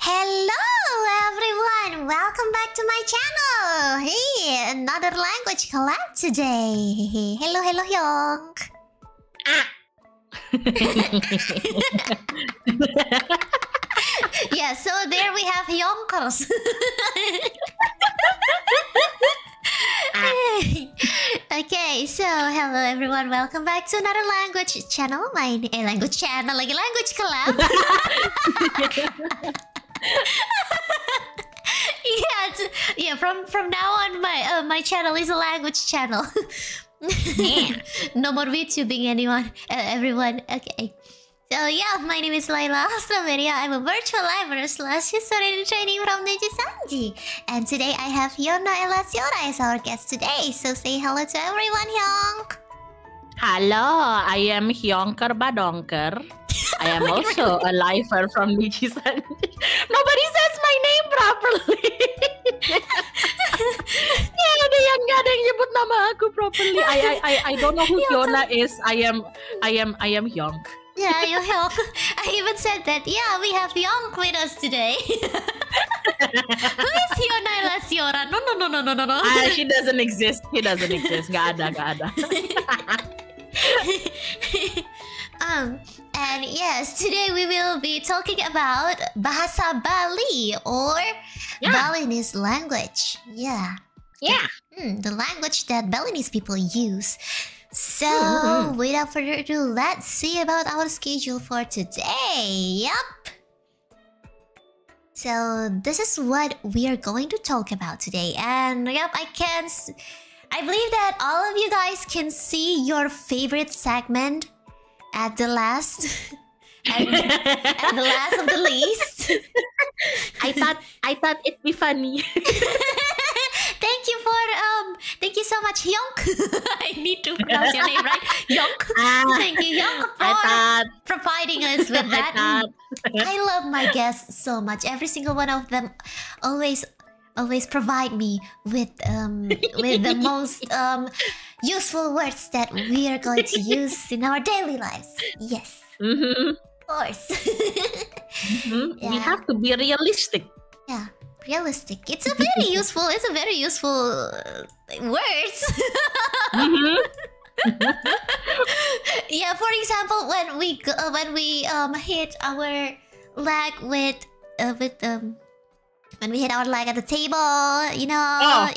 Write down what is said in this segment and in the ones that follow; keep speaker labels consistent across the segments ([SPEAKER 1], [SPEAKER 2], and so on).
[SPEAKER 1] Hello everyone, welcome back to my channel. Hey, another language collab today. Hello, hello, Hyong. Yeah, so there we have Yonkers. Okay, so hello everyone, welcome back to another language channel. Language channel, like a language collab. Yeah, from now on, my channel is a language channel. No more VTubing everyone. Okay. So yeah, my name is Layla Alstroemeria. I'm a virtual liver slash historian training from NIJISANJI. And today I have HyonaElatiora as our guest today. So say hello to everyone, Hyong.
[SPEAKER 2] Hello, I am Hyongker Badongker. I am also a lifer from NIJISANJI. Nobody says my name properly. Yeah, ada yang nyebut nama aku properly. I don't know who Hyona is. I am Hyong.
[SPEAKER 1] Yeah, you're Hyong. I even said that. Yeah, we have Hyong with us today. Who is HyonaElatiora? No.
[SPEAKER 2] She doesn't exist. He doesn't exist. Gak ada.
[SPEAKER 1] And yes, today we will be talking about Bahasa Bali or Balinese language. Yeah. The language that Balinese people use. So, without further ado, let's see about our schedule for today. Yup. So, this is what we are going to talk about today. And yup, I believe that all of you guys can see your favorite segment at the last. At the last of the least.
[SPEAKER 2] I thought it'd be funny.
[SPEAKER 1] Thank you so much, Hyong. I need to pronounce your name right. Hyong. Thank you, Hyong, for providing us with that. I love my guests so much. Every single one of them always provide me with the most useful words that we are going to use in our daily lives. Yes. Of course.
[SPEAKER 2] We have to be realistic.
[SPEAKER 1] Yeah. Realistic. It's a very useful words. Yeah, for example, when we hit our leg when we hit our leg at the table, yeah.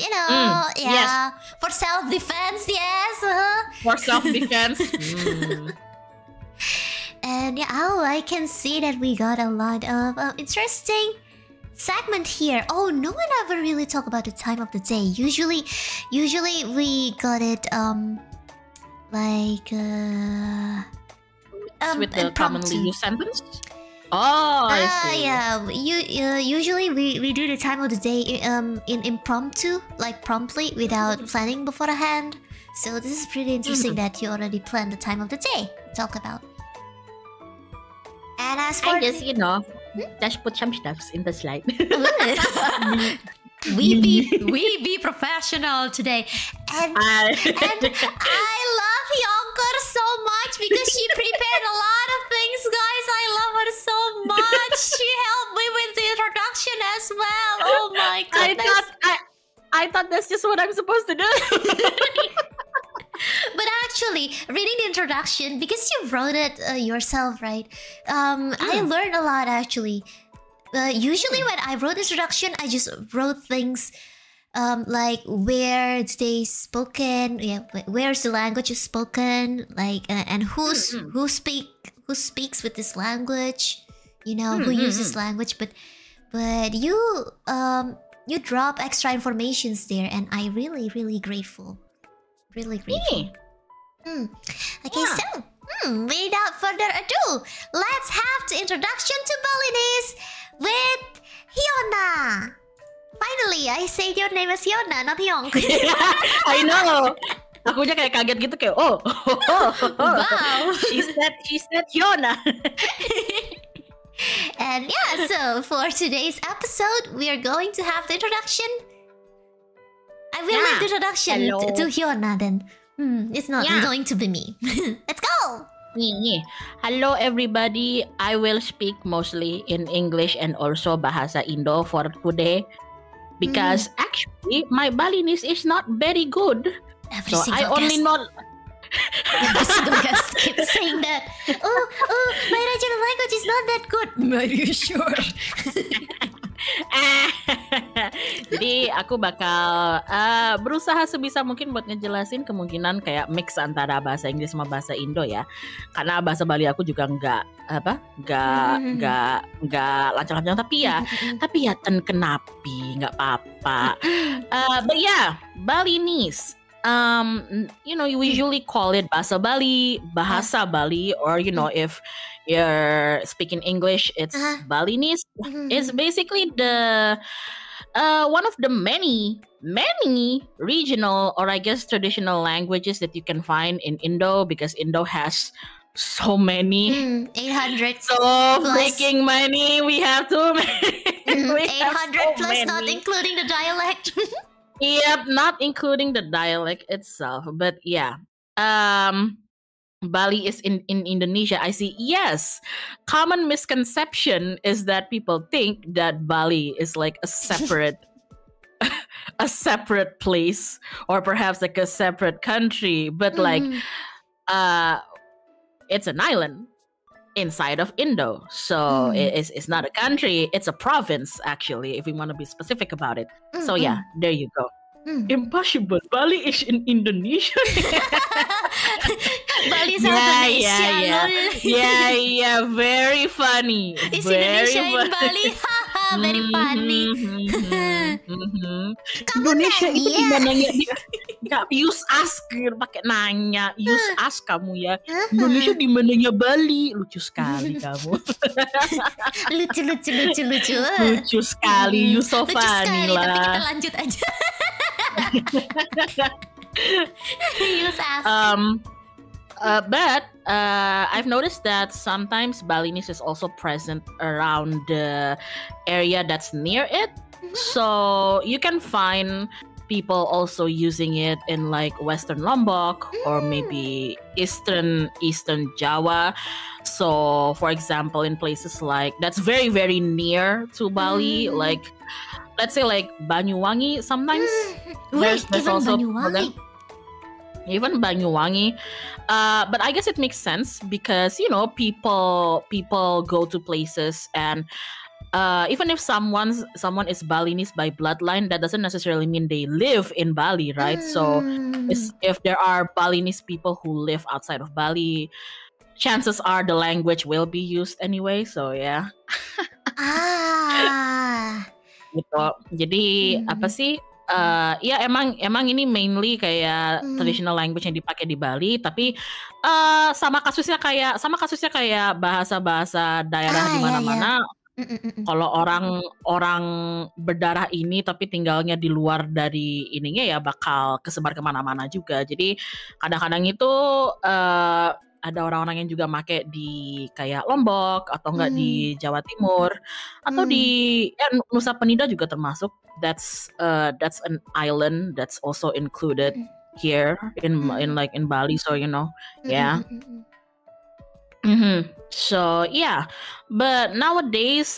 [SPEAKER 2] Yes.
[SPEAKER 1] For self-defense, yes.
[SPEAKER 2] For self-defense.
[SPEAKER 1] And yeah, I can see that we got a lot of interesting segment here. Oh, no one ever really talk about the time of the day. Usually we got it
[SPEAKER 2] with the commonly used sentence. Oh, I see.
[SPEAKER 1] Yeah. Usually we do the time of the day in impromptu, like promptly without planning beforehand. So this is pretty interesting that you already planned the time of the day to talk about. And as for
[SPEAKER 2] Just put some stuffs in the slide.
[SPEAKER 1] We be professional today, and I love Hyunker so much because she prepared a lot of things, guys. I love her so much. She helped me with the introduction as well. Oh my goodness!
[SPEAKER 2] I thought that's just what I'm supposed to do.
[SPEAKER 1] But actually, reading the introduction, because you wrote it yourself, right? I learned a lot actually. Usually when I wrote introduction, I just wrote things like where they spoken, where's the language is spoken, like and who speaks with this language, who uses language. But you drop extra informations there, and I really grateful, really grateful. Okay, so without further ado, let's have the introduction to Balinese with Hyona. Finally, I say your name is Hyona, not Hyong.
[SPEAKER 2] I know. Akunya kayak kaget gitu kayak
[SPEAKER 1] Wow.
[SPEAKER 2] She said Hyona.
[SPEAKER 1] And yeah, so for today's episode, we are going to have the introduction. I will make the introduction to Hyona then. It's not going to be me. Let's go.
[SPEAKER 2] Hello everybody, I will speak mostly in English and also Bahasa Indo for today because actually my Balinese is not very good.
[SPEAKER 1] Every single guest keeps saying that. My regional language is not that good. Are you sure?
[SPEAKER 2] Jadi aku bakal berusaha sebisa mungkin buat ngejelasin kemungkinan kayak mix antara bahasa Inggris sama bahasa Indo ya. Karena bahasa Bali aku juga nggak lancar-lancar, tapi ya kenapi nggak apa-apa. But yeah, Balinese. You usually call it bahasa Bali, or if you're speaking English, it's Balinese. It's basically the one of the many regional or I guess traditional languages that you can find in Indo, because Indo has so many
[SPEAKER 1] 800
[SPEAKER 2] so freaking many. We have too many.
[SPEAKER 1] 800 plus many. Not including the dialect.
[SPEAKER 2] Yep, not including the dialect itself. But yeah, Bali is in Indonesia. I see. Yes, common misconception is that people think that Bali is like a separate a separate place, or perhaps like a separate country. But like it's an island inside of Indo. So it's not a country, it's a province actually, if we want to be specific about it. So yeah, there you go. Impossible. Bali is in Indonesia.
[SPEAKER 1] Bali is Indonesia.
[SPEAKER 2] Yeah, very funny.
[SPEAKER 1] Is
[SPEAKER 2] very
[SPEAKER 1] Indonesia in Bali? Very funny.
[SPEAKER 2] Indonesia itu dimananya nggak use ask pakai nanya, use ask kamu ya. Indonesia dimananya Bali, lucu sekali kamu. lucu sekali, you so funny lah.
[SPEAKER 1] Tapi kita lanjut aja. Use ask.
[SPEAKER 2] But I've noticed that sometimes Balinese is also present around the area that's near it. So you can find people also using it in like Western Lombok or maybe Eastern Java. So for example, in places like that's very very near to Bali, like let's say like Banyuwangi sometimes. There's also even Banyuwangi. But I guess it makes sense because people go to places, and even if someone is Balinese by bloodline, that doesn't necessarily mean they live in Bali, right? So if there are Balinese people who live outside of Bali, chances are the language will be used anyway. So yeah. Gitu. Jadi apa sih? Ya emang ini mainly kayak traditional language yang dipakai di Bali, tapi sama kasusnya kayak bahasa-bahasa daerah di mana-mana. Kalau orang berdarah ini tapi tinggalnya di luar dari ininya ya bakal kesebar kemana-mana juga. Jadi kadang-kadang itu ada orang-orang yang juga make di kayak Lombok atau enggak di Jawa Timur atau di Nusa Penida juga termasuk. That's an island that's also included here in Bali, so yeah. So yeah, but nowadays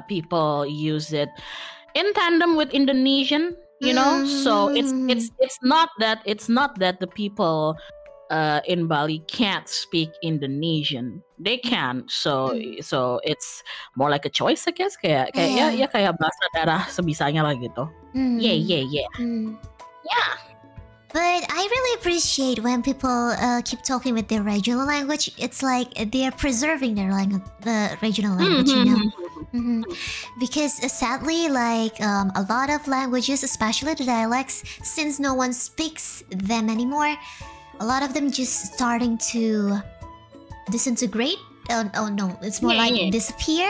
[SPEAKER 2] people use it in tandem with Indonesian, so it's not that the people in Bali can't speak Indonesian. They can. So it's more like a choice, I guess. Kayak bahasa daerah sebisanya lah gitu. Yeah.
[SPEAKER 1] But I really appreciate when people keep talking with their regional language. It's like they're preserving their the regional language, Because sadly, like a lot of languages, especially the dialects, since no one speaks them anymore, a lot of them just starting to disintegrate. Oh no, it's more like disappear.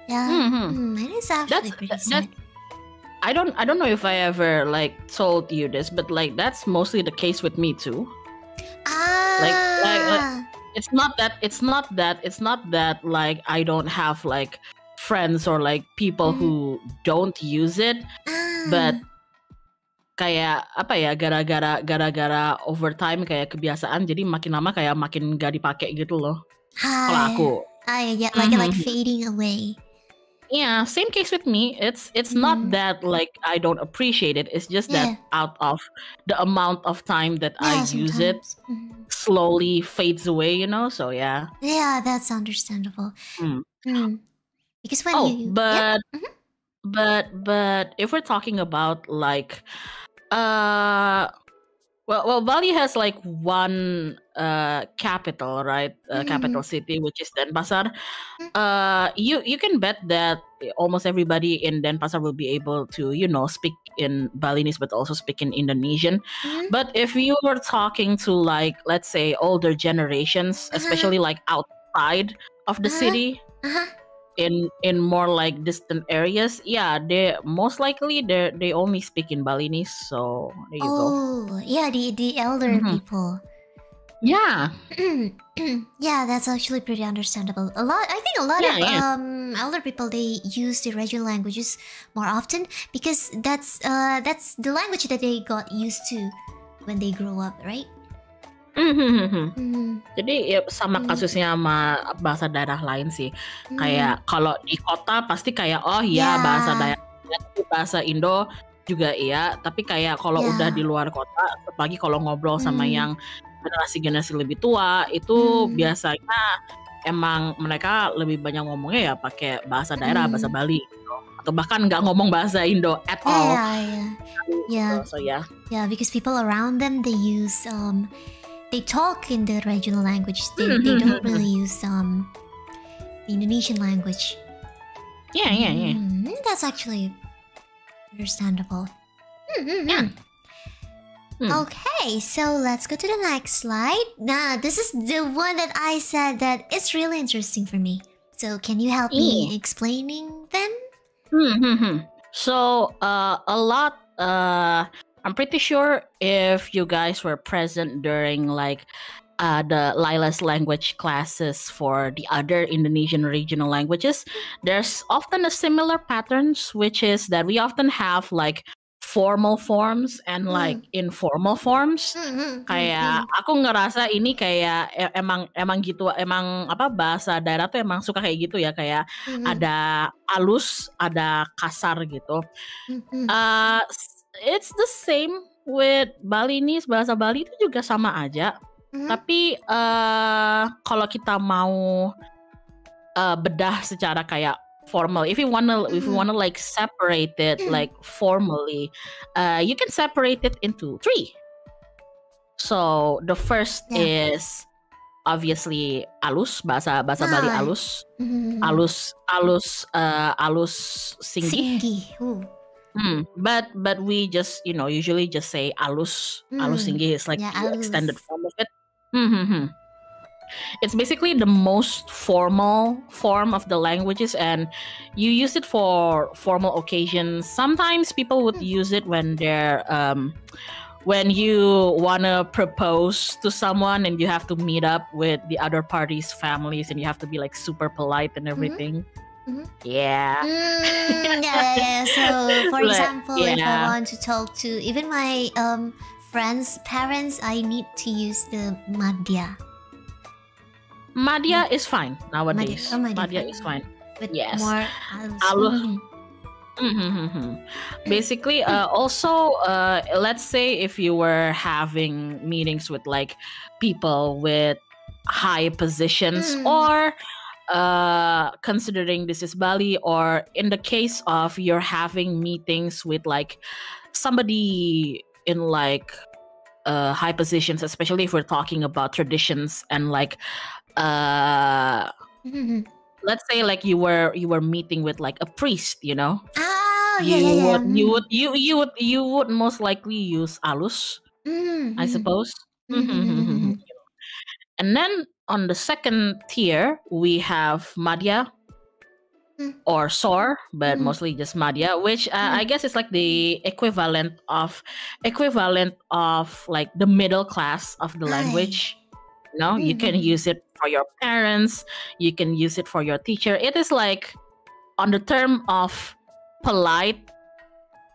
[SPEAKER 1] Yeah, it is actually pretty sad.
[SPEAKER 2] I don't know if I ever like told you this, but like that's mostly the case with me too. Like it's not that like I don't have like friends or like people who don't use it, but kayak apa ya, gara-gara over time kayak kebiasaan, jadi makin lama kayak makin gak dipakai gitu loh. Kalau aku.
[SPEAKER 1] Like fading away.
[SPEAKER 2] Yeah, same case with me. It's not that like I don't appreciate it. It's just that out of the amount of time that I use it, slowly fades away, So yeah.
[SPEAKER 1] Yeah, that's understandable. Because when
[SPEAKER 2] but if we're talking about like well, Bali has like one capital, right? Capital city, which is Denpasar. You can bet that almost everybody in Denpasar will be able to, speak in Balinese, but also speak in Indonesian. But if you were talking to like, let's say, older generations, especially like outside of the city, in more like distant areas, they most likely they only speak in Balinese. So there you go.
[SPEAKER 1] Oh, yeah, the elder people.
[SPEAKER 2] Yeah.
[SPEAKER 1] Yeah, that's actually pretty understandable. I think a lot of elder people, they use the regional languages more often because that's the language that they got used to when they grow up, right?
[SPEAKER 2] Jadi ya sama kasusnya sama bahasa daerah lain sih. Kayak kalau di kota pasti kayak bahasa daerah, bahasa Indo juga iya. Tapi kayak kalau udah di luar kota, apalagi kalau ngobrol sama yang generasi lebih tua, itu biasanya emang mereka lebih banyak ngomongnya ya pakai bahasa daerah, bahasa Bali gitu. Atau bahkan nggak ngomong bahasa Indo at all. So yeah,
[SPEAKER 1] because people around them, they use they talk in the regional language. They don't really use the Indonesian language.
[SPEAKER 2] Yeah.
[SPEAKER 1] That's actually understandable.
[SPEAKER 2] Yeah.
[SPEAKER 1] Okay, so let's go to the next slide. Now, this is the one that I said that it's really interesting for me. So, can you help me explaining them?
[SPEAKER 2] So, a lot. I'm pretty sure if you guys were present during like the Layla's language classes for the other Indonesian regional languages, there's often a similar patterns, which is that we often have like formal forms and like informal forms. Kayak aku ngerasa ini kayak emang gitu, emang apa bahasa daerah tuh emang suka kayak gitu ya, kayak ada halus, ada kasar gitu. It's the same with Balinese. Bahasa Bali itu juga sama aja. Tapi kalau kita mau bedah secara kayak formal, if you wanna like separate it like formally, you can separate it into 3. So the first is obviously alus, bahasa Bali alus, alus singgi. But we just usually just say alus singgi is like the extended form of it. It's basically the most formal form of the languages, and you use it for formal occasions. Sometimes people would use it when they're when you wanna propose to someone and you have to meet up with the other party's families and you have to be like super polite and everything. Yeah.
[SPEAKER 1] So for
[SPEAKER 2] Like,
[SPEAKER 1] example, if I
[SPEAKER 2] yeah.
[SPEAKER 1] want to talk to even my friends' parents, I need to use the madya.
[SPEAKER 2] Madya is fine nowadays.
[SPEAKER 1] Madya
[SPEAKER 2] Madya is fine.
[SPEAKER 1] With
[SPEAKER 2] Yes.
[SPEAKER 1] more
[SPEAKER 2] Alus. Basically, also, let's say if you were having meetings with like people with high positions, or considering this is Bali, or in the case of you're having meetings with like somebody in like high positions, especially if we're talking about traditions and like let's say like you were meeting with like a priest, you know. You would most likely use alus, I suppose. And then on the second tier we have madya or sor, but mostly just madya, which I guess is like the equivalent of like the middle class of the language. You know, you can use it for your parents, you can use it for your teacher. It is like on the term of polite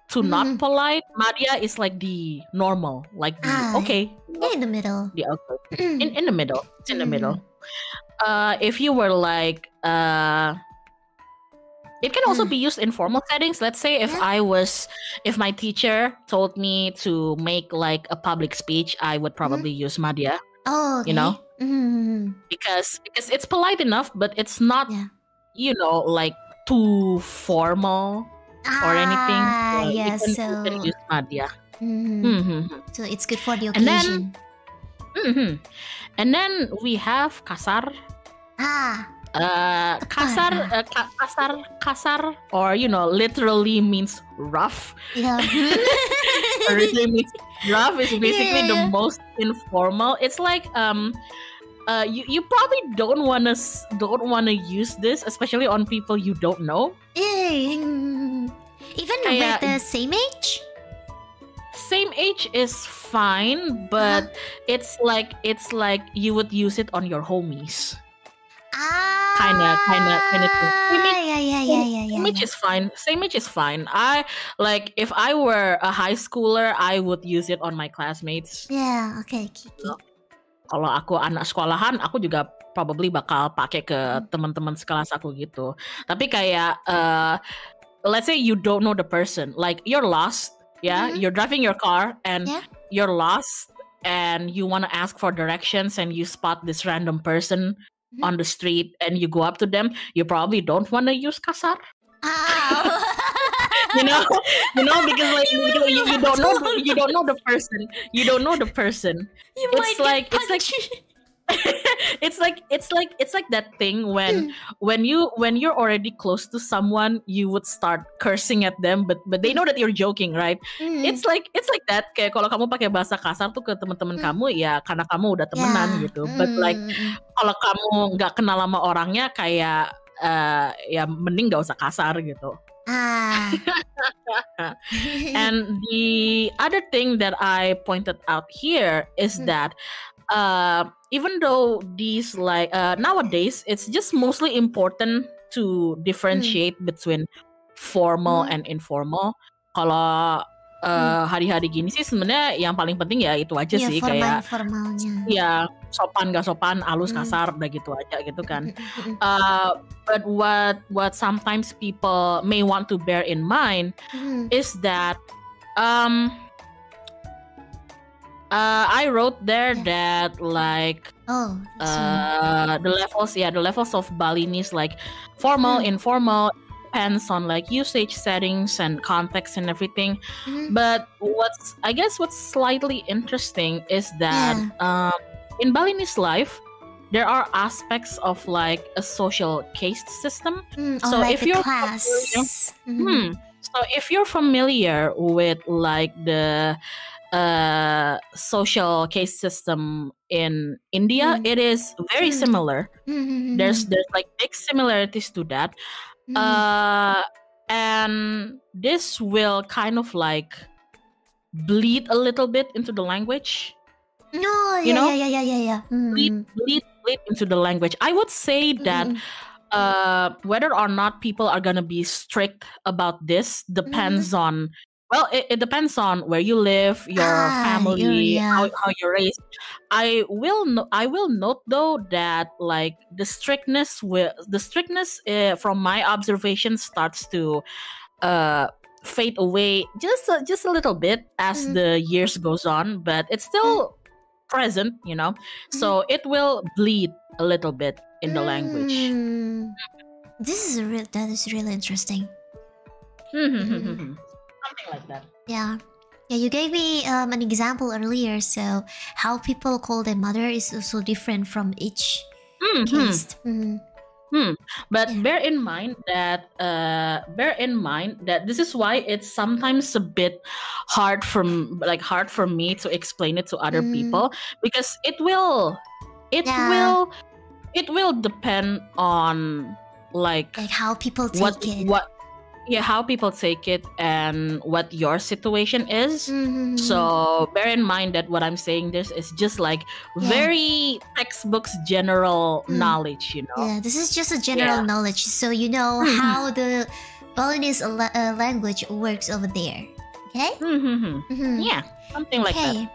[SPEAKER 2] to not polite. Madya is like the normal, like the okay.
[SPEAKER 1] In the middle.
[SPEAKER 2] The okay. In the middle. It's in the middle. If you were like it can also be used in formal settings. Let's say if my teacher told me to make like a public speech, I would probably use madya.
[SPEAKER 1] Oh, okay.
[SPEAKER 2] You know, because it's polite enough, but it's not, you know, like too formal or anything. So you can use madya.
[SPEAKER 1] So it's good for the occasion.
[SPEAKER 2] And then we have kasar. Kasar, or you know, literally means rough. Literally means rough is basically the most informal. It's like you probably don't wanna use this, especially on people you don't know.
[SPEAKER 1] Even with the same age.
[SPEAKER 2] Same age is fine, but it's like you would use it on your homies. Kind of. Same age is fine. Same age is fine. I like if I were a high schooler, I would use it on my classmates.
[SPEAKER 1] Yeah, okay.
[SPEAKER 2] Kalau aku anak sekolahan, aku juga probably bakal pakai ke teman-teman sekelas aku gitu. Tapi kayak let's say you don't know the person, like you're lost, you're driving your car and you're lost and you want to ask for directions and you spot this random person on the street and you go up to them, you probably don't want to use kasar. you know, because like you don't know the person. You don't know the person. It's like it's like that thing when you're already close to someone, you would start cursing at them, but they know that you're joking, right? It's like that. Kayak kalau kamu pakai bahasa kasar tuh ke teman-teman kamu, ya karena kamu udah temenan gitu. But like kalau kamu nggak kenal sama orangnya, kayak ya mending nggak usah kasar gitu. And the other thing that I pointed out here is that even though these like nowadays it's just mostly important to differentiate between formal and informal. Kalau hari-hari gini sih sebenarnya yang paling penting ya itu aja sih, kayak
[SPEAKER 1] formalnya.
[SPEAKER 2] Ya sopan gak sopan, halus kasar, udah gitu aja gitu kan. But what sometimes people may want to bear in mind is that I wrote there that like the levels of Balinese, like formal, informal, depends on like usage settings and context and everything. But what's slightly interesting is that in Balinese life there are aspects of like a social caste system. So
[SPEAKER 1] like
[SPEAKER 2] if you're
[SPEAKER 1] class.
[SPEAKER 2] So if you're familiar with like the social caste system in India, it is very similar. There's like big similarities to that. And this will kind of like bleed a little bit into the language.
[SPEAKER 1] No,
[SPEAKER 2] You know?
[SPEAKER 1] yeah.
[SPEAKER 2] Bleed into the language. I would say that whether or not people are gonna be strict about this depends on. Well, it depends on where you live, your family, how you're raised. I will note though that like the strictness from my observation starts to fade away just a little bit as the years goes on, but it's still present, you know. So it will bleed a little bit in the language.
[SPEAKER 1] That is really interesting.
[SPEAKER 2] Something like that.
[SPEAKER 1] Yeah, you gave me an example earlier. So how people call their mother is also different from each case.
[SPEAKER 2] But bear in mind that this is why it's sometimes a bit hard for me to explain it to other people, because it will depend on like
[SPEAKER 1] how people take it.
[SPEAKER 2] How people take it and what your situation is. So bear in mind that what I'm saying this is just like very textbooks general knowledge, you know.
[SPEAKER 1] Yeah, this is just a general knowledge, so you know how the Balinese language works over there. Okay?
[SPEAKER 2] Yeah, something like that.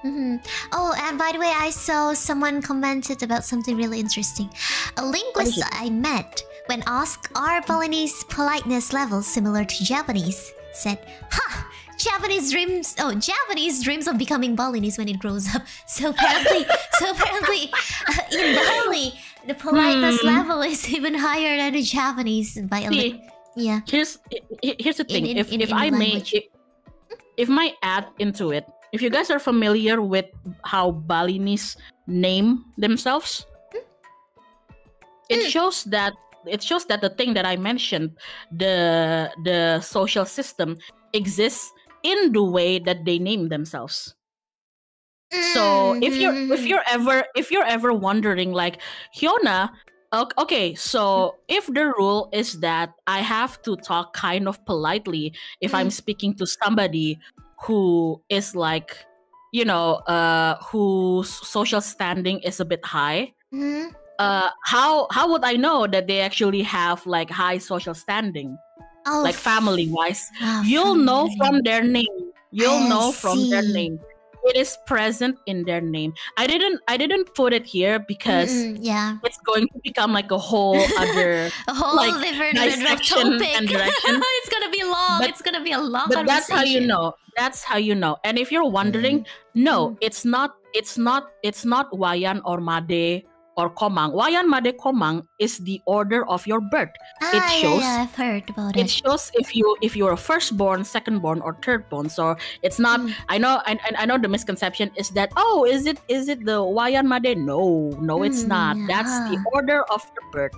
[SPEAKER 1] Oh, and by the way, I saw someone commented about something really interesting. A linguist I met, when asked are Balinese politeness levels similar to Japanese, said, "Ha! Japanese dreams of becoming Balinese when it grows up." So apparently, in Bali, the politeness level is even higher than the Japanese by a little. Yeah.
[SPEAKER 2] Here's the thing. If I may add into it, if you guys are familiar with how Balinese name themselves, it shows that the thing that I mentioned, the social system exists in the way that they name themselves. So if you're ever wondering like, Hyona, okay, so if the rule is that I have to talk kind of politely if I'm speaking to somebody who is like, you know, whose social standing is a bit high, how would I know that they actually have like high social standing, like family wise? You'll know from their name. It is present in their name. I didn't put it here because it's going to become like a whole other
[SPEAKER 1] different
[SPEAKER 2] dissection and direction.
[SPEAKER 1] It's gonna be long. It's gonna be a long
[SPEAKER 2] but that's how you know. And if you're wondering, no, it's not Wayan or Made or Komang. Wayan, Made, Komang is the order of your birth. It shows.
[SPEAKER 1] Yeah, I've heard about it.
[SPEAKER 2] It shows if you're a firstborn, secondborn, or thirdborn. So it's not. I know the misconception is that is it the Wayan, Made? No, it's not. That's the order of your birth.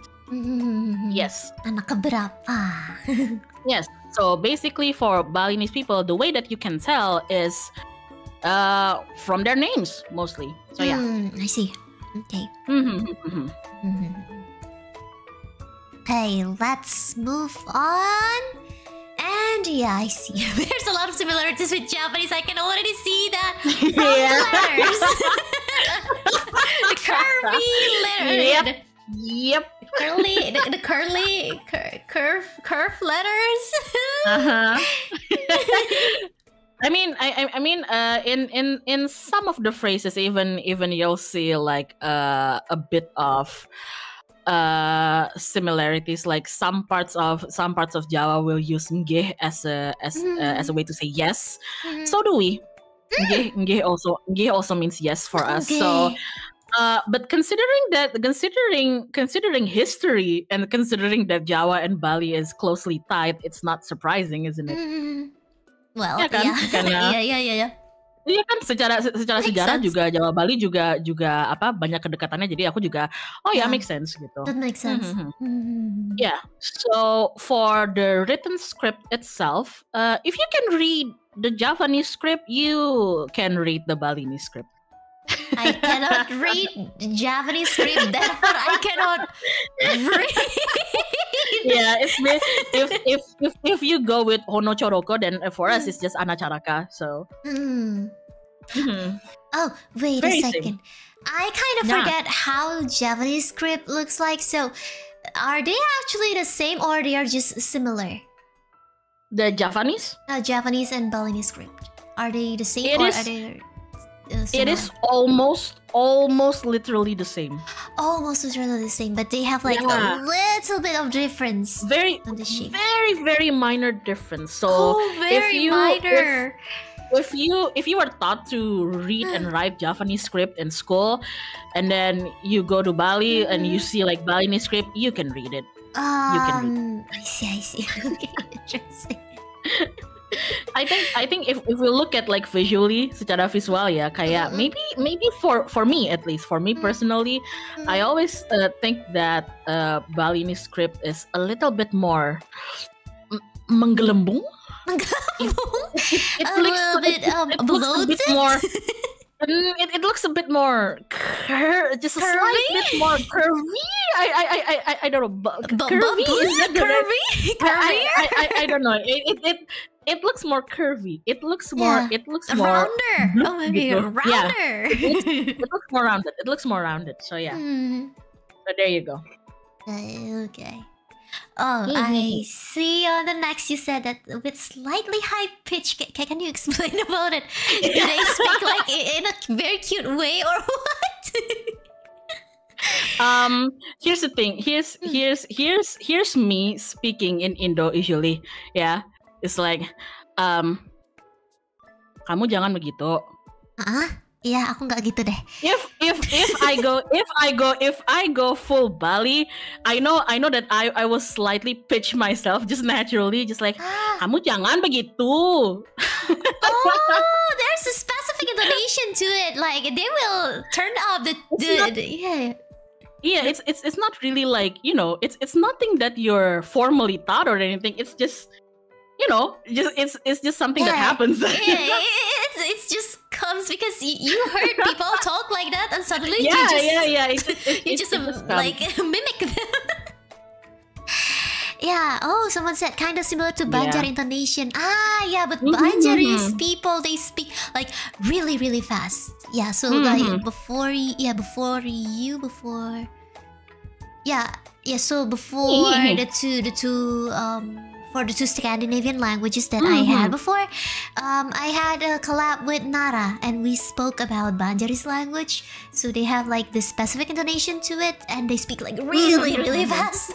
[SPEAKER 2] Yes.
[SPEAKER 1] Anak keberapa?
[SPEAKER 2] Yes. So basically, for Balinese people, the way that you can tell is from their names mostly. So yeah.
[SPEAKER 1] I see. Okay. Okay, let's move on. And yeah, I see. There's a lot of similarities with Japanese. I can already see that from the letters. The curvy letters.
[SPEAKER 2] Yep.
[SPEAKER 1] The curve letters.
[SPEAKER 2] I mean, in some of the phrases, even you'll see like a bit of similarities. Like some parts of Java will use nggih as a way to say yes. So do we. Nggih also means yes for us. So. But considering history and considering that Jawa and Bali is closely tied, it's not surprising, isn't it?
[SPEAKER 1] Well,
[SPEAKER 2] ya kan?
[SPEAKER 1] Karena,
[SPEAKER 2] Iya kan, secara sejarah juga Jawa Bali juga apa banyak kedekatannya, jadi aku juga make sense gitu.
[SPEAKER 1] That makes sense.
[SPEAKER 2] Yeah. So for the written script itself, if you can read the Javanese script, you can read the Balinese script.
[SPEAKER 1] I cannot read Japanese script, therefore I cannot read.
[SPEAKER 2] Yeah, if you go with Hono Choroko, then for us it's just Anacaraka. So.
[SPEAKER 1] Oh, wait
[SPEAKER 2] Very
[SPEAKER 1] a second. I kind of forget how Japanese script looks like. So, are they actually the same or they are just similar?
[SPEAKER 2] The Japanese?
[SPEAKER 1] Japanese and Balinese script. Are they the same
[SPEAKER 2] It
[SPEAKER 1] or
[SPEAKER 2] is-
[SPEAKER 1] are they
[SPEAKER 2] It is almost literally the same.
[SPEAKER 1] almost literally the same, but they have like
[SPEAKER 2] Yeah.
[SPEAKER 1] a little bit of difference
[SPEAKER 2] Very,
[SPEAKER 1] on the shape.
[SPEAKER 2] very minor difference. So
[SPEAKER 1] Oh, very minor.
[SPEAKER 2] If you were taught to read and write Japanese script in school, and then you go to Bali and you see like Balinese script, you can read it. can
[SPEAKER 1] I see. Okay, interesting.
[SPEAKER 2] I think if we look at like visually, secara visual ya, kayak maybe for me at least, for me personally, I always think that Balinese script is a little bit more menggelembung.
[SPEAKER 1] A little bit
[SPEAKER 2] It looks a bit
[SPEAKER 1] bloated.
[SPEAKER 2] more. It looks a bit more just a slight bit more curvy. I don't know. Curvy? Is that the right-
[SPEAKER 1] Curvy?
[SPEAKER 2] I don't know. It looks more curvy. It looks more.
[SPEAKER 1] Yeah.
[SPEAKER 2] It looks more.
[SPEAKER 1] Rounder. Oh, maybe
[SPEAKER 2] gitu. Yeah.
[SPEAKER 1] rounder.
[SPEAKER 2] It looks more rounded. It looks more rounded. So yeah. So there you go.
[SPEAKER 1] Okay. Oh, I see. On the next, you said that with slightly high pitch. Can you explain about it? Do they speak like in a very cute way or what?
[SPEAKER 2] Here's the thing. Here's me speaking in Indo usually. Yeah, it's like, kamu jangan begitu.
[SPEAKER 1] Iya, aku nggak gitu deh.
[SPEAKER 2] If I go full Bali, I know that I will slightly pitch myself just naturally, just like kamu jangan begitu.
[SPEAKER 1] Oh, there's a specific intonation to it. Like they will turn up the yeah.
[SPEAKER 2] Yeah, it's not really like, it's nothing that you're formally taught or anything. It's just, it's just something that happens.
[SPEAKER 1] Yeah, it's just comes because you heard people talk like that and suddenly you just like mimic them. Yeah. Oh, someone said kind of similar to Banjar intonation. Yeah, but Banjarese people, they speak like really, really fast. Yeah. So like before. So before the two for the two Scandinavian languages that I had before, I had a collab with Nara and we spoke about Banjarese language. So they have like this specific intonation to it and they speak like really, really fast.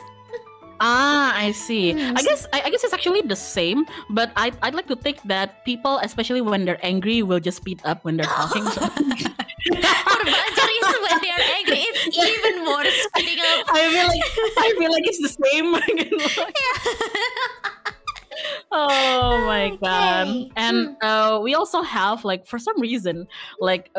[SPEAKER 2] I see. I guess it's actually the same, but I'd like to think that people, especially when they're angry, will just speed up when they're talking. So.
[SPEAKER 1] For Banjarese, when they're angry, it's even more speeding up.
[SPEAKER 2] I feel like it's the same. Oh my god! And we also have like, for some reason, like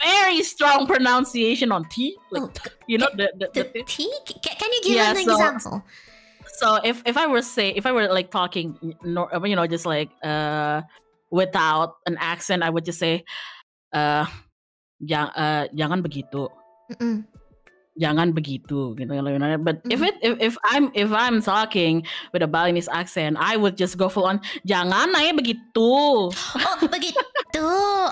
[SPEAKER 2] very strong pronunciation on T. Like the
[SPEAKER 1] T. Can you give an example?
[SPEAKER 2] So if I were like talking, just like without an accent, I would just say, jangan begitu. Jangan begitu, gitu. But if I'm talking with a Balinese accent, I would just go full on jangan begitu.
[SPEAKER 1] Oh, begitu. Oh.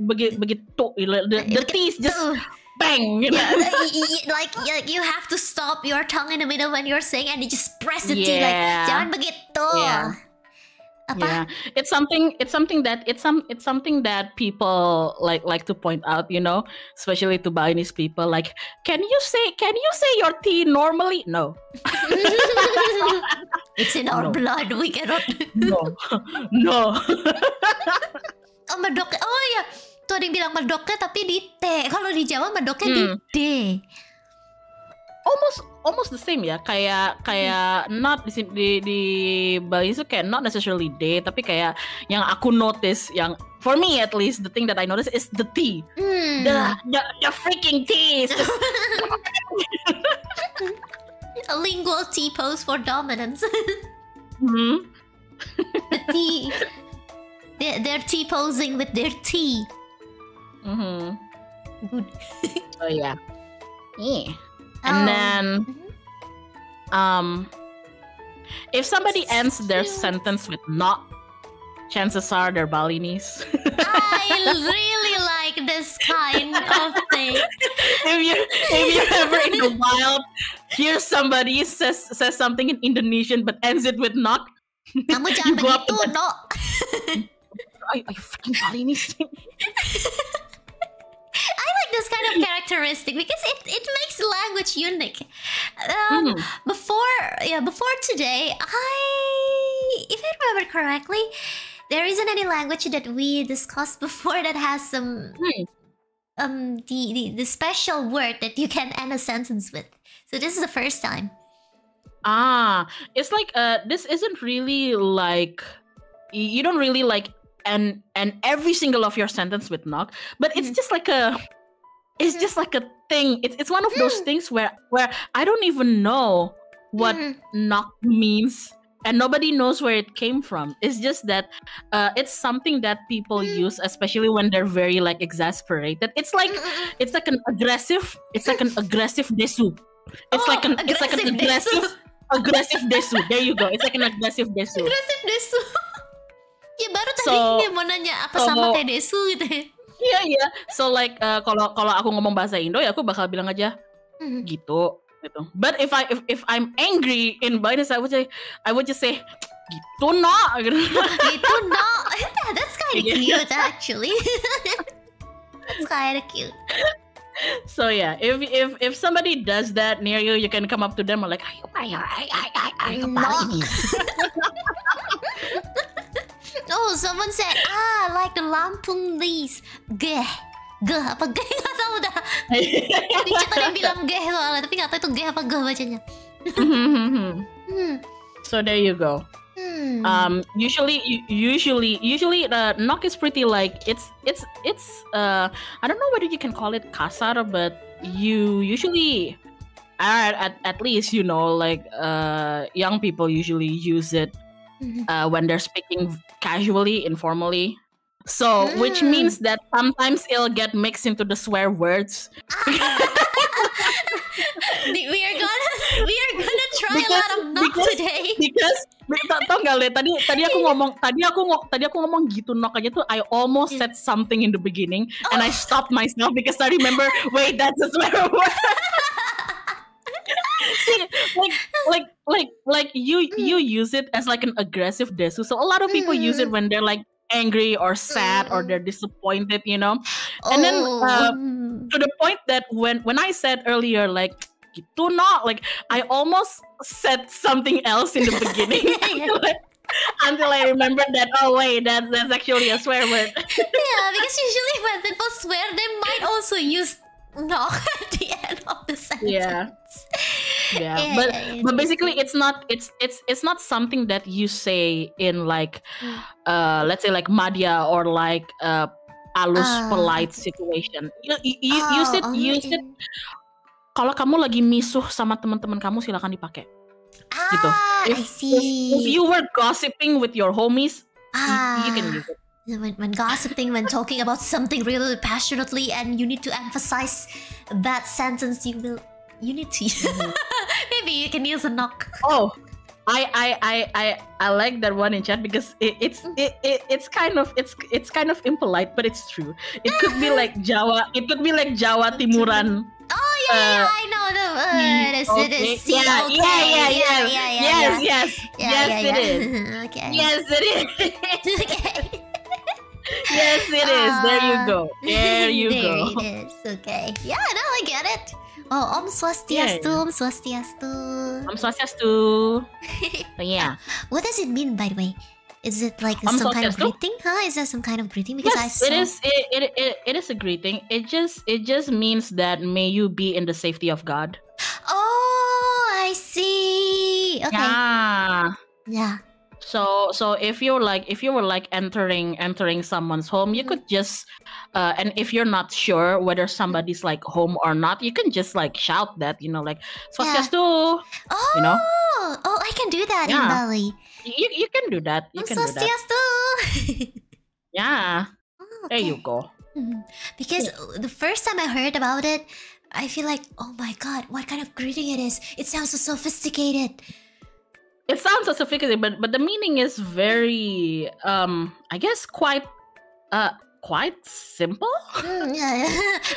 [SPEAKER 2] Begitu. The T is just bang.
[SPEAKER 1] Like you have to stop your tongue in the middle when you're saying and you just press the T like jangan begitu.
[SPEAKER 2] Yeah.
[SPEAKER 1] Apa?
[SPEAKER 2] Yeah, it's something that people like to point out, especially to Balinese people. Like, can you say your T normally? No.
[SPEAKER 1] It's in our blood. We cannot.
[SPEAKER 2] No.
[SPEAKER 1] Oh, medoknya. Oh iya, tuh ada yang bilang medoknya tapi di T. Kalau di Jawa medoknya di D.
[SPEAKER 2] Almost the same ya, kayak not di Bali itu kayak not necessarily D, tapi kayak yang aku notice, yang for me at least, the thing that I notice is the T, the freaking T is just
[SPEAKER 1] a lingual T pose for dominance. The T, they're T posing with their T. Good.
[SPEAKER 2] Oh yeah. And then if somebody ends their sentence with not, chances are they're Balinese.
[SPEAKER 1] I really like this kind of thing.
[SPEAKER 2] If you ever in the wild hear somebody says something in Indonesian but ends it with not,
[SPEAKER 1] Kamu jangan begitu, no.
[SPEAKER 2] Are you freaking Balinese?
[SPEAKER 1] I like this kind of characteristic because it makes the language unique. Before today, if I remember correctly, there isn't any language that we discussed before that has some the special word that you can end a sentence with. So this is the first time.
[SPEAKER 2] It's like this isn't really like, you don't really like and every single of your sentence with knock, but it's just like a thing. It's one of those things where I don't even know what knock means, and nobody knows where it came from. It's just that it's something that people use, especially when they're very like exasperated. It's like an aggressive desu. It's like an aggressive desu. There you go. It's like an aggressive desu.
[SPEAKER 1] Aggressive desu. Ya baru tadi mau nanya apa sama kayak desu gitu ya.
[SPEAKER 2] Iya. So like kalau aku ngomong bahasa Indo ya aku bakal bilang aja gitu. But if I'm angry in Balinese, I would just say gitu no.
[SPEAKER 1] Gitu no. That's kind of cute actually. That's kind of cute.
[SPEAKER 2] So yeah, if somebody does that near you, you can come up to them and like, are you Balinese?
[SPEAKER 1] Oh, someone said, like the Lampung Lis. Geh apa geh nggak tahu dah. Dia tadi bilang geh soalnya, tapi nggak tahu itu geh apa geh bacanya.
[SPEAKER 2] So there you go. Usually knock is pretty like it's I don't know whether you can call it kasar, but you usually at least you know like young people usually use it when they're speaking casually, informally. So which means that sometimes it'll get mixed into the swear words.
[SPEAKER 1] We are gonna try a lot of knock today.
[SPEAKER 2] Because tau nggak Le, tadi aku ngomong gitu knock aja tuh I almost said something in the beginning and I stopped myself because I remember wait, that's a swear word. See, like you use it as like an aggressive desu. So a lot of people use it when they're like angry or sad or they're disappointed, you know. And then to the point that when I said earlier like gitu no, like I almost said something else in the beginning until I remembered that that's actually a swear word.
[SPEAKER 1] Yeah, because usually when people swear they might also use no at the end of the sentence. But basically it's not something that you say in like let's say like madya or like alus polite situation. You use it kalau kamu lagi misuh sama teman-teman kamu silakan dipakai. Gitu. I see.
[SPEAKER 2] If you were gossiping with your homies, you can use it.
[SPEAKER 1] When gossiping, when talking about something really passionately, and you need to emphasize that sentence, you need to. Maybe you can use a knock.
[SPEAKER 2] Oh, I like that one in chat because it's kind of impolite, but it's true. It could be like Jawa. It could be like Jawa Timuran.
[SPEAKER 1] Oh yeah, I know the word. It is.
[SPEAKER 2] Yeah. Yes, it is.
[SPEAKER 1] Okay.
[SPEAKER 2] Yes, it is.
[SPEAKER 1] Okay.
[SPEAKER 2] Yes, it is. There you go. There you go.
[SPEAKER 1] There it is. Okay. Yeah, now I get it. Oh, Om Swastiastu, Om Swastiastu.
[SPEAKER 2] Om Swastiastu. So, yeah.
[SPEAKER 1] What does it mean, by the way? Is it like some kind of greeting? Is that some kind of greeting? Because
[SPEAKER 2] yes, it is. It is a greeting. It just means that may you be in the safety of God.
[SPEAKER 1] Oh, I see. Okay. Yeah.
[SPEAKER 2] So if you were like entering someone's home, you could just and if you're not sure whether somebody's like home or not, you can just like shout that, you know, like Swastiastu.
[SPEAKER 1] Oh,
[SPEAKER 2] you know?
[SPEAKER 1] Oh, I can do that in Bali.
[SPEAKER 2] You can do that. You can do that.
[SPEAKER 1] Swastiastu.
[SPEAKER 2] Yeah.
[SPEAKER 1] Oh, okay.
[SPEAKER 2] There you go.
[SPEAKER 1] Because the first time I heard about it, I feel like, oh my god, what kind of greeting it is? It sounds so sophisticated.
[SPEAKER 2] It sounds so sophisticated, but the meaning is very, I guess, quite simple.
[SPEAKER 1] Yeah.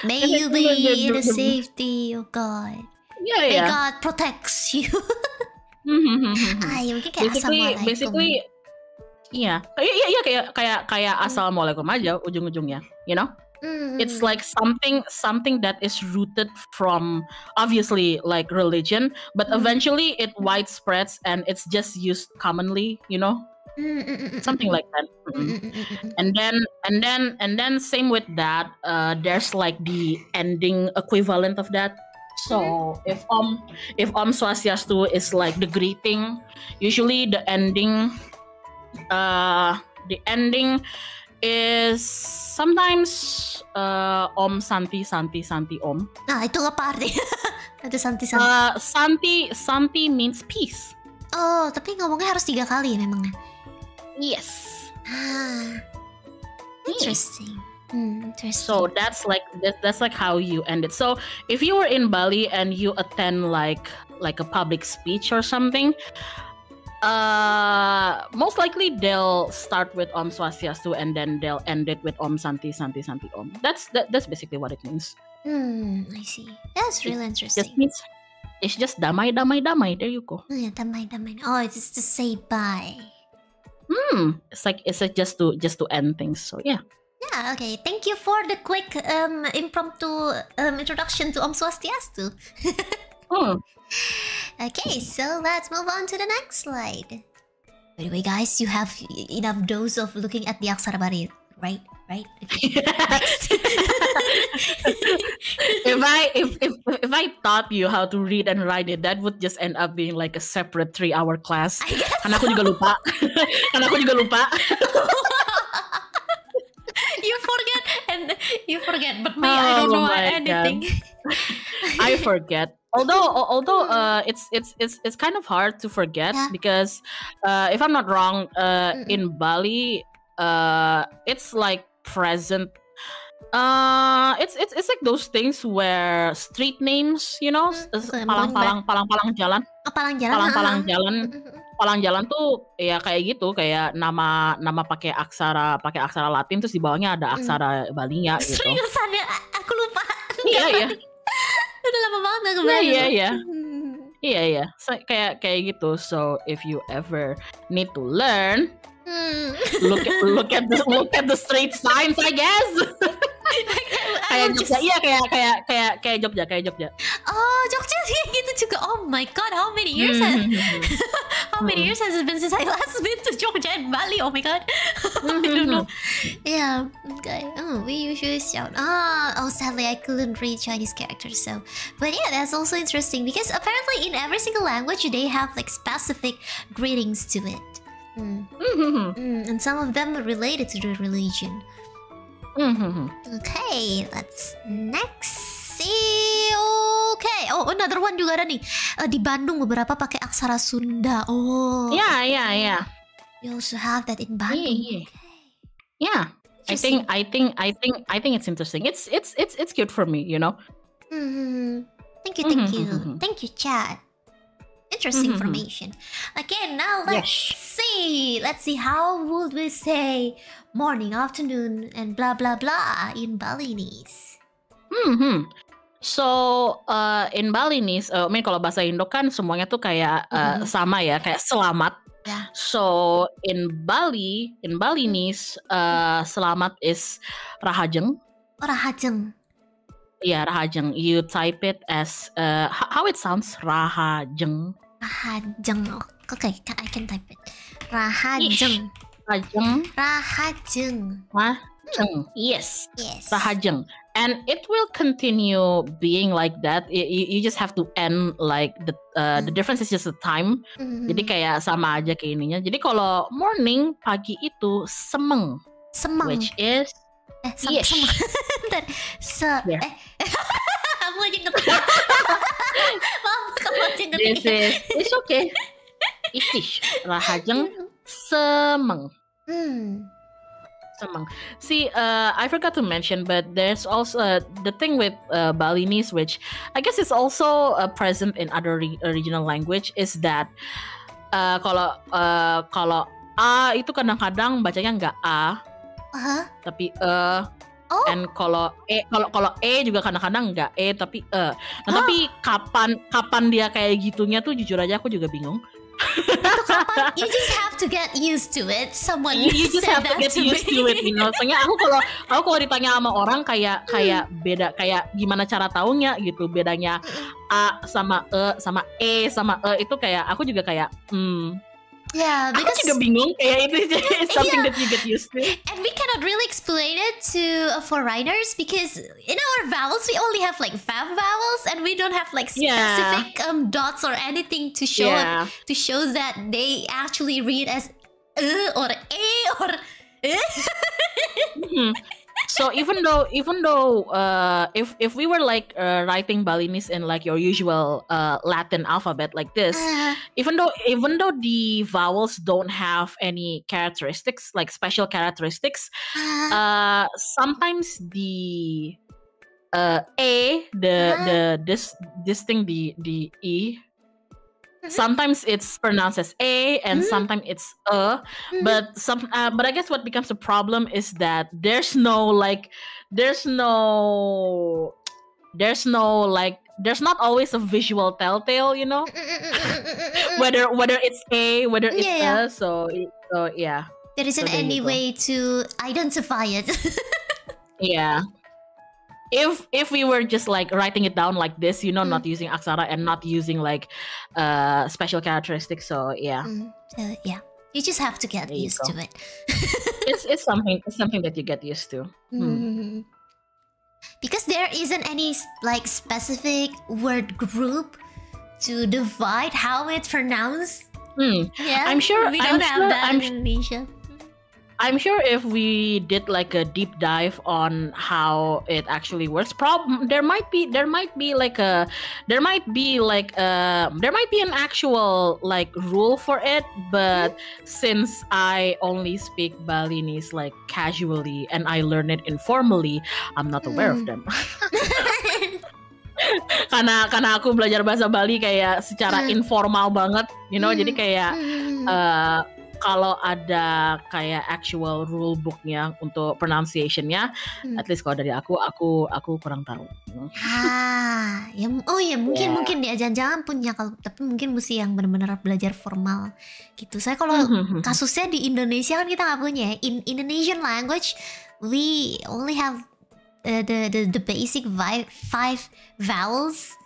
[SPEAKER 1] May you be in the safety of God.
[SPEAKER 2] Yeah,
[SPEAKER 1] May
[SPEAKER 2] yeah.
[SPEAKER 1] God protects you. Mungkin kayak
[SPEAKER 2] basically, yeah, kayak assalamualaikum aja ujung-ujungnya, you know. It's like something that is rooted from obviously like religion, but eventually it widespreads and it's just used commonly, you know, something like that. And then same with that, there's like the ending equivalent of that. So if Om Swastiastu is like the greeting, usually the ending is sometimes Om Santi Om.
[SPEAKER 1] Nah, itu apa artinya? Ada Santi.
[SPEAKER 2] Santi means peace.
[SPEAKER 1] Oh, tapi ngomongnya harus 3 kali memangnya.
[SPEAKER 2] Yes.
[SPEAKER 1] Interesting. Interesting.
[SPEAKER 2] So that's like how you end it. So if you were in Bali and you attend like a public speech or something, most likely they'll start with Om Swastiastu and then they'll end it with Om Santi Om. That's basically what it means.
[SPEAKER 1] I see. That's really interesting.
[SPEAKER 2] It's just damai. There you go.
[SPEAKER 1] Yeah, damai. Oh, it's just to say bye.
[SPEAKER 2] It's like just to end things. So yeah.
[SPEAKER 1] Yeah. Okay. Thank you for the quick impromptu introduction to Om Swastiastu. Okay, so let's move on to the next slide. By the way, guys, you have enough dose of looking at the aksara barir, right? Okay.
[SPEAKER 2] if I taught you how to read and write it, that would just end up being like a separate 3-hour class. Karena aku juga lupa. You forget, but me, I don't know anything. I forget. Although it's kind of hard to forget because if I'm not wrong, in Bali, it's like present. It's like those things where street names, you know, palang jalan. Palang jalan tuh ya kayak gitu, kayak nama pakai aksara Latin terus di bawahnya ada aksara Balinya gitu.
[SPEAKER 1] Seriusan ya? Aku lupa.
[SPEAKER 2] Iya.
[SPEAKER 1] Udah lama banget gak kebayang.
[SPEAKER 2] Iya. So, kayak gitu. So if you ever need to learn, look at the street signs, I guess. kayak Jogja.
[SPEAKER 1] Oh, Jogja kayak gitu juga. Oh my god, how many years has it been since I last been to Jogja and Bali? Oh my god. I don't know. Yeah, okay. Oh, we usually shout. Sadly I couldn't read Chinese characters, so. But yeah, that's also interesting because apparently in every single language they have like specific greetings to it. And some of them are related to the religion. Okay, let's next see. Okay, another one juga ada nih. Di Bandung beberapa pakai aksara Sunda. Oh.
[SPEAKER 2] Yeah.
[SPEAKER 1] You also have that in Bandung.
[SPEAKER 2] Yeah. I think it's interesting. It's cute for me, you know.
[SPEAKER 1] Thank you, Chad. Interesting information. Okay, now let's see. Let's see how would we say morning, afternoon, and blah blah blah in Balinese.
[SPEAKER 2] So in Balinese, I mean kalau bahasa Indo kan semuanya tuh kayak sama ya, kayak selamat.
[SPEAKER 1] Yeah.
[SPEAKER 2] So in Balinese, selamat is rahajeng.
[SPEAKER 1] Rahajeng.
[SPEAKER 2] Yeah, rahajeng. You type it as how it sounds, rahajeng.
[SPEAKER 1] Rahajeng. Okay, I can type it. Rahajeng. Rahajeng.
[SPEAKER 2] Yes. Rahajeng. And it will continue being like that. You just have to end like the difference is just the time. Jadi kayak sama aja kayak ininya. Jadi kalau morning, pagi itu semeng. Which is
[SPEAKER 1] Semeng. Kamu aja ngetik. Kamu aja ngetik.
[SPEAKER 2] It's okay. Istish. Rahajeng semeng. Semang. See, I forgot to mention, but there's also the thing with Balinese, which I guess is also present in other regional language, is that kalau a itu kadang-kadang bacanya nggak a, tapi
[SPEAKER 1] Oh.
[SPEAKER 2] and kalau e juga kadang-kadang nggak e tapi e. Nah, tapi kapan dia kayak gitunya tuh jujur aja aku juga bingung.
[SPEAKER 1] Itu kapan? You just have to get used to it. Someone
[SPEAKER 2] You just
[SPEAKER 1] said
[SPEAKER 2] have to
[SPEAKER 1] that
[SPEAKER 2] get used to it, you know. Soalnya aku kalau ditanya sama orang kayak beda, kayak gimana cara taunya gitu, bedanya a sama e sama e itu kayak aku juga kayak
[SPEAKER 1] Yeah, because
[SPEAKER 2] aku juga bingung kayak itu it's something that you get used to.
[SPEAKER 1] And we cannot really explain it to foreigners because in our vowels we only have like 5 vowels and we don't have like specific dots or anything to show that they actually read as or a or
[SPEAKER 2] So even though if we were like writing Balinese in like your usual Latin alphabet like this, even though the vowels don't have any characteristics like special characteristics, sometimes the a this thing the e. Sometimes it's pronounced as a, and sometimes it's but I guess what becomes a problem is that there's not always a visual telltale, you know, whether it's a, whether it's so yeah.
[SPEAKER 1] There isn't any way to identify it.
[SPEAKER 2] Yeah. If we were just like writing it down like this, you know, not using aksara and not using like special characteristics, so yeah.
[SPEAKER 1] So yeah, you just have to get used to it.
[SPEAKER 2] it's something that you get used to.
[SPEAKER 1] Because there isn't any like specific word group to divide how it's pronounced. Yeah,
[SPEAKER 2] I'm sure
[SPEAKER 1] we don't have that in Indonesia.
[SPEAKER 2] I'm sure if we did like a deep dive on how it actually works, there might be an actual like rule for it, but since I only speak Balinese like casually and I learn it informally, I'm not aware of them. karena aku belajar bahasa Bali kayak secara informal banget, you know, jadi kayak kalau ada kayak actual rule booknya untuk pronunciation-nya, at least kalau dari aku kurang tahu.
[SPEAKER 1] Mungkin dia jangan-jangan punya, tapi mungkin mesti yang benar-benar belajar formal gitu. Saya kalau kasusnya di Indonesia kan kita nggak punya. In Indonesian language, we only have the basic 5 vowels.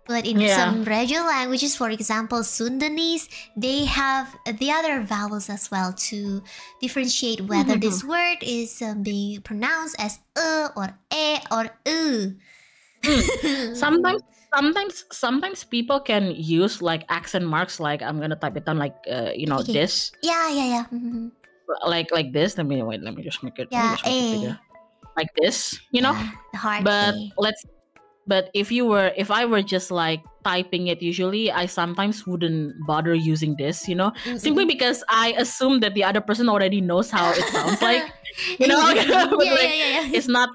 [SPEAKER 1] But in some regional languages, for example, Sundanese, they have the other vowels as well to differentiate whether this word is being pronounced as or e or u.
[SPEAKER 2] Sometimes people can use like accent marks, like I'm gonna type it down like this.
[SPEAKER 1] Yeah.
[SPEAKER 2] Like this. Let me just make it.
[SPEAKER 1] Yeah,
[SPEAKER 2] like this, you know.
[SPEAKER 1] The hard
[SPEAKER 2] but
[SPEAKER 1] A.
[SPEAKER 2] But if I were just like typing it, usually I sometimes wouldn't bother using this, you know, simply because I assume that the other person already knows how it sounds like, you know. It's not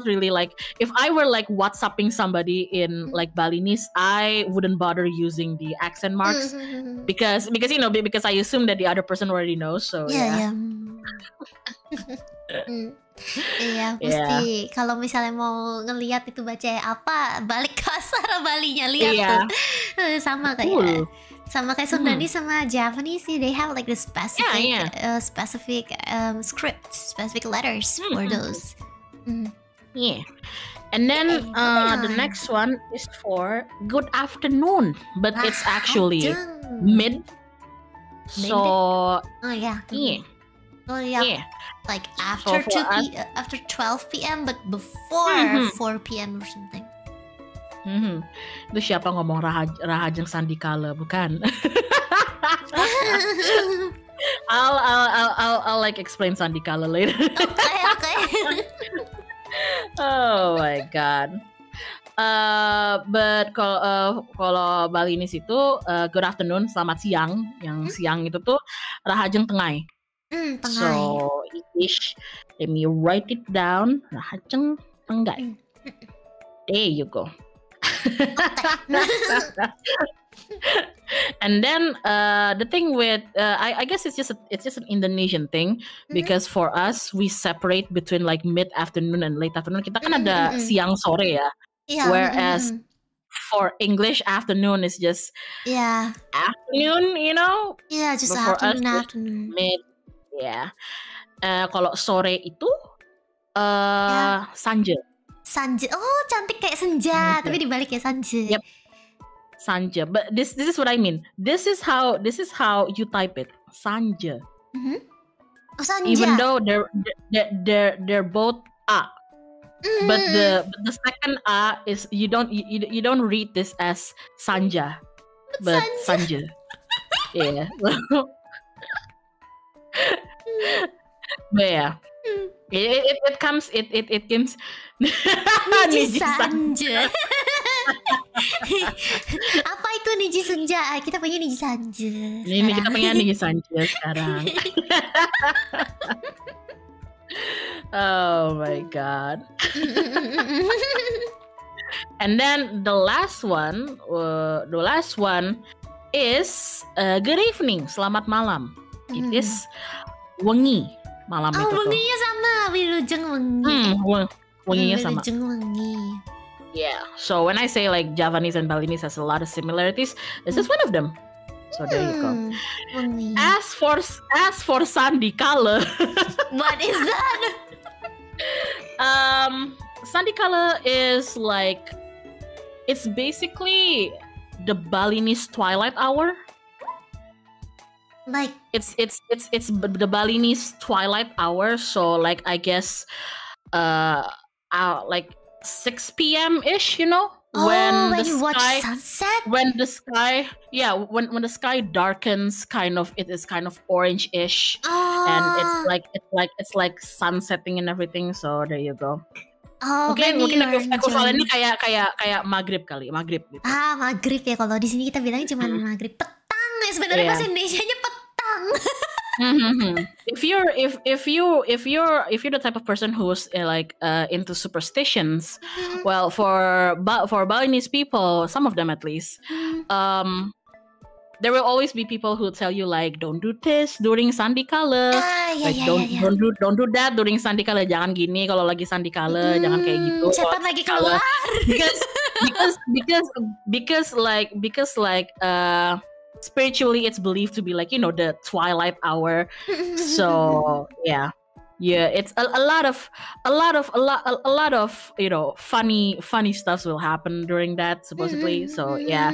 [SPEAKER 2] really like, if I were like WhatsApping somebody in like Balinese, I wouldn't bother using the accent marks because I assume that the other person already knows. So
[SPEAKER 1] Iya, mesti kalau misalnya mau ngelihat itu baca apa, balik ke asara Balinya lihat tuh. Sama kayak Sundanese sama Japanese sih, they have like the specific script, specific letters for those.
[SPEAKER 2] Yeah. And then the next one is for good afternoon, but it's actually mid. So
[SPEAKER 1] like after after 12 p.m. but before 4 p.m. or something.
[SPEAKER 2] Itu siapa ngomong Rahajeng Sandikala, bukan? I'll like explain Sandikala later.
[SPEAKER 1] Okay.
[SPEAKER 2] Oh my god. But kalau Balinese itu good afternoon, selamat siang. Yang siang itu tuh Rahajeng Tengay.
[SPEAKER 1] Tengay.
[SPEAKER 2] So ish. Let me write it down. Rahaceng tenggay. There you go. And then the thing with I guess it's just an Indonesian thing because for us we separate between like mid afternoon and late afternoon. Kita kan ada siang sore ya.
[SPEAKER 1] Yeah.
[SPEAKER 2] Whereas for English afternoon is just afternoon, you know.
[SPEAKER 1] Yeah, just
[SPEAKER 2] But for us,
[SPEAKER 1] afternoon.
[SPEAKER 2] mid. Yeah. Kalau sore itu sanje.
[SPEAKER 1] Sanje. Oh, cantik kayak senja, tapi dibalik ya sanje.
[SPEAKER 2] Yep. Sanje. But this is what I mean. This is how you type it. Sanje.
[SPEAKER 1] Oh, sanja.
[SPEAKER 2] Even though they're both a. But the second a is you don't read this as sanja, but sanje. Yeah. But yeah. It comes
[SPEAKER 1] NIJISANJI. Apa itu NIJISANJI? Kita punya NIJISANJI.
[SPEAKER 2] Ini kita punya NIJISANJI sekarang. Oh my god. And then the last one is good evening, selamat malam. It is wengi. Malam itu tuh.
[SPEAKER 1] Wenginya sama, wilujeng wengi.
[SPEAKER 2] Wenginya sama.
[SPEAKER 1] Wilujeng wengi.
[SPEAKER 2] Yeah. So when I say like Javanese and Balinese has a lot of similarities, this is one of them. So there you go.
[SPEAKER 1] Wengi.
[SPEAKER 2] As for sandi kala.
[SPEAKER 1] What is that?
[SPEAKER 2] Sandi kala is like, it's basically the Balinese twilight hour.
[SPEAKER 1] Like
[SPEAKER 2] it's the Balinese twilight hour. So like I guess like 6 p.m. ish, you know,
[SPEAKER 1] when you watch sunset.
[SPEAKER 2] When the sky, when the sky darkens, kind of, it is kind of orange-ish, and it's like sunsetting and everything. So there you go. Mungkin ekvivalennya kayak maghrib kali, maghrib gitu.
[SPEAKER 1] Maghrib ya, kalau di sini kita bilang cuma maghrib. Petang ya sebenarnya, bahasa Indonesianya petang.
[SPEAKER 2] If you're the type of person who's into superstitions, well, for Balinese people, some of them at least, there will always be people who tell you like, don't do this during sandi kala, don't do that during sandi kala, jangan gini kalau lagi sandi kala, jangan kayak gitu.
[SPEAKER 1] Setan lagi keluar.
[SPEAKER 2] because spiritually it's believed to be like, you know, the twilight hour. So yeah, it's a lot of you know, funny stuff will happen during that supposedly. So yeah,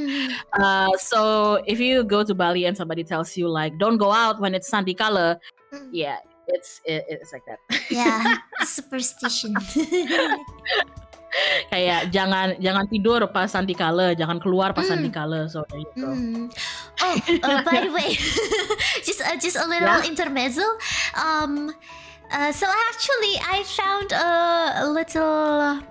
[SPEAKER 2] so if you go to Bali and somebody tells you like, don't go out when it's sandi kala, yeah, it's like that.
[SPEAKER 1] Yeah, superstition.
[SPEAKER 2] Kayak jangan tidur pas sandi kala, jangan keluar pas sandi kala. So there you go.
[SPEAKER 1] By the way, just a little intermezzo. So actually, I found a little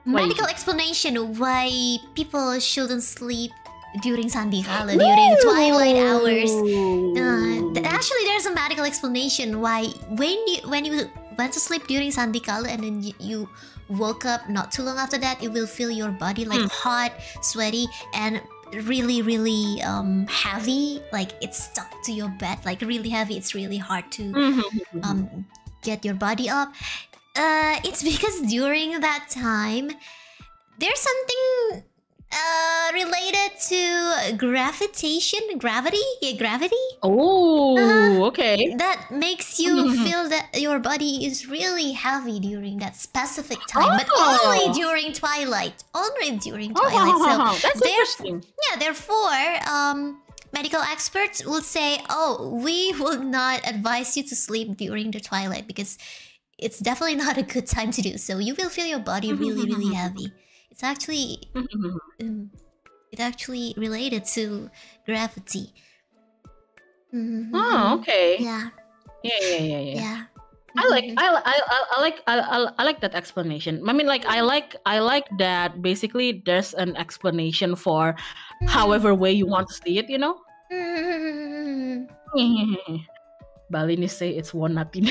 [SPEAKER 1] medical explanation why people shouldn't sleep during sandi kala, during twilight hours. Actually, there's a medical explanation why when you went to sleep during sandi kala and then you woke up not too long after that, it will feel your body like hot, sweaty, and really heavy. Like it's stuck to your bed, like really heavy. It's really hard to get your body up. It's because during that time there's something related to gravity.
[SPEAKER 2] Oh, okay.
[SPEAKER 1] That makes you feel that your body is really heavy during that specific time, but only during twilight. So
[SPEAKER 2] that's interesting.
[SPEAKER 1] Yeah, therefore, medical experts will say, "Oh, we will not advise you to sleep during the twilight because it's definitely not a good time to do so. You will feel your body really heavy." It's actually related to gravity.
[SPEAKER 2] Oh, okay.
[SPEAKER 1] Yeah.
[SPEAKER 2] I like that explanation. I mean, like I like that basically there's an explanation for however way you want to see it, you know. Balinese say it's wonatine.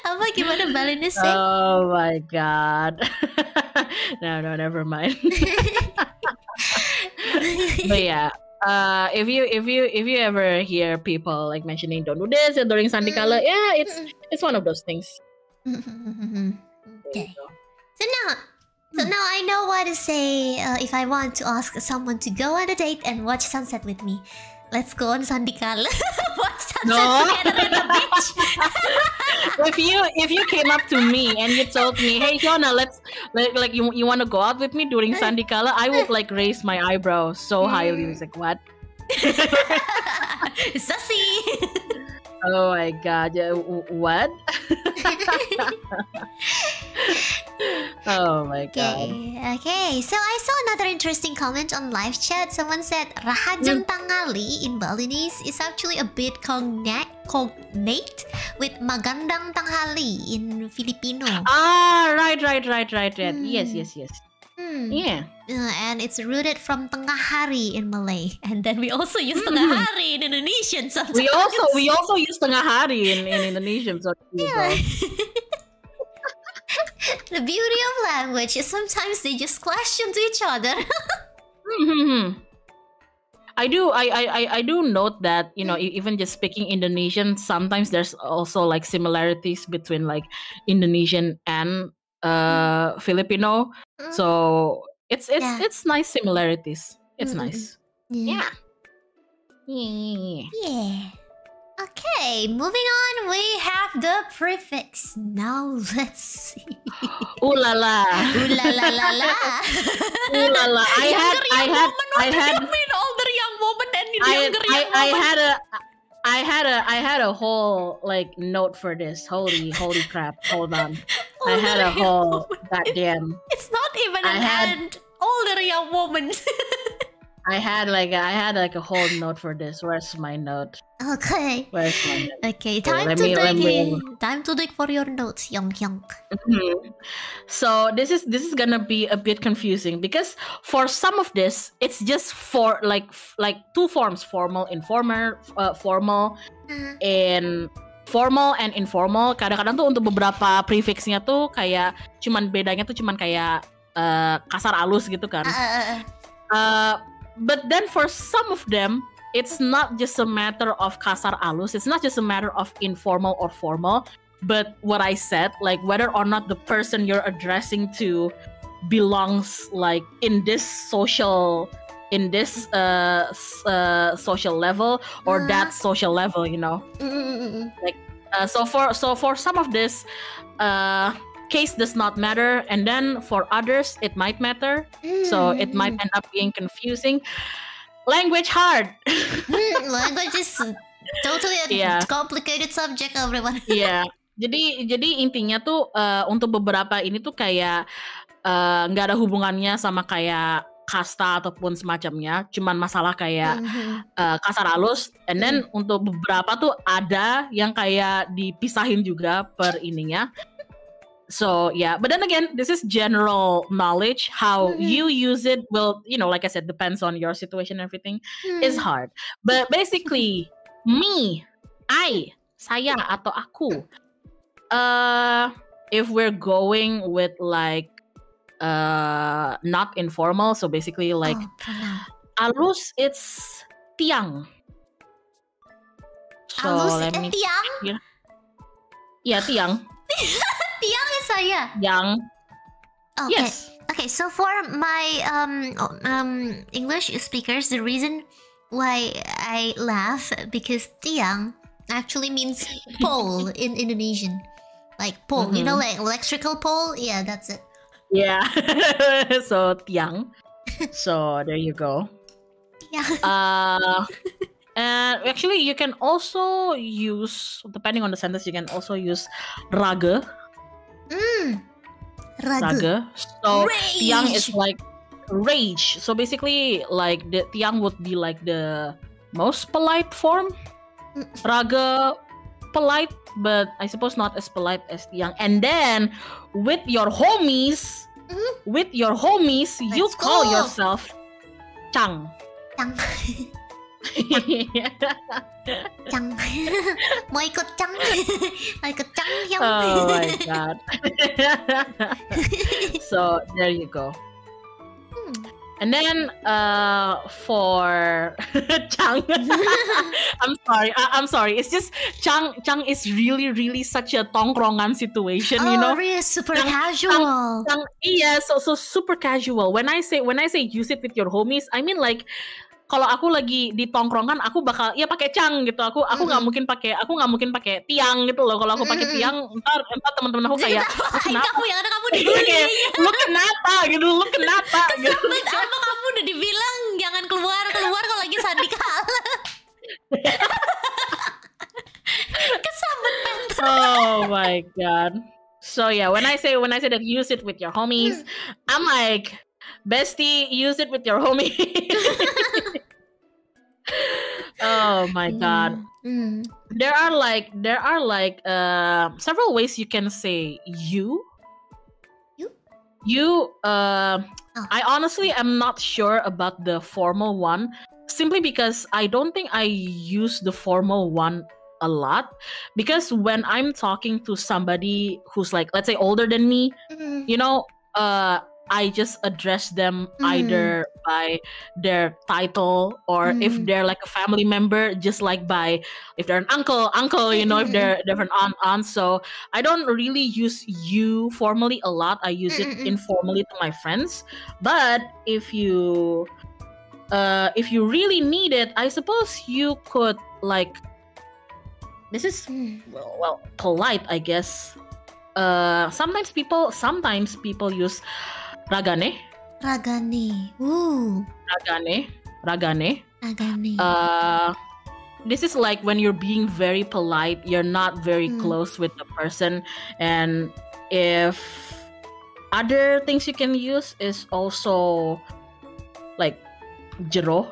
[SPEAKER 1] Apa gimana Balinese say?
[SPEAKER 2] Oh my god. No, never mind. But yeah, if you ever hear people like mentioning don't do this during Sandi Kala, yeah, it's one of those things.
[SPEAKER 1] Okay. So now I know what to say if I want to ask someone to go on a date and watch sunset with me. Let's go on Sandi Kala. Watch sunset together in the beach.
[SPEAKER 2] If you came up to me and you told me, hey Hyona, let's like you want to go out with me during Sandi Kala, I would like raise my eyebrows so highly. It's like, what?
[SPEAKER 1] Sussy.
[SPEAKER 2] Oh my god, what? Oh my god.
[SPEAKER 1] Okay. So I saw another interesting comment on live chat. Someone said rahajeng tangali in Balinese is actually a bit cognate with magandang tanghali in Filipino.
[SPEAKER 2] Right. Yes. Yeah.
[SPEAKER 1] And it's rooted from tengah hari in Malay, and then we also use tengah hari in Indonesian sometimes.
[SPEAKER 2] We also use tengah hari in Indonesian sometimes. Yeah.
[SPEAKER 1] The beauty of language is sometimes they just clash into each other.
[SPEAKER 2] I do note that, you know, even just speaking Indonesian, sometimes there's also like similarities between like Indonesian and Filipino. So it's nice similarities. It's nice. Yeah.
[SPEAKER 1] Okay, moving on, we have the prefix. Now let's see.
[SPEAKER 2] Ooh la la.
[SPEAKER 1] Ooh la la la la.
[SPEAKER 2] Ooh la la. I had
[SPEAKER 1] older young woman and younger young woman.
[SPEAKER 2] I had a whole like note for this. Holy crap. Hold on. I had a whole goddamn.
[SPEAKER 1] It's not even and older young woman.
[SPEAKER 2] I had like a whole note for this. Where's my note?
[SPEAKER 1] Okay.
[SPEAKER 2] Where's my note?
[SPEAKER 1] Okay, time to dig for your notes, young.
[SPEAKER 2] So this is gonna be a bit confusing because for some of this, it's just for like two forms: formal, informal, formal, and formal and informal. Kadang-kadang tuh untuk beberapa prefixnya tuh kayak bedanya tuh cuman kayak kasar halus gitu kan. But then for some of them, it's not just a matter of kasar halus. It's not just a matter of informal or formal. But what I said, like whether or not the person you're addressing to belongs like in this social level or that social level, you know. Like so for some of this, case does not matter, and then for others it might matter. So it might end up being confusing. Language hard.
[SPEAKER 1] Language is totally a complicated subject, everyone.
[SPEAKER 2] Yeah. Jadi intinya tuh untuk beberapa ini tuh kayak nggak ada hubungannya sama kayak kasta ataupun semacamnya, cuman masalah kayak kasar halus. And then untuk beberapa tuh ada yang kayak dipisahin juga per ininya. So yeah, but then again, this is general knowledge. How you use it will, you know, like I said, depends on your situation and everything. Is hard. But basically, me, saya atau aku. If we're going with like not informal, so basically like halus, it's tiang. So
[SPEAKER 1] halus tiang?
[SPEAKER 2] Yeah, tiang.
[SPEAKER 1] Tiang is saya.
[SPEAKER 2] Yang.
[SPEAKER 1] Okay.
[SPEAKER 2] Yes.
[SPEAKER 1] Okay, so for my English speakers, the reason why I laugh because tiang actually means pole in Indonesian. Like pole, you know, like electrical pole? Yeah, that's it.
[SPEAKER 2] Yeah. So tiang. So there you go.
[SPEAKER 1] Yeah.
[SPEAKER 2] And actually you can also use, depending on the sentence, you can also use raga. Raga. So rage. Tiang is like rage. So basically like the tiang would be like the most polite form. Raga polite, but I suppose not as polite as tiang. And then with your homies, you call yourself chang.
[SPEAKER 1] Cang. Mau ikut Cang? Mau ikut Cang, Hyung?
[SPEAKER 2] Oh my god. So there you go. And then for Chang, I'm sorry. It's just Chang is really such a tongkrongan situation, you know.
[SPEAKER 1] Really super casual.
[SPEAKER 2] Chang, yeah, so super casual. When I say use it with your homies, I mean like kalau aku lagi di tongkrongan, aku bakal ya pakai Chang gitu. Aku nggak mungkin pakai tiang gitu loh. Kalau aku pakai tiang, entar teman-teman aku kayak, kenapa?
[SPEAKER 1] Kamu yang ada kamu dibully.
[SPEAKER 2] Lu kenapa gitu? Lu kenapa? Gitu.
[SPEAKER 1] Apa kamu udah dibilang jangan keluar kalau lagi sandi kalah. Kesambet mental.
[SPEAKER 2] Oh my god. So yeah, when I say that use it with your homies, I'm like, bestie, use it with your homie. Oh my god. There are like several ways you can say you. I honestly am not sure about the formal one, simply because I don't think I use the formal one a lot, because when I'm talking to somebody who's like, let's say, older than me, you know, I just address them either by their title, or if they're like a family member, just like by, if they're an uncle, you know, if they're an aunt. So I don't really use you formally a lot. I use it informally to my friends. But if you really need it, I suppose you could, like, this is well polite, I guess. Sometimes people use ragane.
[SPEAKER 1] Ooh.
[SPEAKER 2] Ragane. This is like when you're being very polite, you're not very close with the person, and if other things you can use is also like jero.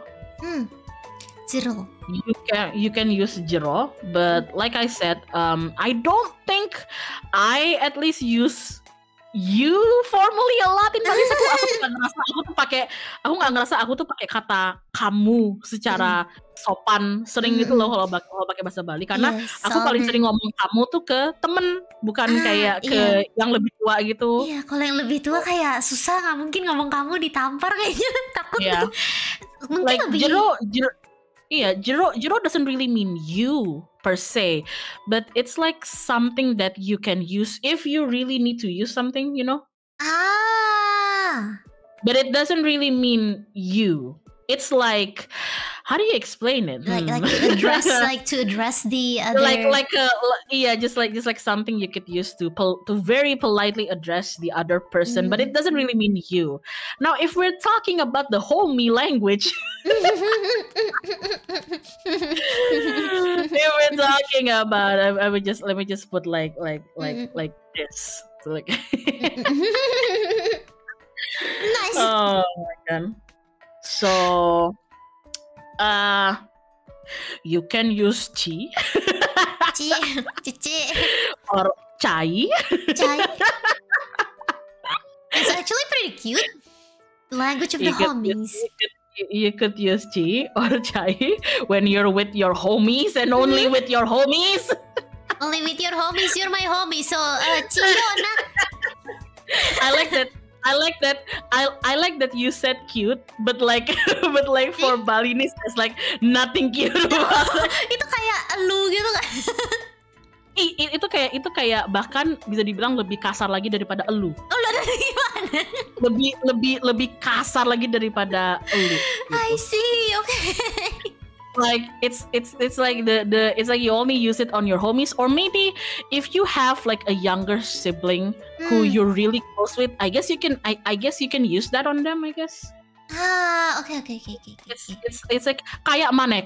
[SPEAKER 2] You can use jero, but like I said, I don't think I at least use you formally a lot in Bali. Aku nggak ngerasa aku tuh pakai kata kamu secara sopan sering gitu loh kalau pakai bahasa Bali, karena aku paling sering ngomong kamu tuh ke temen, bukan kayak ke yang lebih tua gitu.
[SPEAKER 1] Iya, kalau yang lebih tua kayak susah, nggak mungkin ngomong kamu ditampar kayaknya, takut tuh. Mungkin
[SPEAKER 2] like
[SPEAKER 1] lebih
[SPEAKER 2] jero doesn't really mean you per se, but it's like something that you can use if you really need to use something, you know. But it doesn't really mean you. It's like, how do you explain it?
[SPEAKER 1] Like to address the other,
[SPEAKER 2] just like something you could use to very politely address the other person, but it doesn't really mean you. Now, if we're talking about the homie language, if we're talking about, let me just put like this, so like.
[SPEAKER 1] Nice.
[SPEAKER 2] Oh my god. So, you can use chi, or chai.
[SPEAKER 1] It's actually pretty cute. The language of the homies.
[SPEAKER 2] You could use chi or chai when you're with your homies, and only with your homies.
[SPEAKER 1] Only with your homies. You're my homie. So, Chiona.
[SPEAKER 2] I like that. I like that you said cute, but like for Balinese, it's like nothing cute about it.
[SPEAKER 1] Itu kayak elu gitu kan?
[SPEAKER 2] Itu kayak bahkan bisa dibilang lebih kasar lagi daripada elu.
[SPEAKER 1] Gimana?
[SPEAKER 2] Lebih kasar lagi daripada elu. Gitu.
[SPEAKER 1] I see. Okay.
[SPEAKER 2] Like it's like it's like you only use it on your homies, or maybe if you have like a younger sibling who you're really close with, I guess you can use that on them, I guess.
[SPEAKER 1] Okay.
[SPEAKER 2] It's like kayak maneh,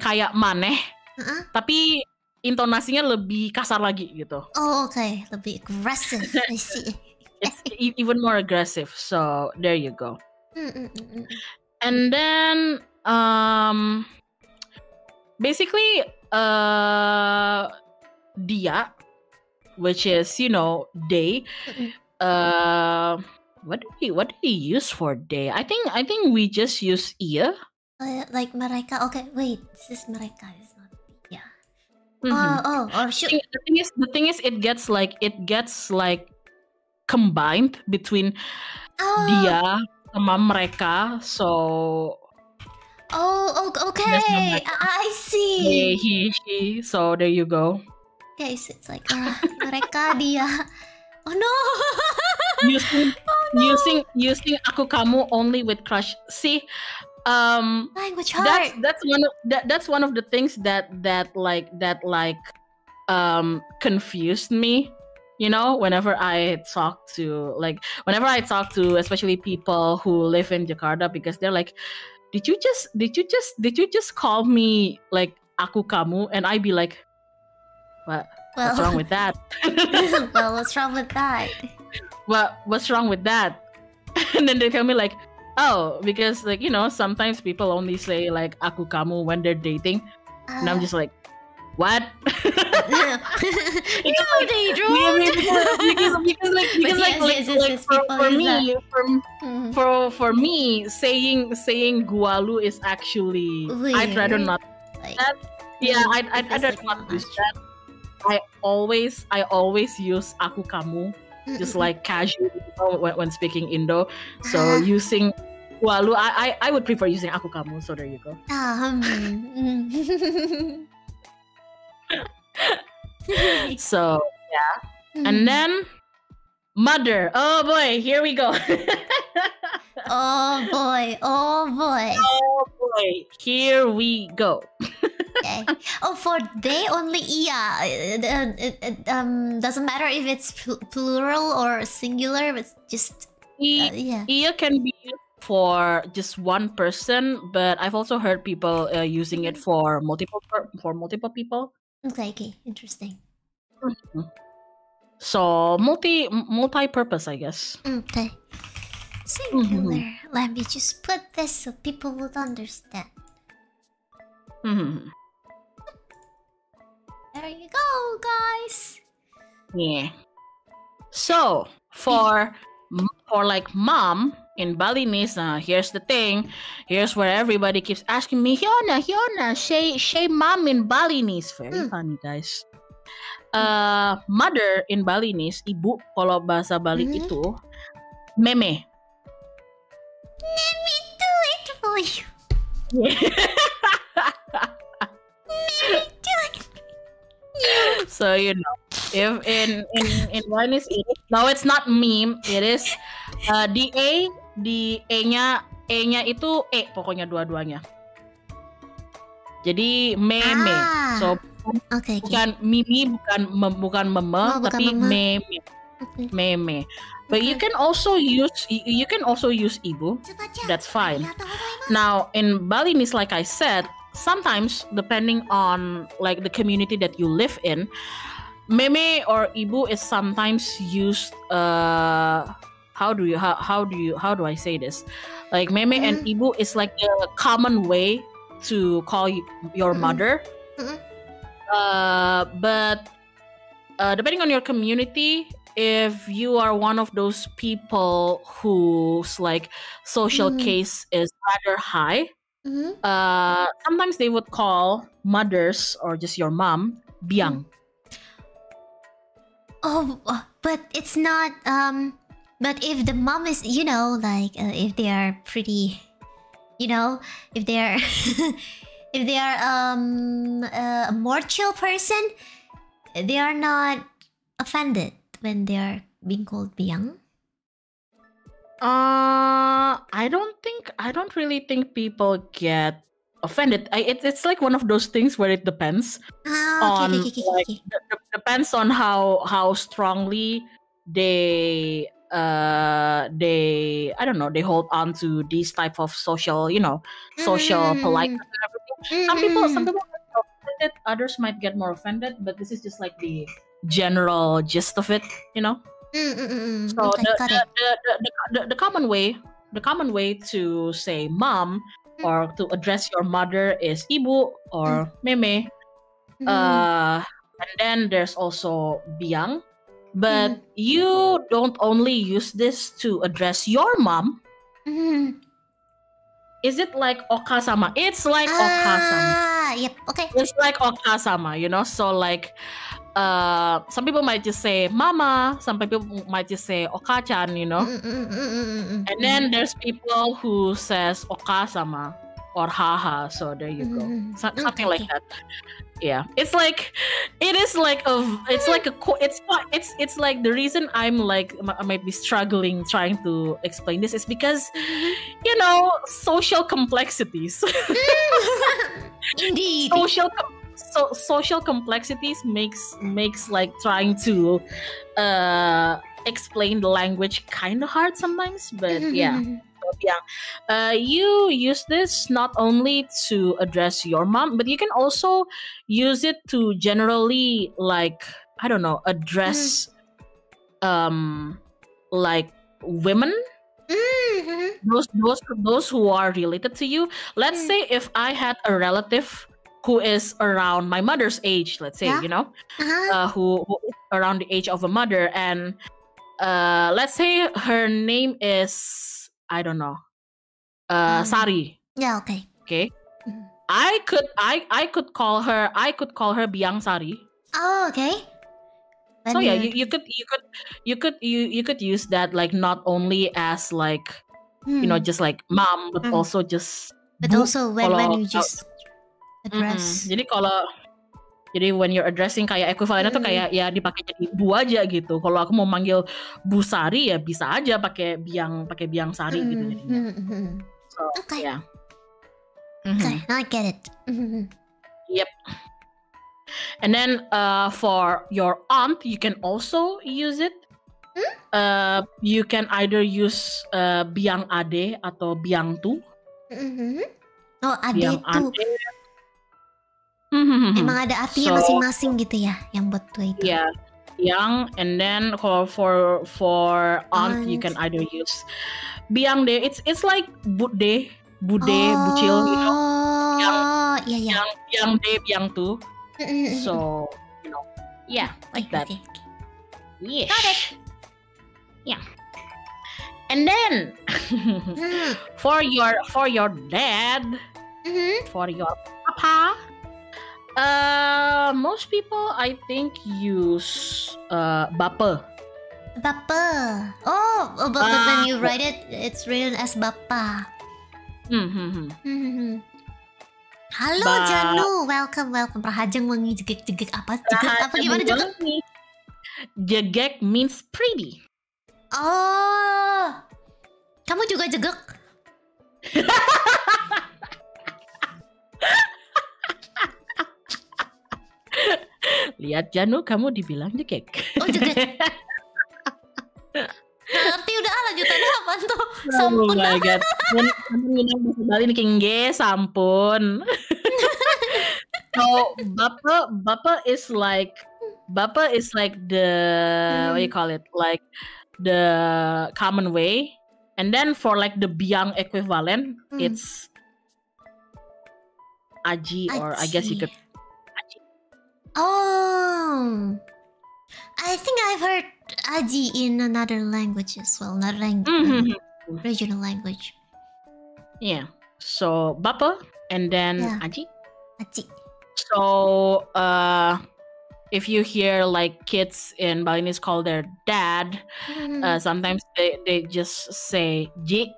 [SPEAKER 2] tapi intonasinya lebih kasar lagi gitu.
[SPEAKER 1] Oh, okay, lebih aggressive. I see.
[SPEAKER 2] It's even more aggressive. So there you go. And then basically, dia, which is, you know, day. What do we use for day? I think we just use ia.
[SPEAKER 1] Like mereka. Okay, wait. This is mereka. It's not. Yeah. Shoot.
[SPEAKER 2] The thing is, it gets like combined between dia sama mereka. So.
[SPEAKER 1] Okay. I see.
[SPEAKER 2] He. So there you go.
[SPEAKER 1] Guys, it's like mereka dia. Oh no.
[SPEAKER 2] using aku kamu only with crush. See,
[SPEAKER 1] language hard.
[SPEAKER 2] That's one of the things that confused me. You know, whenever I talk to especially people who live in Jakarta, because they're like, did you just call me like aku kamu? And I'd be like, what's wrong with that?
[SPEAKER 1] Well, what's wrong with that?
[SPEAKER 2] What's wrong with that? And then they tell me like, oh, because like, you know, sometimes people only say like aku kamu when they're dating. And I'm just like, what?
[SPEAKER 1] No, they don't.
[SPEAKER 2] For me, saying gualu is actually weird. I'd rather not like, that. Yeah, I'd rather not use that. I always use aku kamu, just like casually when speaking Indo. So using gualu, I would prefer using aku kamu. So there you go. So yeah, and then mother. Oh boy, here we go.
[SPEAKER 1] Oh boy,
[SPEAKER 2] here we go.
[SPEAKER 1] Okay. Oh, for they only iya. Doesn't matter if it's plural or singular. It's just yeah.
[SPEAKER 2] Iya can be for just one person, but I've also heard people using it for multiple people.
[SPEAKER 1] Okay, interesting.
[SPEAKER 2] Mm-hmm. So multi-purpose, I guess.
[SPEAKER 1] Okay. Singular. Let me just put this so people would understand. There you go, guys.
[SPEAKER 2] Yeah. So for like mom in Balinese, here's the thing. Here's where everybody keeps asking me, Hyona, say mom in Balinese. Very funny, guys. Mother in Balinese, ibu kalau bahasa Bali itu meme.
[SPEAKER 1] Let me do it for you.
[SPEAKER 2] So you know, if in Balinese, no, it's not meme. It is di e-nya itu pokoknya dua-duanya. Jadi meme. So bukan mimi, bukan meme, tapi meme. Meme. But you can also use ibu. That's fine. Now in Balinese, like I said, sometimes depending on like the community that you live in, meme or ibu is sometimes used. How do I say this? Like meme and ibu is like a common way to call your mother. But depending on your community, if you are one of those people whose like social case is rather high, sometimes they would call mothers or just your mom biang.
[SPEAKER 1] Oh, but it's not. But if the mom is, you know, like if they are pretty, you know, if they are if they are a more chill person, they are not offended when they are being called biang.
[SPEAKER 2] I don't really think people get offended. It's like one of those things where it depends depends on how strongly they I don't know, they hold on to these type of social, you know, social politeness and everything. Some people get offended, others might get more offended, but this is just like the general gist of it, you know. So the common way to say mom or to address your mother is ibu or meme. And then there's also biang. But you don't only use this to address your mom. is it like oka-sama? It's like oka-sama.
[SPEAKER 1] Yep. Okay.
[SPEAKER 2] It's like oka-sama, you know. So like, some people might just say mama. Some people might just say oka-chan, you know. And then there's people who says oka-sama or haha. So there you go. Something like that. Yeah, it's like it's like the reason I'm like I might be struggling trying to explain this is because you know, social complexities.
[SPEAKER 1] Indeed.
[SPEAKER 2] Social complexities makes like trying to explain the language kind of hard sometimes, but yeah. You use this not only to address your mom, but you can also use it to generally, like, I don't know, address like women, those who are related to you. Let's say if I had a relative who is around my mother's age, let's say, you know, who is around the age of a mother, and let's say her name is, I don't know, Sari.
[SPEAKER 1] Yeah. Okay.
[SPEAKER 2] Okay. I could call her Biang Sari.
[SPEAKER 1] Oh, okay.
[SPEAKER 2] So yeah, you could use that, like, not only as like you know, just like mom, but also just
[SPEAKER 1] also when you just address.
[SPEAKER 2] Jadi when you're addressing kayak equivalent tuh kayak ya dipakai jadi bu aja gitu. Kalau aku mau manggil Bu Sari ya bisa aja pakai biang Sari gitu jadinya. So,
[SPEAKER 1] okay.
[SPEAKER 2] Yeah.
[SPEAKER 1] Okay, I get it.
[SPEAKER 2] Yep. And then for your aunt, you can also use it. You can either use biang ade atau biang tu.
[SPEAKER 1] Oh, ade
[SPEAKER 2] biang
[SPEAKER 1] tuh. Emang ada artinya masing-masing gitu ya, yang buat tuh itu.
[SPEAKER 2] Yeah, biang, and then for aunt, you can either use biang de. It's like bude, bucil, you know. Biang de, biang tu. So you know, yeah, like that.
[SPEAKER 1] Okay.
[SPEAKER 2] Yes. Got it. Yeah. And then for your dad, for your papa. Most people I think use bapa.
[SPEAKER 1] Bapa. Oh, but when you write it, it's written as bapa. Halo Janu, welcome. Prahajang wangi jegek apa? Apa gimana jegek?
[SPEAKER 2] Jegek means pretty.
[SPEAKER 1] Oh, kamu juga jegek?
[SPEAKER 2] Lihat Janu, kamu dibilang jegek.
[SPEAKER 1] Oh, jegek. Ngerti udah lanjutannya apa tuh? Sampun.
[SPEAKER 2] Oh my god. Minang bahasa Bali nih kengge, sampun. So bapa is like the what you call it? Like the common way. And then for like the biang equivalent, it's aji, or I guess you could.
[SPEAKER 1] Oh, I think I've heard aji in another language as well, not regional language.
[SPEAKER 2] Yeah. So bapa and then aji.
[SPEAKER 1] Aji.
[SPEAKER 2] So if you hear like kids in Balinese call their dad, sometimes they just say ji.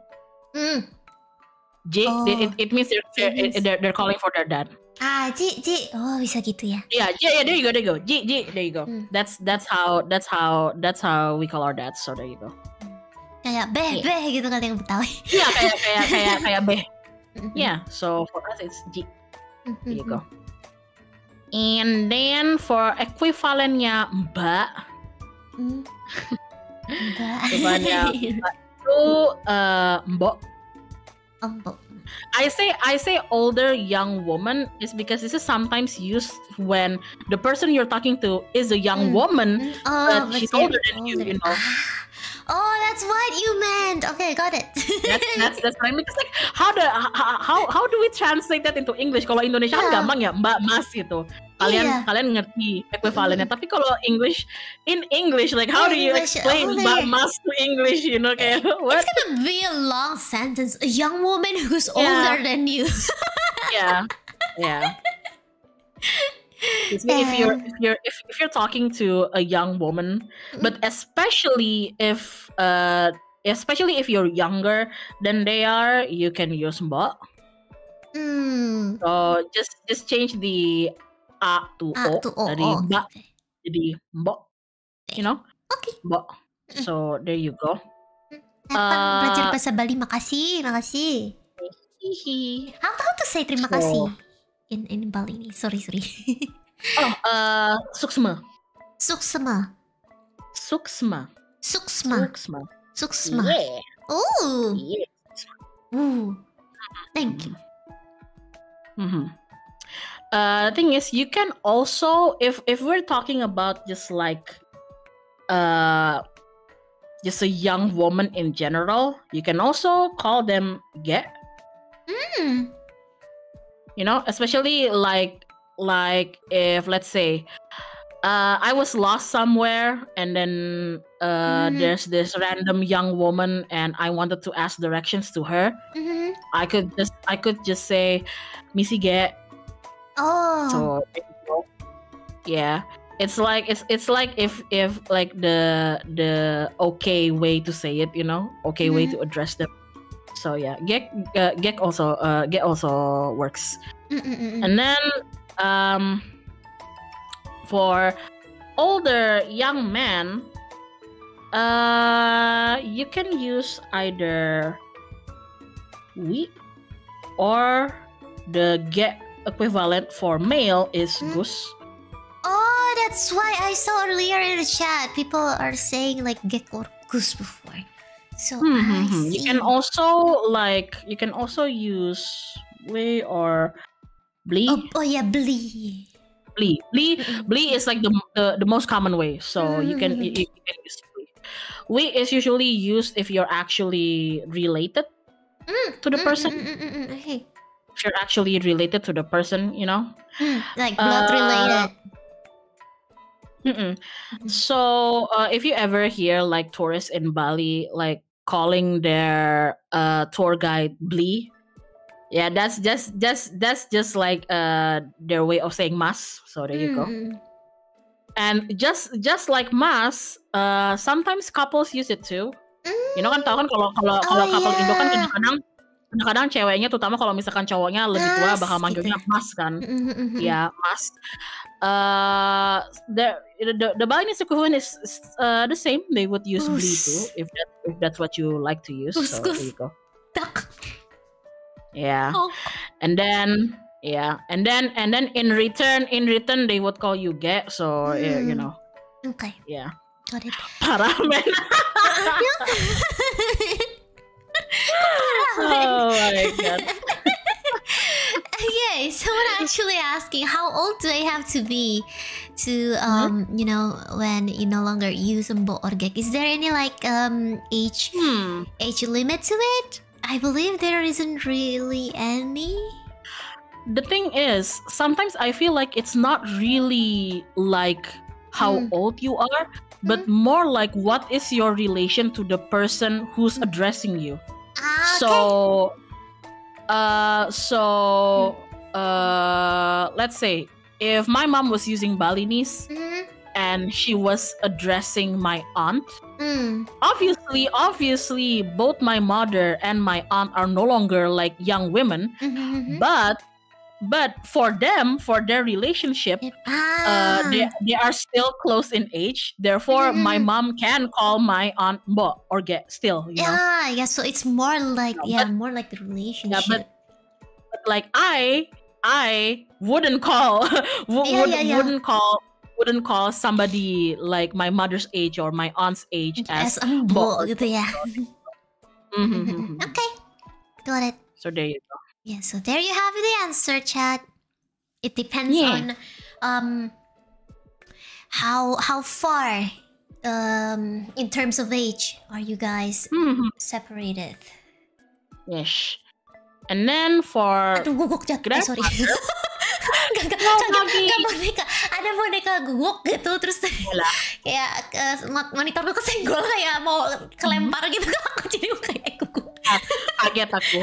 [SPEAKER 2] Ji. It means they're calling for their dad.
[SPEAKER 1] Ji. Oh, bisa gitu ya.
[SPEAKER 2] Yeah, there you go. Ji, there you go. That's how we call our dads. So there you go.
[SPEAKER 1] Kayak beh gitu kali yang Betawi.
[SPEAKER 2] Yeah, kayak beh. Yeah, so for us it's ji. There you go. And then for equivalentnya mbak. Equivalentnya mbak itu mbok.
[SPEAKER 1] Mbok.
[SPEAKER 2] I say older young woman is because this is sometimes used when the person you're talking to is a young woman, but she's older than you know.
[SPEAKER 1] Oh, that's what you meant. Okay, got it.
[SPEAKER 2] That's what I mean. It's like how do we translate that into English? Kalau Indonesia kan gampang ya, Mbak, Mas gitu. Kalian ngerti equivalennya. Tapi kalau in English, like how do you explain Mbak, Mas to English? You know, kayak what?
[SPEAKER 1] It's gonna be a long sentence. A young woman who's older than you. Yeah.
[SPEAKER 2] If you're talking to a young woman, but especially if you're younger than they are, you can use mbak. So just change the a to o dari mbak jadi mbok, you know?
[SPEAKER 1] Okay.
[SPEAKER 2] Mbok. So there you go.
[SPEAKER 1] Belajar bahasa Bali, makasih. How to say terima kasih in Bali? Sorry.
[SPEAKER 2] Suksma. Yeah.
[SPEAKER 1] Oh.
[SPEAKER 2] Yeah.
[SPEAKER 1] Ooh. Thank you.
[SPEAKER 2] Thing is, you can also, if we're talking about just like just a young woman in general, you can also call them ge. You know, especially like if, let's say, I was lost somewhere and then there's this random young woman and I wanted to ask directions to her. I could just say misi ge.
[SPEAKER 1] Oh.
[SPEAKER 2] So yeah, it's like if like the okay way to say it, you know, okay way to address them. So yeah, get also works. And then for older young men, you can use either we, or the get equivalent for male is gus.
[SPEAKER 1] Oh, that's why I saw earlier in the chat people are saying like get or gus before. So I see.
[SPEAKER 2] You can also use we or bli.
[SPEAKER 1] Oh yeah, bli.
[SPEAKER 2] Bli is like the most common way. So you can use bli. We is usually used if you're actually related to the person.
[SPEAKER 1] Okay.
[SPEAKER 2] If you're actually related to the person, you know,
[SPEAKER 1] like blood related.
[SPEAKER 2] So if you ever hear like tourists in Bali like calling their tour guide bli, yeah, that's just like their way of saying mas. So there you go. And just like mas, sometimes couples use it too. You know kan, tau kan kalau couple Indo kan kadang-kadang ceweknya, terutama kalau misalkan cowoknya lebih tua, bakal manggilnya mas kan. Ya, mas. The Balinese equivalent is the same. They would use bli too if that's what you like to use. So there you go. Yeah. And then in return they would call you ge. So you know.
[SPEAKER 1] Okay.
[SPEAKER 2] Yeah.
[SPEAKER 1] Got it.
[SPEAKER 2] Parah men. Oh my god.
[SPEAKER 1] Okay, someone actually asking how old do I have to be to you know, when you no longer use mbo or gek? Is there any like age limit to it? I believe there isn't really any.
[SPEAKER 2] The thing is, sometimes I feel like it's not really like how old you are, but more like what is your relation to the person who's addressing you. So let's say if my mom was using Balinese and she was addressing my aunt, obviously both my mother and my aunt are no longer like young women, but for them, for their relationship, they are still close in age. Therefore, my mom can call my aunt mbo or get still. You know?
[SPEAKER 1] Yeah. So it's more like more like the relationship.
[SPEAKER 2] Yeah, but like I wouldn't call wouldn't call somebody like my mother's age or my aunt's age as
[SPEAKER 1] mbo gitu ya. Okay, got it.
[SPEAKER 2] So there you go.
[SPEAKER 1] Yeah, so there you have the answer, chat. It depends on how far in terms of age, are you guys separated?
[SPEAKER 2] Yes. And then for
[SPEAKER 1] Aduh, guguk jatuh. Sorry. Gak boneka. Ada boneka guguk gitu terus kayak monitor gue kesenggol kayak mau kelempar gitu. Aku jadi kayak guguk.
[SPEAKER 2] Kaget aku.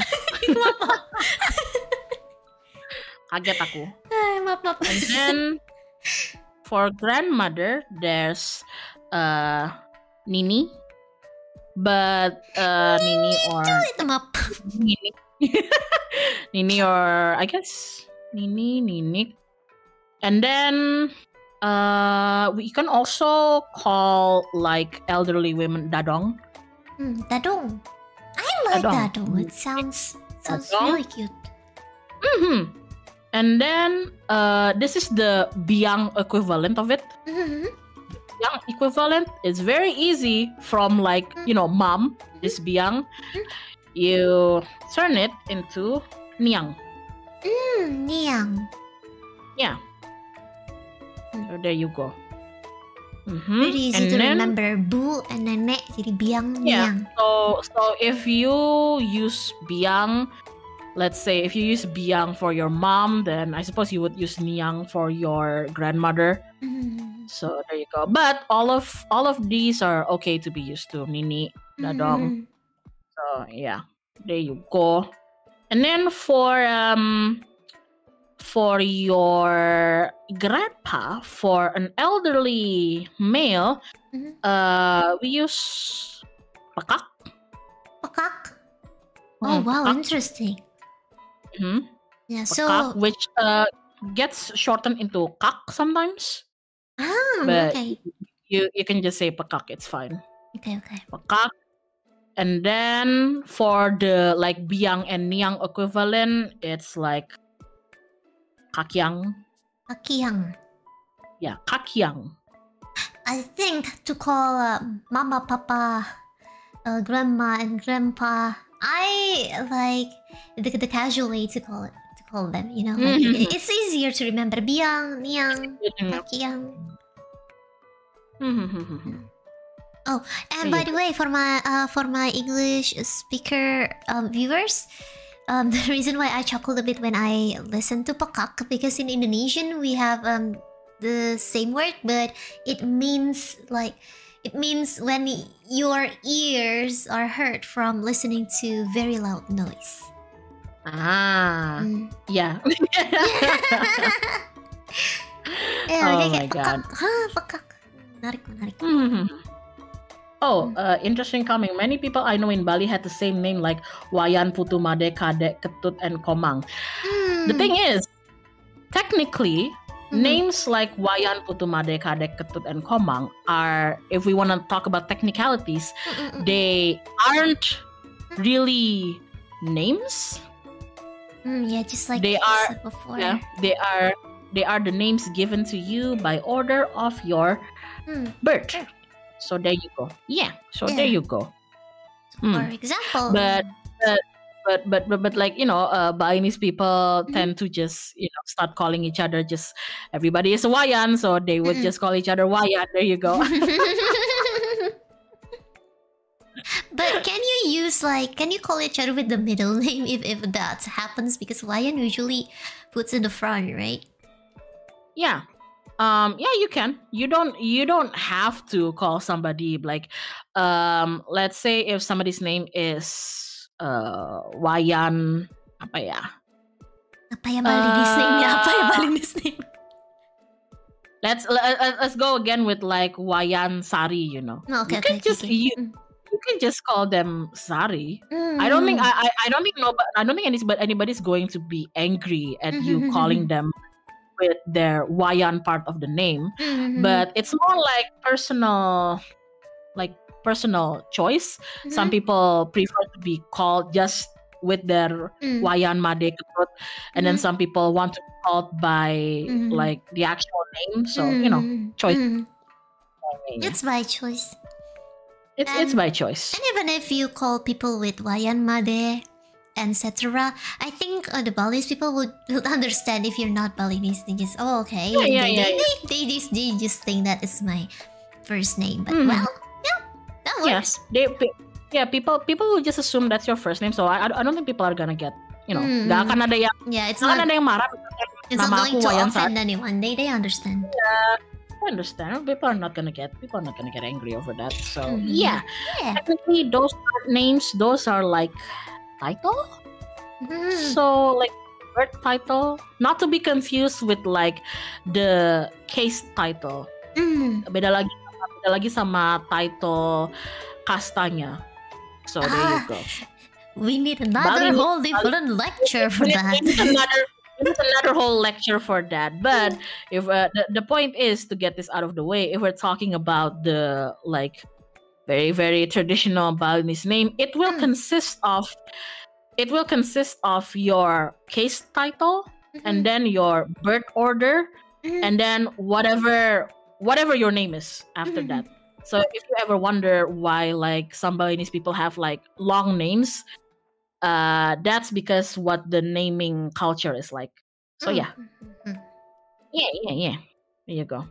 [SPEAKER 2] Kaget aku.
[SPEAKER 1] Maaf.
[SPEAKER 2] And then for grandmother, there's Nini, but Nini or Nini. Nini or I guess Nini. And then we can also call like elderly women dadong.
[SPEAKER 1] Dadong. I like dadong. It sounds really cute.
[SPEAKER 2] And then this is the biang equivalent of it. Biang equivalent is very easy from like mom. This biang, you turn it into niang.
[SPEAKER 1] Niang.
[SPEAKER 2] Yeah. So there you go.
[SPEAKER 1] Very easy to remember. Bu and nenek jadi biang niang.
[SPEAKER 2] So if you use biang, let's say if you use biang for your mom, then I suppose you would use niang for your grandmother. So there you go. But all of these are okay to be used to. Nini, dadong. So yeah, there you go. And then for your grandpa, for an elderly male, we use pakak.
[SPEAKER 1] Pakak. Oh wow, pakak. Interesting. Yeah, so
[SPEAKER 2] pakak, which gets shortened into kak sometimes.
[SPEAKER 1] But okay.
[SPEAKER 2] You can just say pakak. It's fine.
[SPEAKER 1] Okay.
[SPEAKER 2] Pakak. And then for the like biang and niang equivalent, it's like kakyang. Yeah, kakyang.
[SPEAKER 1] I think to call mama, papa, grandma, and grandpa, I like the casual way to call them. Like it's easier to remember. Biang, niang, kakyang. Oh, and by the way, for my English speaker viewers, the reason why I chuckled a bit when I listened to pakak, because in Indonesian we have the same word, but it means when your ears are hurt from listening to very loud noise.
[SPEAKER 2] Yeah.
[SPEAKER 1] Oh
[SPEAKER 2] my god.
[SPEAKER 1] Pakak. Menarik.
[SPEAKER 2] Interesting coming. Many people I know in Bali had the same name like Wayan, Putu Made, Kadek, Ketut, and Komang. The thing is, technically, names like Wayan, Putu Made, Kadek, Ketut, and Komang are, if we want to talk about technicalities, they aren't really names.
[SPEAKER 1] Yeah, just like
[SPEAKER 2] they are
[SPEAKER 1] said before.
[SPEAKER 2] Yeah, they are the names given to you by order of your birth. So there you go. Yeah. So there you go.
[SPEAKER 1] For example,
[SPEAKER 2] but like Balinese people tend to just start calling each other just everybody is a Wayan, so they would just call each other Wayan. There you go.
[SPEAKER 1] But can you call each other with the middle name if that happens? Because Wayan usually puts in the front, right?
[SPEAKER 2] Yeah. Yeah, you can. You don't have to call somebody like let's say if somebody's name is Wayan apa ya Balinese name? Let's go again with like Wayan Sari,
[SPEAKER 1] Okay,
[SPEAKER 2] you can just call them Sari. I don't think anybody's going to be angry at you calling them with their Wayan part of the name, but it's more like personal choice. Some people prefer to be called just with their Wayan Made Ketut, and then some people want to be called by like the actual name. So choice.
[SPEAKER 1] It's by choice.
[SPEAKER 2] It's by choice.
[SPEAKER 1] And even if you call people with Wayan Made, etc., I think the Balinese people would understand if you're not Balinese. They just, okay. They just think that is my first name. But well, yeah, that works.
[SPEAKER 2] People will just assume that's your first name. So I don't think people are gonna get, gak akan ada yang,
[SPEAKER 1] it's not
[SPEAKER 2] ada yang marah.
[SPEAKER 1] It's not going to offend anyone. They understand.
[SPEAKER 2] Yeah, I understand. People are not gonna get angry over that. So technically those names, those are like title. So like birth title, not to be confused with like the case title. Beda lagi sama title kastanya. So there you go.
[SPEAKER 1] We need another whole different lecture for that.
[SPEAKER 2] Another whole lecture for that. But if the point is to get this out of the way, if we're talking about the like very very traditional Balinese name, it will consist of your case title and then your birth order and then whatever your name is after that. So if you ever wonder why like some Balinese people have like long names, that's because what the naming culture is like. So yeah. There you go.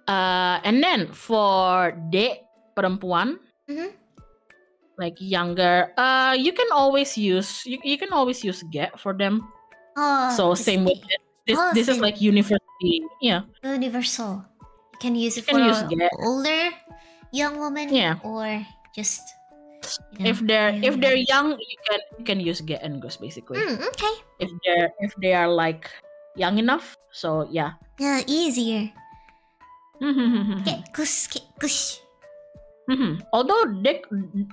[SPEAKER 2] And then for de perempuan, like younger, you can always use ge for them. So same with it. This is like universally,
[SPEAKER 1] universal. You can use it for older young woman, or just
[SPEAKER 2] if they're young, you can use ge and gus basically.
[SPEAKER 1] Okay.
[SPEAKER 2] If they are like young enough, so yeah.
[SPEAKER 1] Yeah, easier. Ge gus.
[SPEAKER 2] Although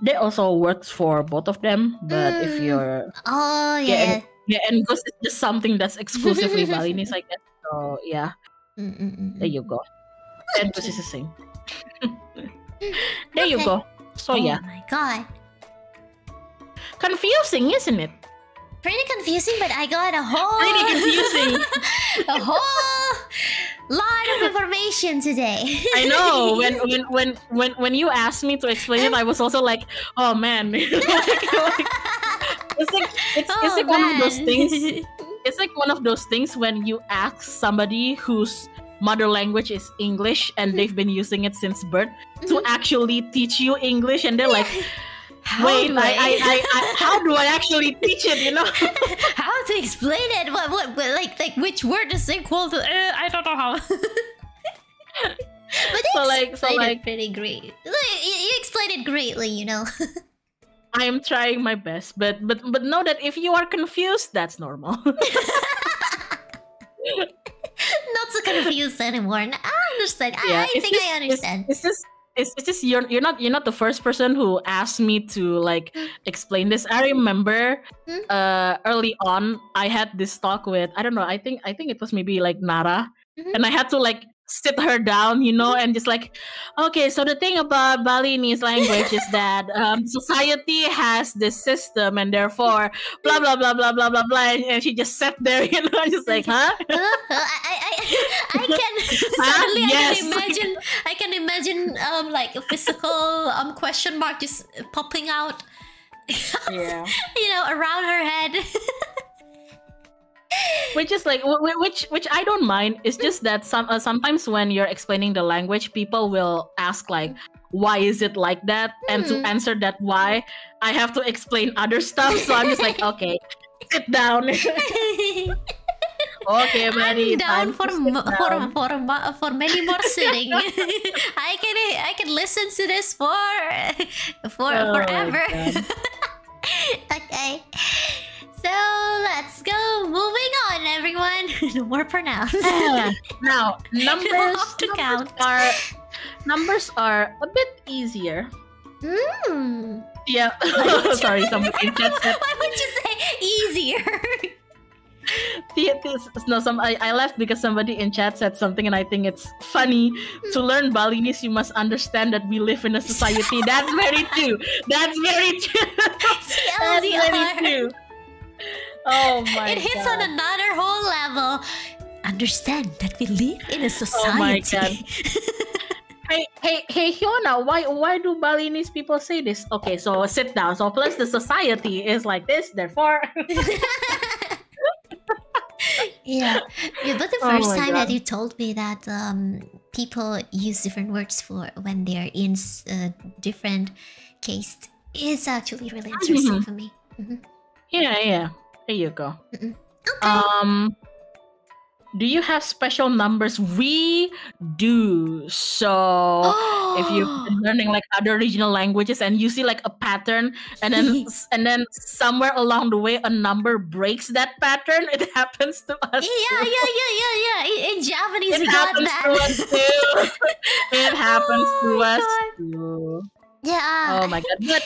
[SPEAKER 2] they also works for both of them, but if you're ge and gus is just something that's exclusively Balinese, I guess. So yeah, there you go. And gus is the same. There you go. So yeah.
[SPEAKER 1] Oh my god.
[SPEAKER 2] Confusing, isn't it?
[SPEAKER 1] Pretty confusing, but I got a whole a whole lot of information today.
[SPEAKER 2] I know. When you asked me to explain it, I was also like, oh man. It's like one of those things. It's like one of those things when you ask somebody whose mother language is English and they've been using it since birth to actually teach you English, and they're like, wait, how do I actually teach it?
[SPEAKER 1] How to explain it? What like which word is equal to? I don't know how. But you explained it pretty great. You explained it greatly,
[SPEAKER 2] I am trying my best, but know that if you are confused, that's normal.
[SPEAKER 1] Not so confused anymore. I understand. I think I understand.
[SPEAKER 2] It's just you're not the first person who asked me to like explain this. I remember early on I had this talk with, I don't know, I think it was maybe like Nara, and I had to like sit her down, and just like, okay, so the thing about Balinese language is that society has this system, and therefore blah blah blah blah blah blah blah, and she just sat there, just like, huh?
[SPEAKER 1] I can suddenly I can imagine like a physical question mark just popping out, around her head.
[SPEAKER 2] Which is like, which I don't mind. It's just that sometimes when you're explaining the language, people will ask like, why is it like that? And to answer that why, I have to explain other stuff. So I'm just like, okay, sit down. Okay, buddy.
[SPEAKER 1] I'm down for many more sitting. I can listen to this for forever. Okay. So let's go. Moving on, everyone. No more pronouns.
[SPEAKER 2] Now, numbers are a bit easier. Yeah. Sorry, somebody in chat said.
[SPEAKER 1] Why would you say easier?
[SPEAKER 2] I left because somebody in chat said something, and I think it's funny. To learn Balinese, you must understand that we live in a society. That's very true. That's very true. That's very true. Oh my god.
[SPEAKER 1] It hits on another whole level. Understand that we live in a society.
[SPEAKER 2] Oh my god. Hey, Hyona, why do Balinese people say this? Okay, so sit down. So plus the society is like this, therefore.
[SPEAKER 1] Yeah. Yeah, but the
[SPEAKER 2] Oh
[SPEAKER 1] first
[SPEAKER 2] my
[SPEAKER 1] time that
[SPEAKER 2] God.
[SPEAKER 1] you told me that people use different words for when they're in different case is actually really interesting for me.
[SPEAKER 2] Yeah. There you go.
[SPEAKER 1] Okay.
[SPEAKER 2] Do you have special numbers? We do. So if you've been learning like other regional languages and you see like a pattern and then somewhere along the way a number breaks that pattern, it happens to us.
[SPEAKER 1] Yeah. In Japanese,
[SPEAKER 2] It
[SPEAKER 1] we got
[SPEAKER 2] happens
[SPEAKER 1] that.
[SPEAKER 2] to us too. It happens
[SPEAKER 1] Oh
[SPEAKER 2] to
[SPEAKER 1] my
[SPEAKER 2] us
[SPEAKER 1] God.
[SPEAKER 2] too.
[SPEAKER 1] Yeah.
[SPEAKER 2] Oh my God. But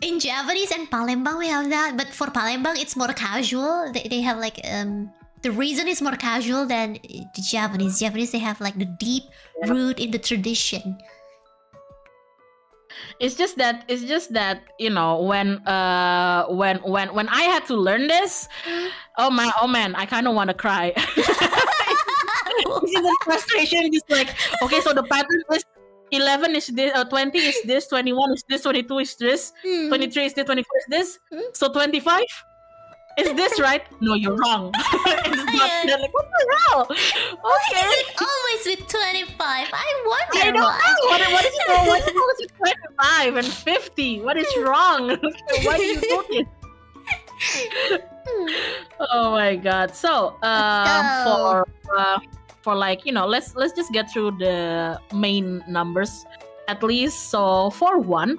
[SPEAKER 1] In Japanese and Palembang we have that, but for Palembang it's more casual. They have like the reason is more casual than the Japanese. Japanese, they have like the deep root in the tradition.
[SPEAKER 2] it's just that you know when I had to learn this, oh man, I kind of want to cry. This is the frustration. Just like, okay, so the pattern is 11 is this, 20 is this, 21 is this, 22 is this, 23 is this, 24 is this. So 25 is this, right? No, you're wrong. It's not. They're like, what the hell?
[SPEAKER 1] Why
[SPEAKER 2] Okay.
[SPEAKER 1] is it always with 25? I wonder
[SPEAKER 2] I don't
[SPEAKER 1] why.
[SPEAKER 2] know. What is wrong? What is wrong with 25 and 50? What is wrong? Why do you do this? Oh my God. So for like, you know, let's just get through the main numbers at least. So for 1,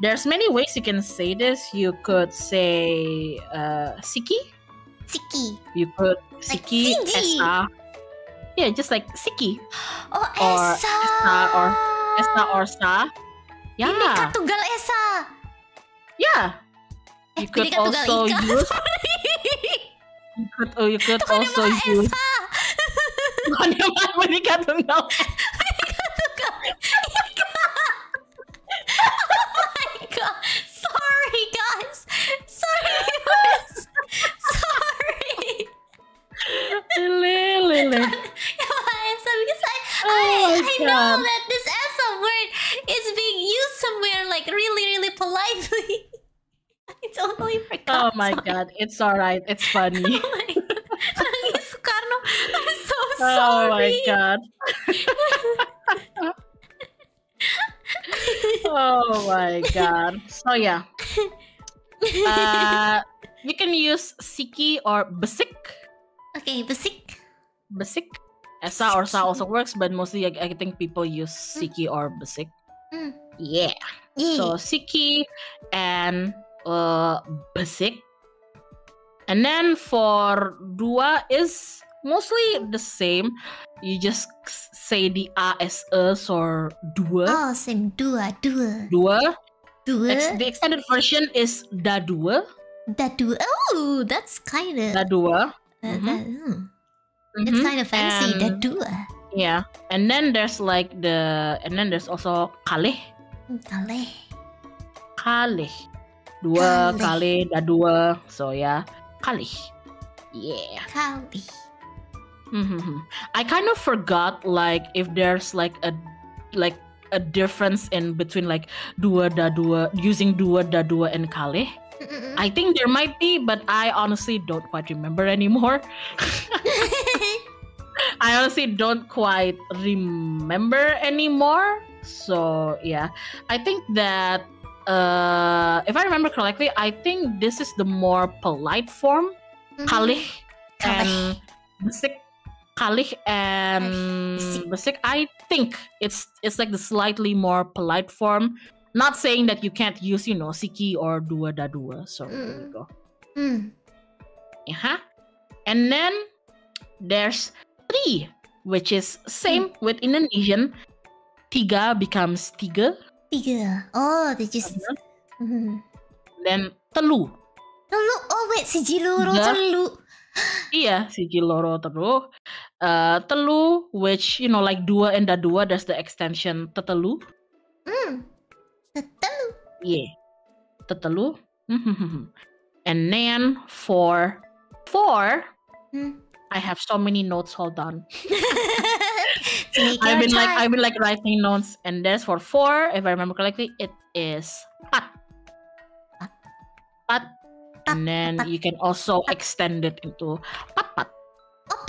[SPEAKER 2] there's many ways you can say this. You could say siki.
[SPEAKER 1] Siki.
[SPEAKER 2] You could
[SPEAKER 1] Like
[SPEAKER 2] siki,
[SPEAKER 1] siki.
[SPEAKER 2] esa. Yeah, just like siki.
[SPEAKER 1] Oh,
[SPEAKER 2] Or
[SPEAKER 1] Esa.
[SPEAKER 2] Esa or sa. Yeah.
[SPEAKER 1] Bineka Tunggal Esa.
[SPEAKER 2] Yeah. You could
[SPEAKER 1] Bineka Tunggal
[SPEAKER 2] also
[SPEAKER 1] Ika.
[SPEAKER 2] use you could
[SPEAKER 1] Itu kan
[SPEAKER 2] also
[SPEAKER 1] nama
[SPEAKER 2] use
[SPEAKER 1] Esa.
[SPEAKER 2] Bukan nama menikah tunggal.
[SPEAKER 1] Oh my God. Sorry, guys. Sorry, viewers. Sorry.
[SPEAKER 2] Lele.
[SPEAKER 1] Esa, because
[SPEAKER 2] Oh my
[SPEAKER 1] I know
[SPEAKER 2] God.
[SPEAKER 1] that this Esa word is being used somewhere like really, really politely. I totally forgot.
[SPEAKER 2] Oh my God, it's alright. It's funny.
[SPEAKER 1] Oh my God. Nangis Soekarno. I'm so
[SPEAKER 2] Oh
[SPEAKER 1] sorry.
[SPEAKER 2] my God. Oh my God. So yeah. You can use siki or besik.
[SPEAKER 1] Okay, Besik.
[SPEAKER 2] Besik. Esa or sa also works, but mostly I think people use siki or besik.
[SPEAKER 1] Mm.
[SPEAKER 2] Yeah.
[SPEAKER 1] Yeah.
[SPEAKER 2] So siki and besik. And then for dua is mostly the same. You just say the as or dua.
[SPEAKER 1] Oh, same. Dua.
[SPEAKER 2] Dua.
[SPEAKER 1] Dua.
[SPEAKER 2] The extended version is da dua.
[SPEAKER 1] Dua. Oh, that's kind of...
[SPEAKER 2] Da dua.
[SPEAKER 1] It's kind of fancy.
[SPEAKER 2] And-
[SPEAKER 1] Dua.
[SPEAKER 2] Yeah. And then there's there's also kalih.
[SPEAKER 1] Kaleh.
[SPEAKER 2] Kalih. Dua,
[SPEAKER 1] Kalih.
[SPEAKER 2] kalih, da dua. So yeah. Kalih. Yeah.
[SPEAKER 1] Kali.
[SPEAKER 2] I kind of forgot like if there's like a difference in between like dua da dua, using dua da dua and kalih. I think there might be, but I honestly don't quite remember anymore. I honestly don't quite remember anymore. So yeah, I think that if I remember correctly, I think this is the more polite form. Kalih and besik. Kalih and besik. I think it's like the slightly more polite form. Not saying that you can't use, you know, siki or dua da dua. So there you go. And then there's 3, which is same with Indonesian. Tiga becomes tiga.
[SPEAKER 1] Tiga. Oh, they just...
[SPEAKER 2] Then telu.
[SPEAKER 1] Telu. Oh, wait. Siji loro
[SPEAKER 2] Tiga.
[SPEAKER 1] telu.
[SPEAKER 2] Iya, siji loro telu. Telu, which, you know, like dua and da dua, there's the extension tetelu.
[SPEAKER 1] Telu.
[SPEAKER 2] Yeah. Tetelu. And then for 4, I have so many notes. Hold on.
[SPEAKER 1] Take
[SPEAKER 2] I've
[SPEAKER 1] your
[SPEAKER 2] been
[SPEAKER 1] time.
[SPEAKER 2] like writing notes, and there's for 4, if I remember correctly, it is pat. Pat. And then you can also extend it into pat-pat.
[SPEAKER 1] Oh,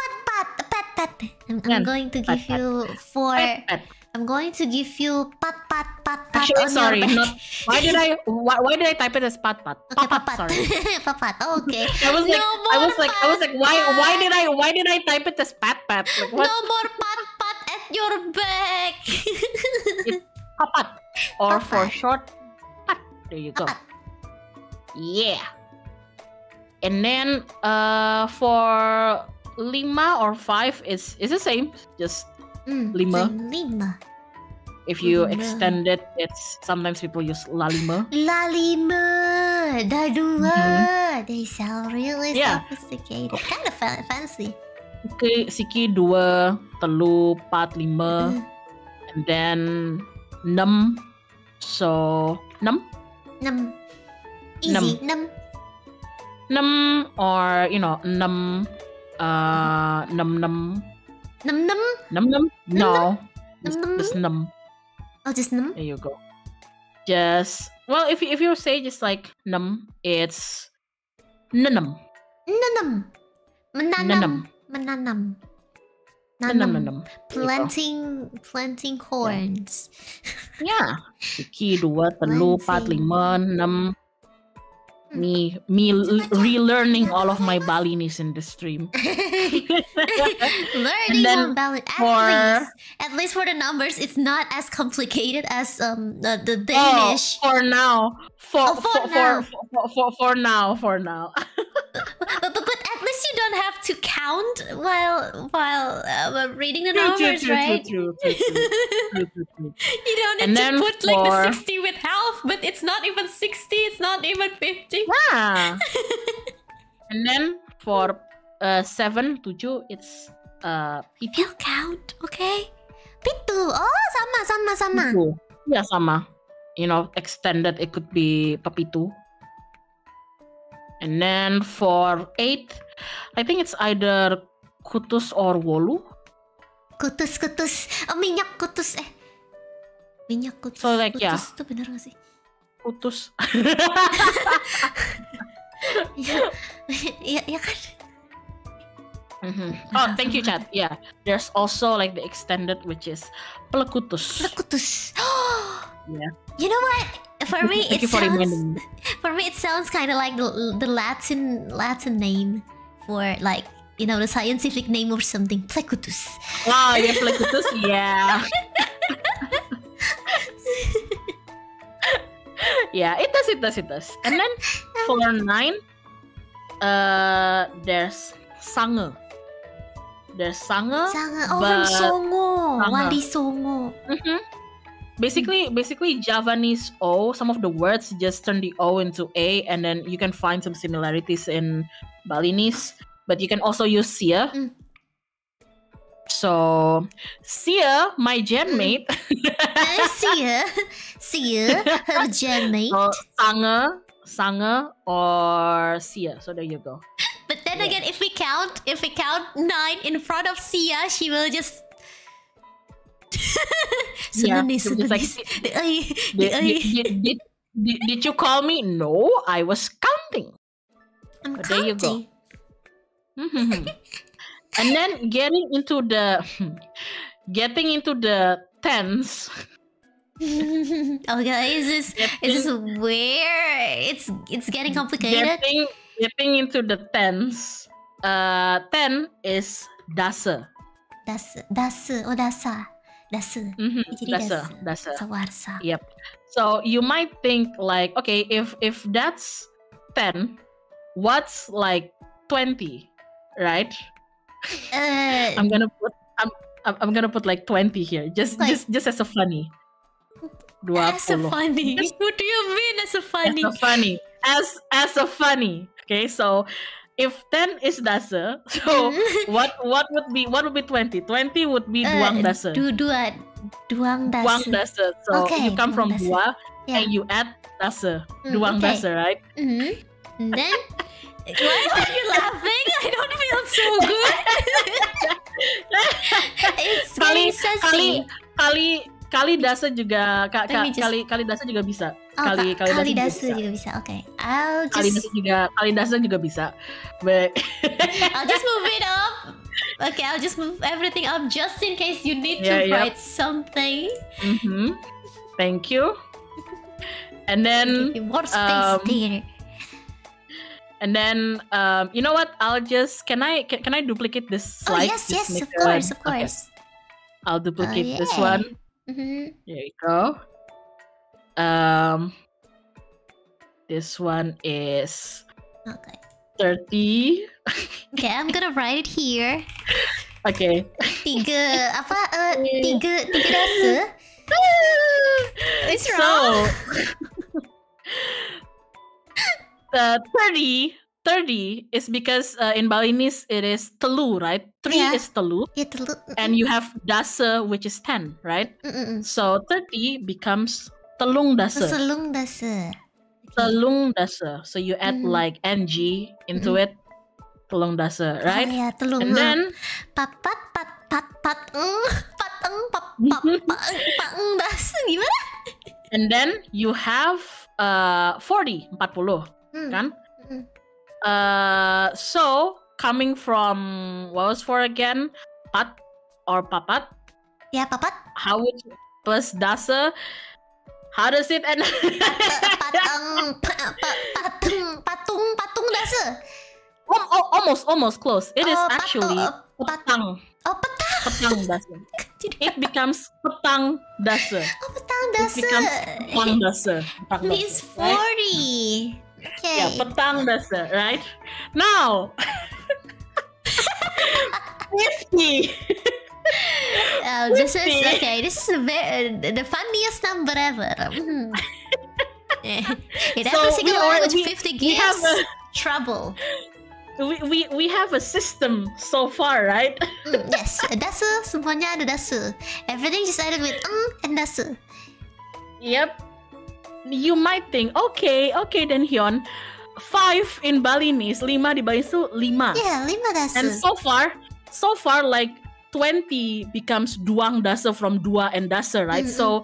[SPEAKER 1] pat. I'm going to give you 4.
[SPEAKER 2] Pat.
[SPEAKER 1] I'm going to give you pat.
[SPEAKER 2] Actually,
[SPEAKER 1] on
[SPEAKER 2] sorry,
[SPEAKER 1] your back.
[SPEAKER 2] not. Why did I type it as pat-pat?
[SPEAKER 1] Okay,
[SPEAKER 2] Pat-pat, sorry.
[SPEAKER 1] papat. Oh, okay.
[SPEAKER 2] I was like, why did I type it as pat-pat? Like, what?
[SPEAKER 1] No more pat at your back.
[SPEAKER 2] It's papat, or for short, pat. There you go.
[SPEAKER 1] Papat.
[SPEAKER 2] Yeah. And then for 5 or 5 is the same, just 5.
[SPEAKER 1] 5.
[SPEAKER 2] If you
[SPEAKER 1] 5.
[SPEAKER 2] extend it, it's sometimes people use lalima.
[SPEAKER 1] Dah 2. They sound really sophisticated. Kind of fancy.
[SPEAKER 2] Siki 2, telu, 4, 5, and then 6. So 6.
[SPEAKER 1] 6. Easy. 6.
[SPEAKER 2] 6, or 6. 6.
[SPEAKER 1] 6.
[SPEAKER 2] No. Just 6.
[SPEAKER 1] Oh, just 6?
[SPEAKER 2] There you go. Just, well, if you say just like 6, it's nanam.
[SPEAKER 1] Menanam.
[SPEAKER 2] Nanam.
[SPEAKER 1] Planting corns.
[SPEAKER 2] Yeah. Siki 2, telu, 4, 5, 6. Me relearning all of my Balinese in the stream.
[SPEAKER 1] Learning on Balinese. At least for the numbers, it's not as complicated as the Danish.
[SPEAKER 2] For now. For now.
[SPEAKER 1] But at least you don't have to count while reading the numbers, right?
[SPEAKER 2] True.
[SPEAKER 1] You don't need to put like the 60 with half, but it's not even 60. It's not even 50.
[SPEAKER 2] Yeah. And then for 7, 7, it's pitu.
[SPEAKER 1] You'll count, okay? Pitu. Oh, sama.
[SPEAKER 2] Pitu. Yeah, sama. Extended, it could be papitu. And then for 8, I think it's either kutus or wolu.
[SPEAKER 1] Kutus. Oh, minyak kutus. Minyak kutus.
[SPEAKER 2] So like,
[SPEAKER 1] kutus itu bener gak sih?
[SPEAKER 2] Kutus.
[SPEAKER 1] Ya kan?
[SPEAKER 2] Oh, thank you, chat. Yeah, there's also like the extended, which is pelekutus. Yeah.
[SPEAKER 1] You know what? For me, it sounds kind of like the Latin name for like the scientific name or something. Plecutus.
[SPEAKER 2] Oh yeah, plecutus. Yeah. Yeah, it does. And then for 9, there's sange. There's sange.
[SPEAKER 1] From Songo. Wali Songo.
[SPEAKER 2] Basically Javanese O, some of the words just turn the O into A, and then you can find some similarities in Balinese, but you can also use Sia. So Sia, my genmate. Sia, her genmate. So, sange or Sia. So there you go.
[SPEAKER 1] But then again, if we count 9 in front of Sia, she will just.
[SPEAKER 2] Did you call me? No, I was counting.
[SPEAKER 1] But
[SPEAKER 2] there you go. And then getting into the tens.
[SPEAKER 1] Okay, is this where it's getting complicated?
[SPEAKER 2] Getting into the tens. 10 is dasa.
[SPEAKER 1] Dasa.
[SPEAKER 2] Dasa. Yep. So you might think like, okay, if that's 10, what's like 20, right? I'm gonna put like 20 here, just as a funny.
[SPEAKER 1] As a funny. What do you mean as a funny?
[SPEAKER 2] As a funny. Okay, so if 10 is dasa, so what would be 20? 20 would be duang dasa.
[SPEAKER 1] Duang
[SPEAKER 2] dasa. So you come from dua and you add dasa. Duang dasa, right?
[SPEAKER 1] And then why are you laughing? I don't feel so good. It's very sassy.
[SPEAKER 2] Kali dasa juga kali dasa juga bisa.
[SPEAKER 1] Kalidasa juga bisa. Okay,
[SPEAKER 2] Kalidasa juga bisa. But
[SPEAKER 1] I'll just move it up. Okay, I'll just move everything up just in case you need to write something.
[SPEAKER 2] Thank you. And then
[SPEAKER 1] more space there.
[SPEAKER 2] And then you know what? I'll just can I duplicate this slide?
[SPEAKER 1] Yes, of course.
[SPEAKER 2] Okay. I'll duplicate this one. There you go. This one is 30.
[SPEAKER 1] Okay, I'm gonna write it here.
[SPEAKER 2] Okay.
[SPEAKER 1] Tiga dasa. It's wrong.
[SPEAKER 2] So 30 is because in Balinese it is telu, right? 3 is telu.
[SPEAKER 1] Yeah, telu.
[SPEAKER 2] And you have dasa, which is 10, right? So 30 becomes telung dasa.
[SPEAKER 1] Telung dasa.
[SPEAKER 2] Telung dasa. So you add like ng into it. Telung dasa, right?
[SPEAKER 1] Oh, yeah, telung.
[SPEAKER 2] And then
[SPEAKER 1] dasa gimana?
[SPEAKER 2] And then you have 40 kan? So coming from what was 4 again? Pat or papat?
[SPEAKER 1] Yeah, papat.
[SPEAKER 2] How would you plus dasa? How does it end?
[SPEAKER 1] Patung dasa.
[SPEAKER 2] Almost close. It is actually petang.
[SPEAKER 1] Oh, petang.
[SPEAKER 2] Petang dasa. It becomes petang dasa.
[SPEAKER 1] Oh, petang dasa.
[SPEAKER 2] It becomes petang dasa.
[SPEAKER 1] Means 40. Right? Okay.
[SPEAKER 2] Yeah, petang dasa, right? Now, 50.
[SPEAKER 1] This is okay. This is the funniest number ever. In every single language, 50 gives trouble.
[SPEAKER 2] We have a system so far, right?
[SPEAKER 1] Yes, dasa semuanya ada dasa. Everything just added with and dasa.
[SPEAKER 2] Yep. You might think, okay, then Hyon, 5 in Balinese, 5 di Balinese itu 5.
[SPEAKER 1] Yeah, 5 dasa.
[SPEAKER 2] And so far like 20 becomes duang dasa from dua and dasa, right? So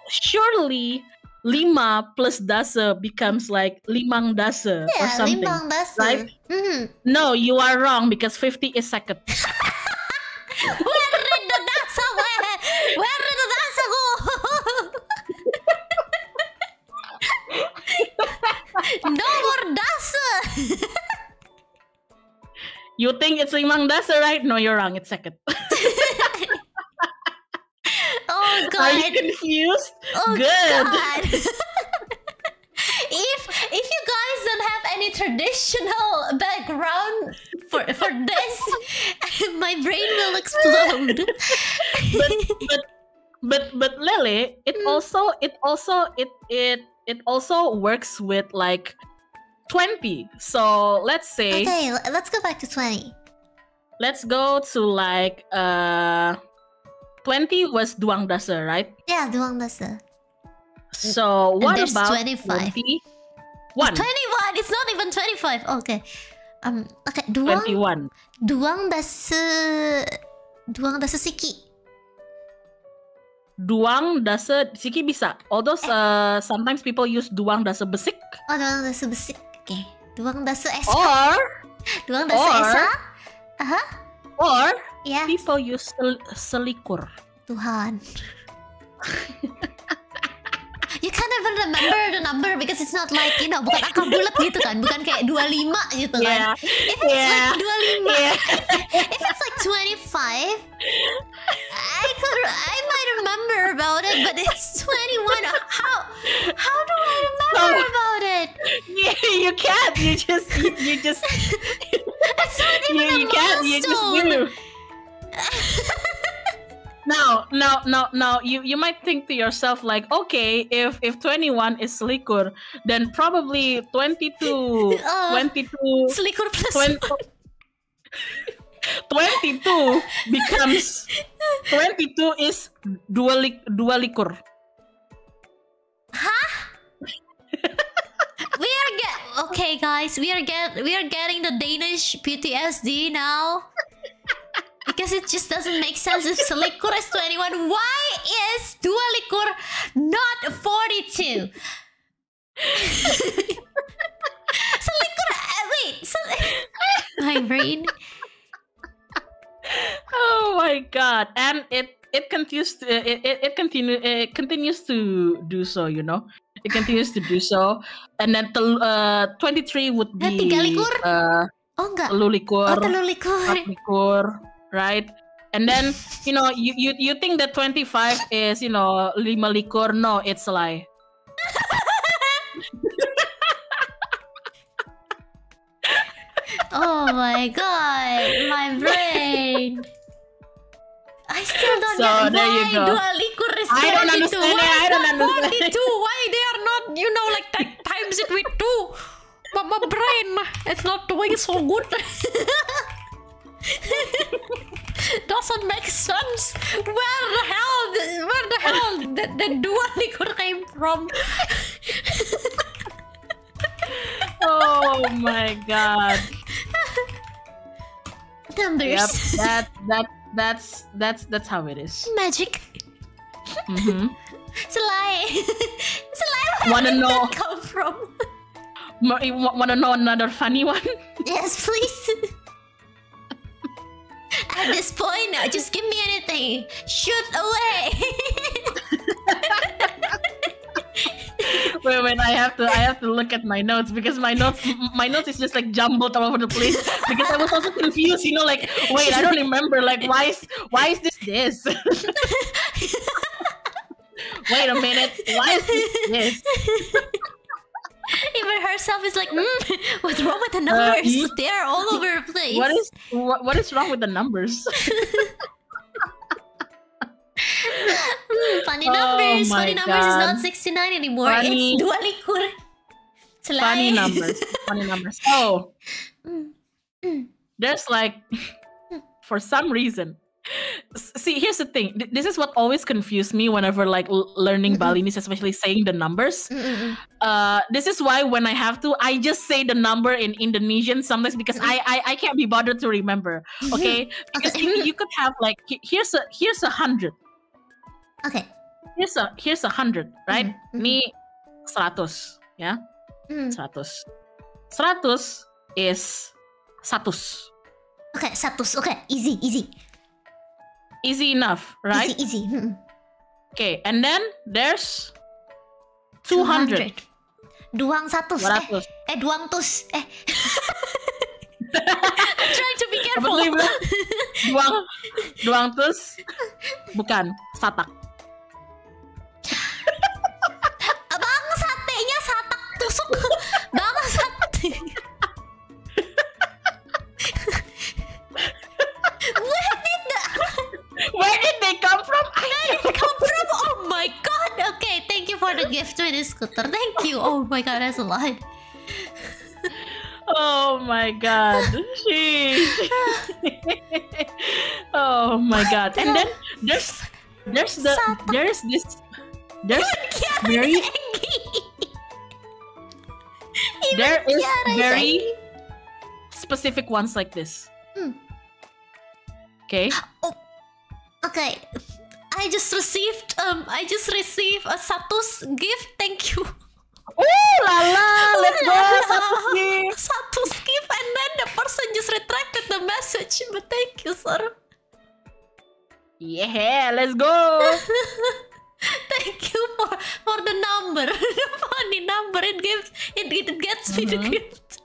[SPEAKER 2] surely 5 plus dasa becomes like limang dasa or something.
[SPEAKER 1] Limang dasa.
[SPEAKER 2] Right? No, you are wrong because 50 is second.
[SPEAKER 1] Where did the dasa go? No more dasa.
[SPEAKER 2] You think it's limang dasa, right? No, you're wrong. It's second.
[SPEAKER 1] Oh God!
[SPEAKER 2] Are you confused?
[SPEAKER 1] Oh
[SPEAKER 2] good.
[SPEAKER 1] God. If you guys don't have any traditional background for this, my brain will explode.
[SPEAKER 2] but Lele, it also works with like 20. So let's say.
[SPEAKER 1] Okay, let's go back to 20.
[SPEAKER 2] Let's go to like 20 was duang dasa, right?
[SPEAKER 1] Yeah, duang dasa.
[SPEAKER 2] So what about
[SPEAKER 1] 25?
[SPEAKER 2] 21?
[SPEAKER 1] 21. It's not even 25. Okay. Okay.
[SPEAKER 2] 21.
[SPEAKER 1] Duang dasa siki.
[SPEAKER 2] Duang dasa siki bisa. Although sometimes people use duang dasa besik.
[SPEAKER 1] Oh, duang dasa besik. Okay. Duang dasa esa. Duang dasa esa.
[SPEAKER 2] Or
[SPEAKER 1] yeah.
[SPEAKER 2] People use selikur.
[SPEAKER 1] Tuhan. You can't even remember the number because it's not like, bukan angka bulat gitu kan. Bukan kayak 25 gitu kan. If it's like 25, if it's like 25, I might remember about it, but it's 21. How do I remember about it?
[SPEAKER 2] Yeah, you can't. You just
[SPEAKER 1] It's not even a milestone.
[SPEAKER 2] You just do. Now, you might think to yourself like, okay, if 21 is selikur, then probably 22
[SPEAKER 1] selikur plus
[SPEAKER 2] 22 becomes 22 is dua likur.
[SPEAKER 1] Huh? Okay, guys, we are getting the Danish PTSD now. Because it just doesn't make sense. If selikur is 21, why is dua likur not 40 42. Selikur, wait, my brain.
[SPEAKER 2] Oh my god! And it continues to do so. You know, it continues to do so. And then 23 would be
[SPEAKER 1] 3 likur. Oh enggak.
[SPEAKER 2] Telulikur.
[SPEAKER 1] Oh telulikur.
[SPEAKER 2] 4 likur, right? And then you know you think that 25 is 5 likur. No, it's a lie.
[SPEAKER 1] Oh my god, my brain. I still don't
[SPEAKER 2] So,
[SPEAKER 1] get
[SPEAKER 2] there you go.
[SPEAKER 1] 2 likur is 42.
[SPEAKER 2] I don't understand it. I don't understand.
[SPEAKER 1] 42? Why they are not, like times it with 2? But my brain, it's not doing so good. Doesn't make sense. Where the hell did the 2 likur came from?
[SPEAKER 2] Oh my god.
[SPEAKER 1] Numbers.
[SPEAKER 2] Yep, that's how it is.
[SPEAKER 1] Magic.
[SPEAKER 2] Mm-hmm.
[SPEAKER 1] It's a lie. It's a lie.
[SPEAKER 2] Wanna
[SPEAKER 1] Where did
[SPEAKER 2] know-
[SPEAKER 1] that come from?
[SPEAKER 2] Wanna know another funny one?
[SPEAKER 1] Yes, please. At this point, just give me anything. Shoot away.
[SPEAKER 2] Wait, I have to look at my notes because my notes is just like jumbled all over the place because I was also confused, like, wait, I don't remember, like, why is this? Wait a minute, why is this?
[SPEAKER 1] Even herself is like, what's wrong with the numbers? They're all over the place.
[SPEAKER 2] What is wrong with the numbers?
[SPEAKER 1] Funny numbers.
[SPEAKER 2] my
[SPEAKER 1] Funny numbers is not
[SPEAKER 2] God.
[SPEAKER 1] 69 anymore.
[SPEAKER 2] Funny-
[SPEAKER 1] It's 2 likur. It's a lie.
[SPEAKER 2] Funny numbers. Oh, there's like, for some reason. See, here's the thing. This is what always confused me whenever like learning Balinese, especially saying the numbers. This is why when I have to, I just say the number in Indonesian sometimes because I can't be bothered to remember. Okay, because you could have like here's 100.
[SPEAKER 1] Okay.
[SPEAKER 2] Here's 100, right? Ini 100, ya. 100. 100 is satus.
[SPEAKER 1] Okay, satus. Okay, easy.
[SPEAKER 2] Easy enough, right?
[SPEAKER 1] Easy.
[SPEAKER 2] Okay, and then there's 200.
[SPEAKER 1] Duang satus.
[SPEAKER 2] 200.
[SPEAKER 1] Duang tus. I'm trying to be careful.
[SPEAKER 2] Apa tuh, Ibu? Duang tus. Bukan, satak.
[SPEAKER 1] Bang, satenya satak tusuk. Bang, sate.
[SPEAKER 2] Where did they come from?
[SPEAKER 1] Oh my god. Okay, thank you for the gift with the scooter. Thank you. Oh my god, that's a lot.
[SPEAKER 2] Oh my god. Sheesh. Oh my god. And then there's very there is very specific ones like this. Okay.
[SPEAKER 1] Oh, okay. I just received a satus gift. Thank you.
[SPEAKER 2] Oh Lala, let's go. Satus gift.
[SPEAKER 1] Satus gift, and then the person just retracted the message. But thank you, sir.
[SPEAKER 2] Yeah, let's go.
[SPEAKER 1] Thank you for the number, the funny number. It gets me the gift.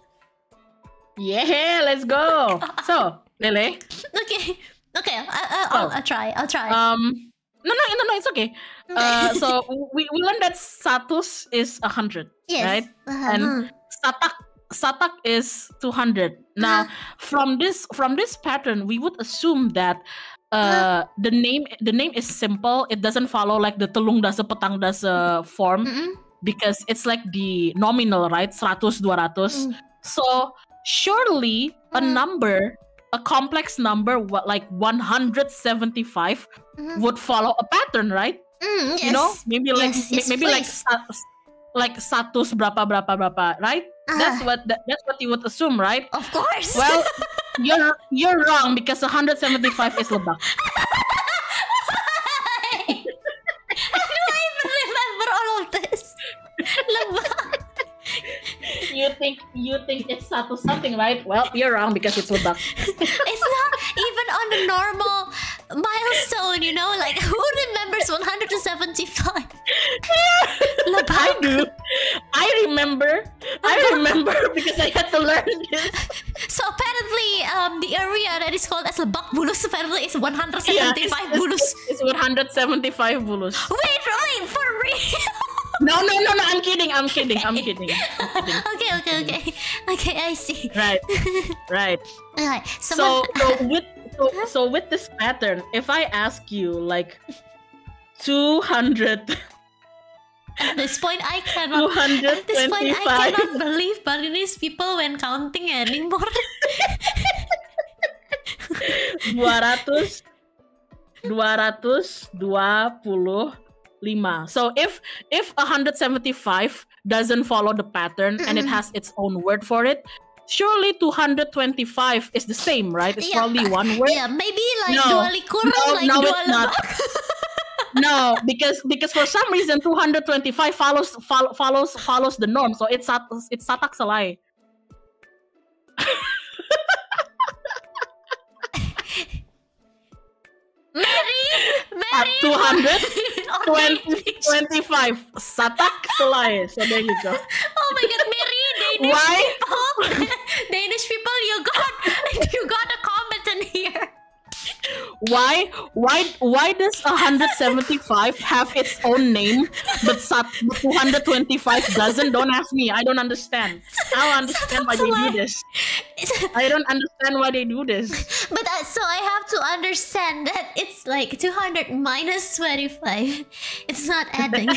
[SPEAKER 2] Yeah, let's go. So, Lele.
[SPEAKER 1] Okay. I'll try.
[SPEAKER 2] No, it's okay. So we learned that satus is 100,
[SPEAKER 1] Yes.
[SPEAKER 2] right? And satak is 200. Now, from this pattern, we would assume that the name is simple. It doesn't follow like the telung dasa petang dasa form because it's like the nominal, right? 100, 200. So surely a number, a complex number like 175 would follow a pattern, right?
[SPEAKER 1] Yes.
[SPEAKER 2] You know, maybe like like satus berapa, right? That's what you would assume, right?
[SPEAKER 1] Of course.
[SPEAKER 2] Well, you're wrong because 175 is lebak.
[SPEAKER 1] Why do I even remember all of this?
[SPEAKER 2] think it's satu something, right? Well, you're wrong because it's lebak.
[SPEAKER 1] It's not even on the normal milestone, you know? Like, who remembers 175? Lebak.
[SPEAKER 2] I do. I remember because I had to learn this.
[SPEAKER 1] So apparently, the area that is called as lebak bulus apparently is 175 bulus.
[SPEAKER 2] It's 175 bulus.
[SPEAKER 1] Wait, for real?
[SPEAKER 2] No, I'm kidding.
[SPEAKER 1] Okay, I see.
[SPEAKER 2] Right.
[SPEAKER 1] Okay,
[SPEAKER 2] So with this pattern, if I ask you like 200
[SPEAKER 1] at this point I cannot believe Balinese people when counting anymore.
[SPEAKER 2] 225. So if 175 doesn't follow the pattern and it has its own word for it, surely 225 is the same, right? It's probably one word.
[SPEAKER 1] Yeah, maybe like dua likur, like
[SPEAKER 2] no,
[SPEAKER 1] dua
[SPEAKER 2] it's not. No, because for some reason 225 follows the norm, so it's satak salai.
[SPEAKER 1] Mary,
[SPEAKER 2] 225 satak selai. So there you go.
[SPEAKER 1] Oh my god, Mary, Danish people, you got a comment in here.
[SPEAKER 2] Why does 175 have its own name, but 225 doesn't? Don't ask me. I don't understand. I don't understand why they do this. I don't understand why they do this.
[SPEAKER 1] But so I have to understand that it's like 200 minus 25. It's not adding.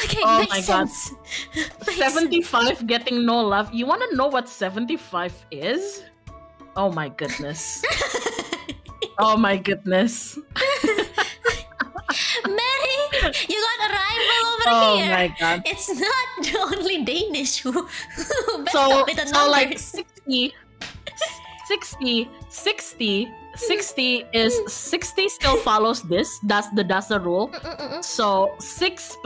[SPEAKER 1] Okay,
[SPEAKER 2] oh
[SPEAKER 1] makes
[SPEAKER 2] my
[SPEAKER 1] sense.
[SPEAKER 2] God. 75 getting no love. You want to know what 75 is? Oh my goodness. Oh my goodness.
[SPEAKER 1] Mary, you got a rival over here.
[SPEAKER 2] Oh my God.
[SPEAKER 1] It's not only Danish who messed
[SPEAKER 2] so,
[SPEAKER 1] up with the
[SPEAKER 2] so
[SPEAKER 1] numbers.
[SPEAKER 2] like 60 still follows this. That's the dasa rule. So 6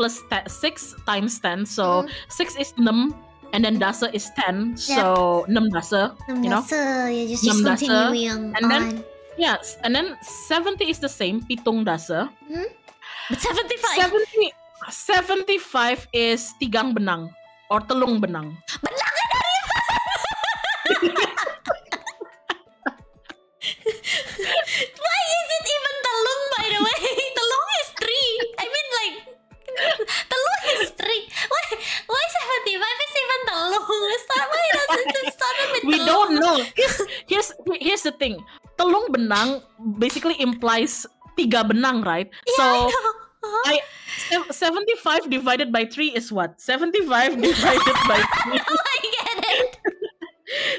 [SPEAKER 2] times 10. So 6 is 6 and then dasa is 10. So 6 dasa. You know?
[SPEAKER 1] Just
[SPEAKER 2] 6
[SPEAKER 1] continuing
[SPEAKER 2] and then yes, and then 70 is the same. 7 dasa.
[SPEAKER 1] But 75.
[SPEAKER 2] 75 is 3 benang or 3 benang.
[SPEAKER 1] Benang Why is it even talung, by the way? Talung is 3. I mean, like, talung is 3. Why 75 is even talung? Why doesn't it start with
[SPEAKER 2] We
[SPEAKER 1] talung?
[SPEAKER 2] don't know. Here's the thing. Telung benang basically implies 3 benang, right?
[SPEAKER 1] Yeah,
[SPEAKER 2] So
[SPEAKER 1] I know.
[SPEAKER 2] 75 divided by 3 is what? 75 divided by 3.
[SPEAKER 1] Oh, I get it.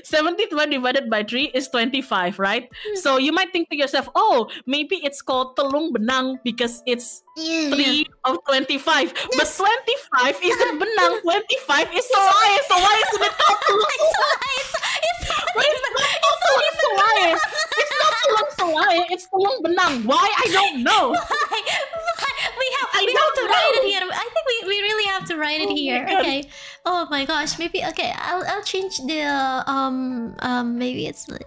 [SPEAKER 2] 75 divided by 3 is 25, right? So you might think to yourself, oh, maybe it's called telung benang because it's 3 of 25. But 25 isn't benang. 25 is solai. So why isn't it called telung solai? It's not telung solai. It's telung benang. Why? I don't know.
[SPEAKER 1] We have to write it here. I think we really have to write it here. Okay. Oh my gosh. Maybe I'll change the maybe it's like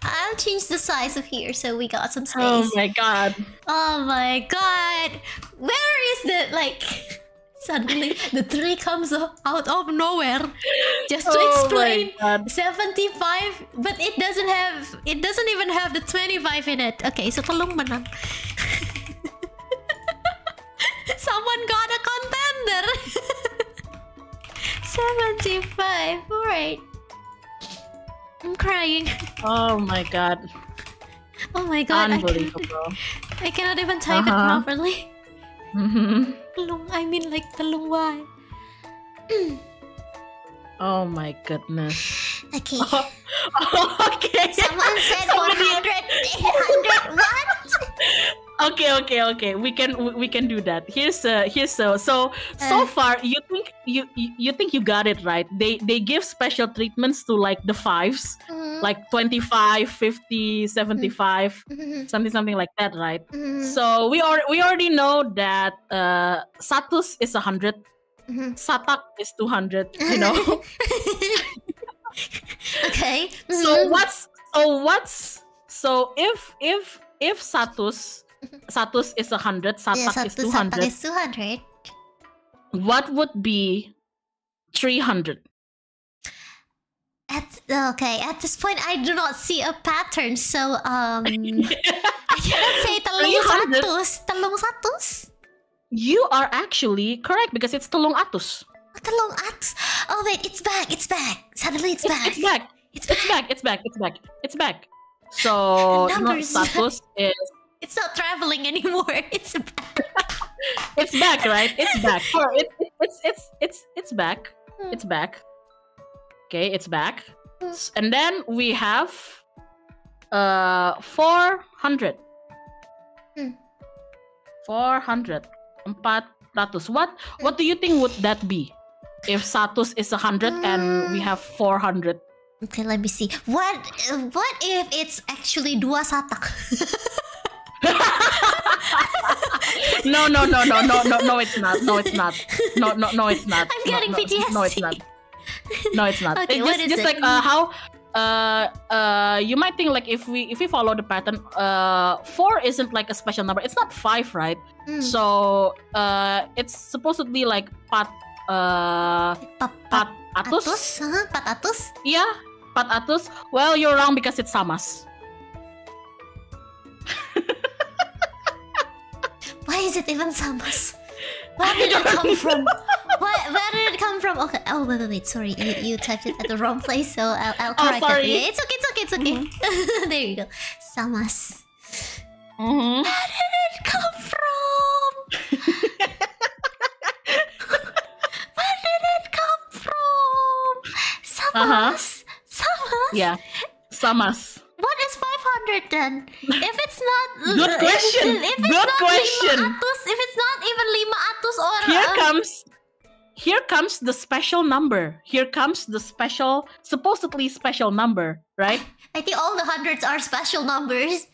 [SPEAKER 1] I'll change the size of here so we got some space.
[SPEAKER 2] Oh my God.
[SPEAKER 1] Oh my God. Where is the like suddenly the 3 comes out of nowhere just to explain 75, but it doesn't even have the 25 in it. Okay, so talung benang. Someone got a contender. 75. All right. I'm crying.
[SPEAKER 2] Oh my God.
[SPEAKER 1] Oh my God.
[SPEAKER 2] Unbelievable.
[SPEAKER 1] I cannot even type it properly. Talung, I mean like talung why?
[SPEAKER 2] Oh my goodness.
[SPEAKER 1] Okay.
[SPEAKER 2] Okay.
[SPEAKER 1] Someone said 100. 800 what?
[SPEAKER 2] Okay. We can do that. So far you think you got it right. They give special treatments to like the 5s like 25, 50, 75, something like that, right? So we already know that satus is 100, satak is 200, you know.
[SPEAKER 1] Okay.
[SPEAKER 2] So if satus is 100, satak is 200.
[SPEAKER 1] Satak is 200.
[SPEAKER 2] What would be 300?
[SPEAKER 1] At this point, I do not see a pattern, so I cannot say telung satus.
[SPEAKER 2] You are actually correct because it's telung atus.
[SPEAKER 1] Telung atus. Oh wait, it's back. Suddenly it's back.
[SPEAKER 2] It's back. So satus is.
[SPEAKER 1] It's not traveling anymore. It's back.
[SPEAKER 2] It's back, right? It's back. It's back. It's back. Okay, it's back. And then we have 400. 400. 400. What do you think would that be? If satus is 100 and we have 400.
[SPEAKER 1] Okay, let me see. What if it's actually dua satak?
[SPEAKER 2] No, it's not. No, it's not.
[SPEAKER 1] I'm getting PTSD.
[SPEAKER 2] No, it's not.
[SPEAKER 1] Okay,
[SPEAKER 2] It's just like how you might think like if we follow the pattern, 4 isn't like a special number. It's not 5, right? So it's supposedly like pat atus.
[SPEAKER 1] Pat atus?
[SPEAKER 2] Yeah, pat atus. Well, you're wrong because it's samas.
[SPEAKER 1] Why is it even samas? Where did it come from? Where did it come from? Okay. Oh wait. Sorry, you typed it at the wrong place, so I'll correct it. Yeah, it's okay. There you go. Samas. Where did it come from? Where did it come from? Samas. Samas.
[SPEAKER 2] Yeah, samas.
[SPEAKER 1] What is 500 then? If it's not
[SPEAKER 2] Good question.
[SPEAKER 1] If it's not even 500 or
[SPEAKER 2] Here comes the special number. Here comes the supposedly special number, right?
[SPEAKER 1] I think all the hundreds are special numbers.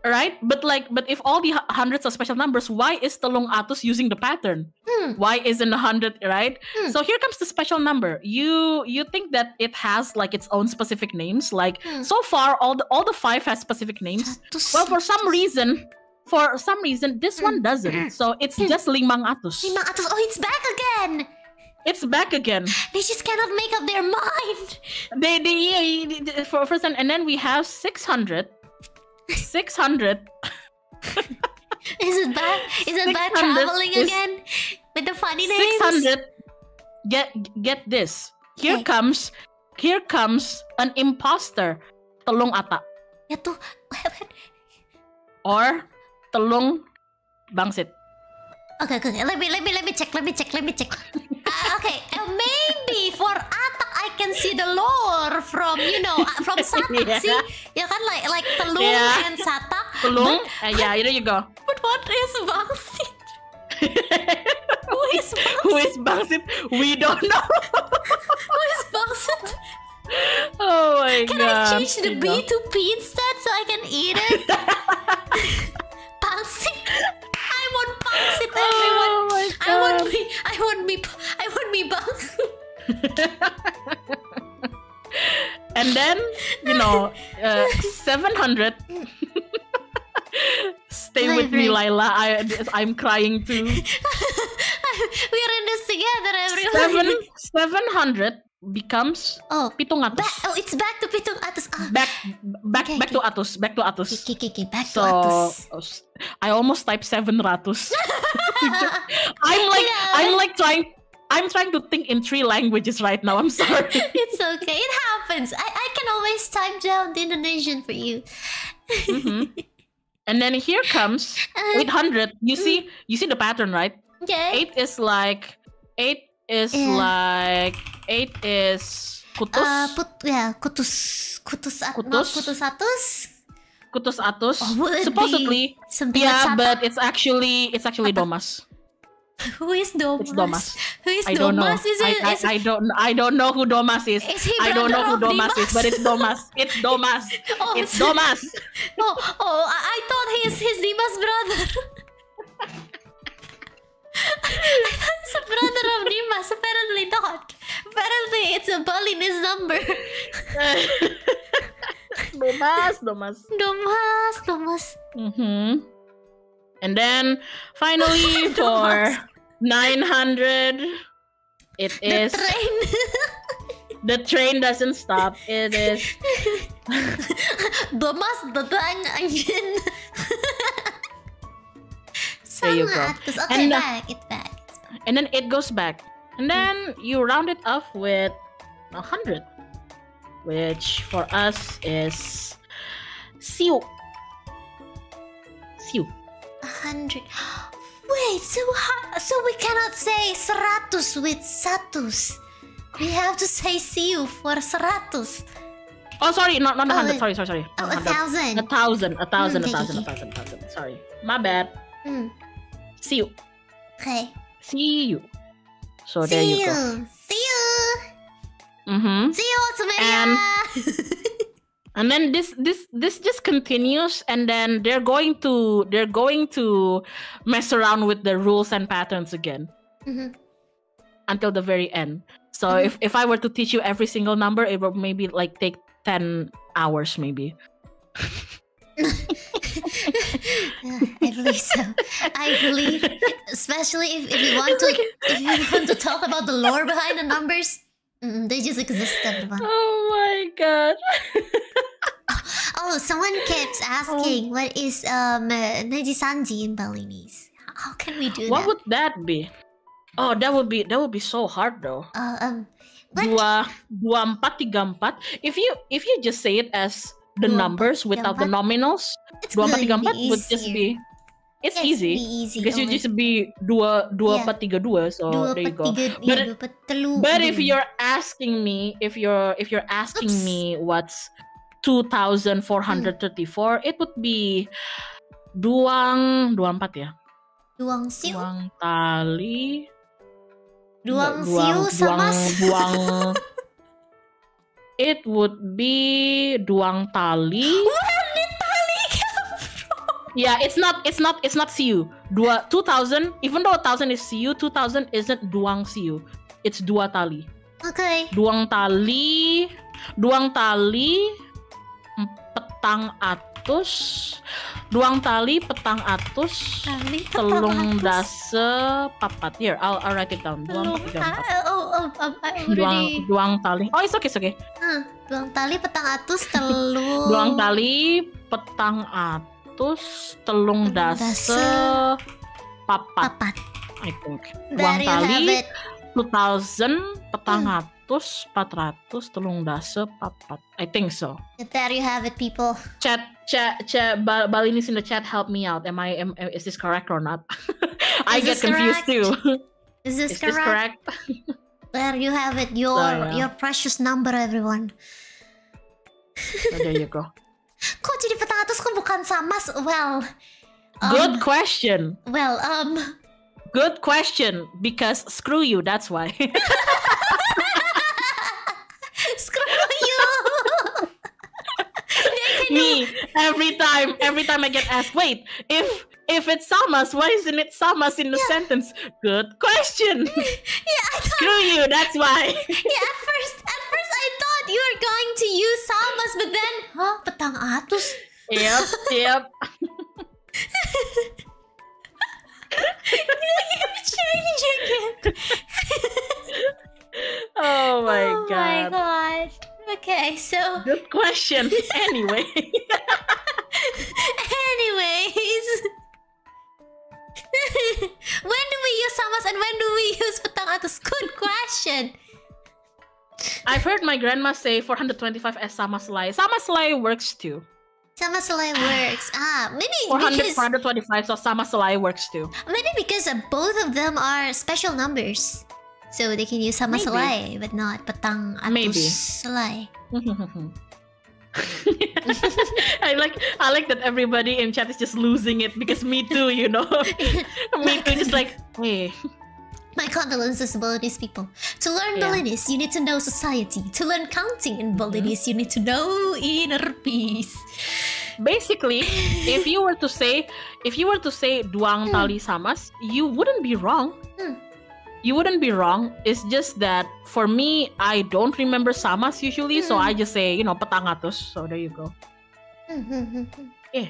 [SPEAKER 2] Right? But if all the hundreds are special numbers, why is telung atus using the pattern? Why isn't 100, right? So here comes the special number. You think that it has like its own specific names. Like so far, all the 5 has specific names. Well, for some reason, this one doesn't. So it's just limang atus.
[SPEAKER 1] Limang atus. Oh, it's back again.
[SPEAKER 2] It's back again.
[SPEAKER 1] They just cannot make up their mind.
[SPEAKER 2] They for first and then we have 600. 600.
[SPEAKER 1] Is it back? Is it back traveling again with the funny names?
[SPEAKER 2] 600. Get this. Here comes an imposter. Telung ata.
[SPEAKER 1] Yatu.
[SPEAKER 2] Or telung bangsit.
[SPEAKER 1] Okay. Let me check. Okay. Maybe for atak I can see the lore from from satak.
[SPEAKER 2] Yeah.
[SPEAKER 1] See, ya kan like telung and satak.
[SPEAKER 2] Telung. Yeah, there you go.
[SPEAKER 1] But what is bangsit?
[SPEAKER 2] Who is bangsit? We don't know.
[SPEAKER 1] Who is bangsit?
[SPEAKER 2] Oh my
[SPEAKER 1] Can
[SPEAKER 2] god.
[SPEAKER 1] I change the B to P instead so I can eat it? Pangsit. I want pangsit, everyone.
[SPEAKER 2] Oh my god.
[SPEAKER 1] I want me pangsit.
[SPEAKER 2] And then 700. Stay with me, Layla. I'm crying too.
[SPEAKER 1] We're in this together, everyone.
[SPEAKER 2] 700 becomes pitung atus.
[SPEAKER 1] It's back to pitung atus.
[SPEAKER 2] Back to atus. Back to atus.
[SPEAKER 1] Okay, back to atus.
[SPEAKER 2] I almost typed 700. I'm trying to think in 3 languages right now. I'm sorry.
[SPEAKER 1] It's okay. It happens. I can always type down the Indonesian for you.
[SPEAKER 2] And then here comes 800. You see the pattern, right?
[SPEAKER 1] Okay.
[SPEAKER 2] 8 is kutus atus. Supposedly, but it's actually domas.
[SPEAKER 1] Who is Domas?
[SPEAKER 2] It's Domas.
[SPEAKER 1] Who is
[SPEAKER 2] I don't know.
[SPEAKER 1] Domas?
[SPEAKER 2] I don't know who Domas is.
[SPEAKER 1] Is he
[SPEAKER 2] I don't know who
[SPEAKER 1] brother of
[SPEAKER 2] Domas is, but it's Domas. It's Domas.
[SPEAKER 1] Oh,
[SPEAKER 2] It's Domas.
[SPEAKER 1] I thought he's Dimas' brother. I thought he's a brother of Dimas. Apparently not. Apparently it's a Balinese number. Domas.
[SPEAKER 2] And then finally for 900, it is the train doesn't stop. It is
[SPEAKER 1] Domas datang anjing.
[SPEAKER 2] There you go.
[SPEAKER 1] Okay,
[SPEAKER 2] And,
[SPEAKER 1] it's back.
[SPEAKER 2] and then it goes back. And then you round it off with 100, which for us is siu.
[SPEAKER 1] 100. Wait, so we cannot say 100 with satus. We have to say siu for 100.
[SPEAKER 2] Oh, sorry, not 100. Sorry.
[SPEAKER 1] Oh,
[SPEAKER 2] Not
[SPEAKER 1] 1,000.
[SPEAKER 2] 1,000. Sorry, my bad. Siu.
[SPEAKER 1] Okay.
[SPEAKER 2] See you. So there you go.
[SPEAKER 1] See you. See you,
[SPEAKER 2] And
[SPEAKER 1] Alstroemeria.
[SPEAKER 2] and then this just continues, and then they're going to mess around with the rules and patterns again until the very end. So if I were to teach you every single number, it would maybe like take 10 hours maybe.
[SPEAKER 1] I believe so. I believe, especially if you want to talk about the lore behind the numbers, they just exist, everyone.
[SPEAKER 2] Oh my god.
[SPEAKER 1] Oh, someone keeps asking what is NIJISANJI in Balinese. How can we do
[SPEAKER 2] What
[SPEAKER 1] that?
[SPEAKER 2] would that be? Oh, that would be so hard though.
[SPEAKER 1] What?
[SPEAKER 2] 2434. If you just say it as the numbers without the nominals,
[SPEAKER 1] It's
[SPEAKER 2] 2434 would just be it's easy. Because you just be 2432, so there you go. But if you're asking me what's 2434, it would be duang 24 ya.
[SPEAKER 1] Duang siu.
[SPEAKER 2] Duang tali.
[SPEAKER 1] Duang siu sama
[SPEAKER 2] duang. It would be duang tali.
[SPEAKER 1] Where did tali come from?
[SPEAKER 2] Yeah, it's not siu. 2000, even though 1,000 is siu, 2000 isn't duang siu. It's dua tali.
[SPEAKER 1] Okay.
[SPEAKER 2] Duang tali petang atus. Duang tali petang atus. Telung dase papat. Here, I'll write it down. Duang tali. Oh, it's okay.
[SPEAKER 1] Duang tali petang atus telung.
[SPEAKER 2] Duang tali petang atus telung dase papat. I think. Duang tali 2,000 petang atus 400 telung dase papat. I think so.
[SPEAKER 1] There you have it, people.
[SPEAKER 2] Chat, Balinese in the chat, help me out. Is this correct or not? I get confused too.
[SPEAKER 1] Is this
[SPEAKER 2] This correct?
[SPEAKER 1] There you have it, your precious number, everyone.
[SPEAKER 2] So there you go.
[SPEAKER 1] Kok jadi petang atus kok bukan samas? Well,
[SPEAKER 2] Good question.
[SPEAKER 1] Well,
[SPEAKER 2] Good question. Because screw you. That's why.
[SPEAKER 1] Screw you.
[SPEAKER 2] Me every time I get asked, wait, if it's samas, why isn't it samas in the sentence? Good question. Screw you. That's why.
[SPEAKER 1] Yeah, at first I thought you were going to use samas, but then, petang atus.
[SPEAKER 2] Yep.
[SPEAKER 1] You changing it.
[SPEAKER 2] Oh my
[SPEAKER 1] Oh
[SPEAKER 2] god.
[SPEAKER 1] my god. Okay, so
[SPEAKER 2] Good question. Anyways.
[SPEAKER 1] When do we use samas and when do we use petang atus? Good question.
[SPEAKER 2] I've heard my grandma say 425 as samas lay. Samas lay works too.
[SPEAKER 1] Samas lay works. Maybe
[SPEAKER 2] 425, so samas lay works too.
[SPEAKER 1] Maybe because both of them are special numbers. So they can use samas lay, but not petang atus lay.
[SPEAKER 2] I like that everybody in chat is just losing it because me too, you know. Me too, just like, hey.
[SPEAKER 1] My condolences, Balinese people. To learn Balinese, you need to know society. To learn counting in Balinese, you need to know inner peace.
[SPEAKER 2] Basically, if you were to say duang tali samas, you wouldn't be wrong. You wouldn't be wrong. It's just that for me, I don't remember samas usually, so I just say, you know, petangatus. So there you go. Yeah.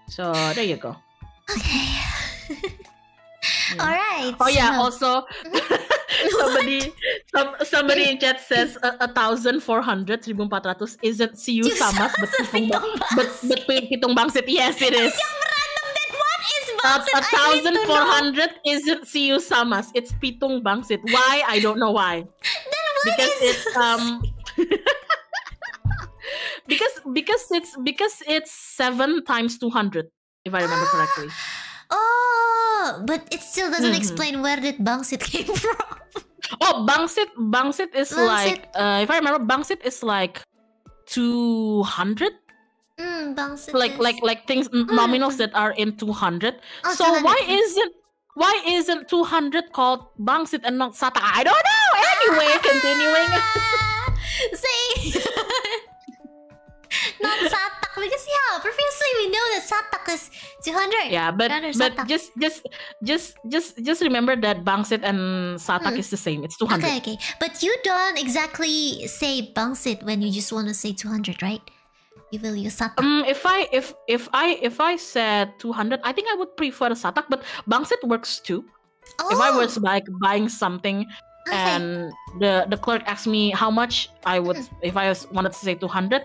[SPEAKER 2] So there you go.
[SPEAKER 1] Okay. All right.
[SPEAKER 2] Oh yeah. Also, somebody in chat says 1,400 1,400 isn't siu samas but pitong bangsit. Yes, it is. 1,400 isn't siu samas. It's pitong bangsit. Why? I don't know why. Because it's because it's 7 times 200, if I remember correctly.
[SPEAKER 1] Oh, but it still doesn't explain where did bangsit came from.
[SPEAKER 2] Oh, bangsit is like if I remember, bangsit is like 200.
[SPEAKER 1] Bangsit
[SPEAKER 2] like things nominals that are in 200.
[SPEAKER 1] Oh,
[SPEAKER 2] so
[SPEAKER 1] 200.
[SPEAKER 2] why isn't 200 called bangsit and not sata? I don't know. Anyway, continuing.
[SPEAKER 1] See, not satak because previously we know that satak is 200.
[SPEAKER 2] Yeah, but just remember that bangsit and satak is the same. It's 200.
[SPEAKER 1] Okay. But you don't exactly say bangsit when you just want to say 200, right? You will use satak.
[SPEAKER 2] If I said 200, I think I would prefer satak, but bangsit works too. If I was like buying something and the clerk asked me how much, I would if I wanted to say 200,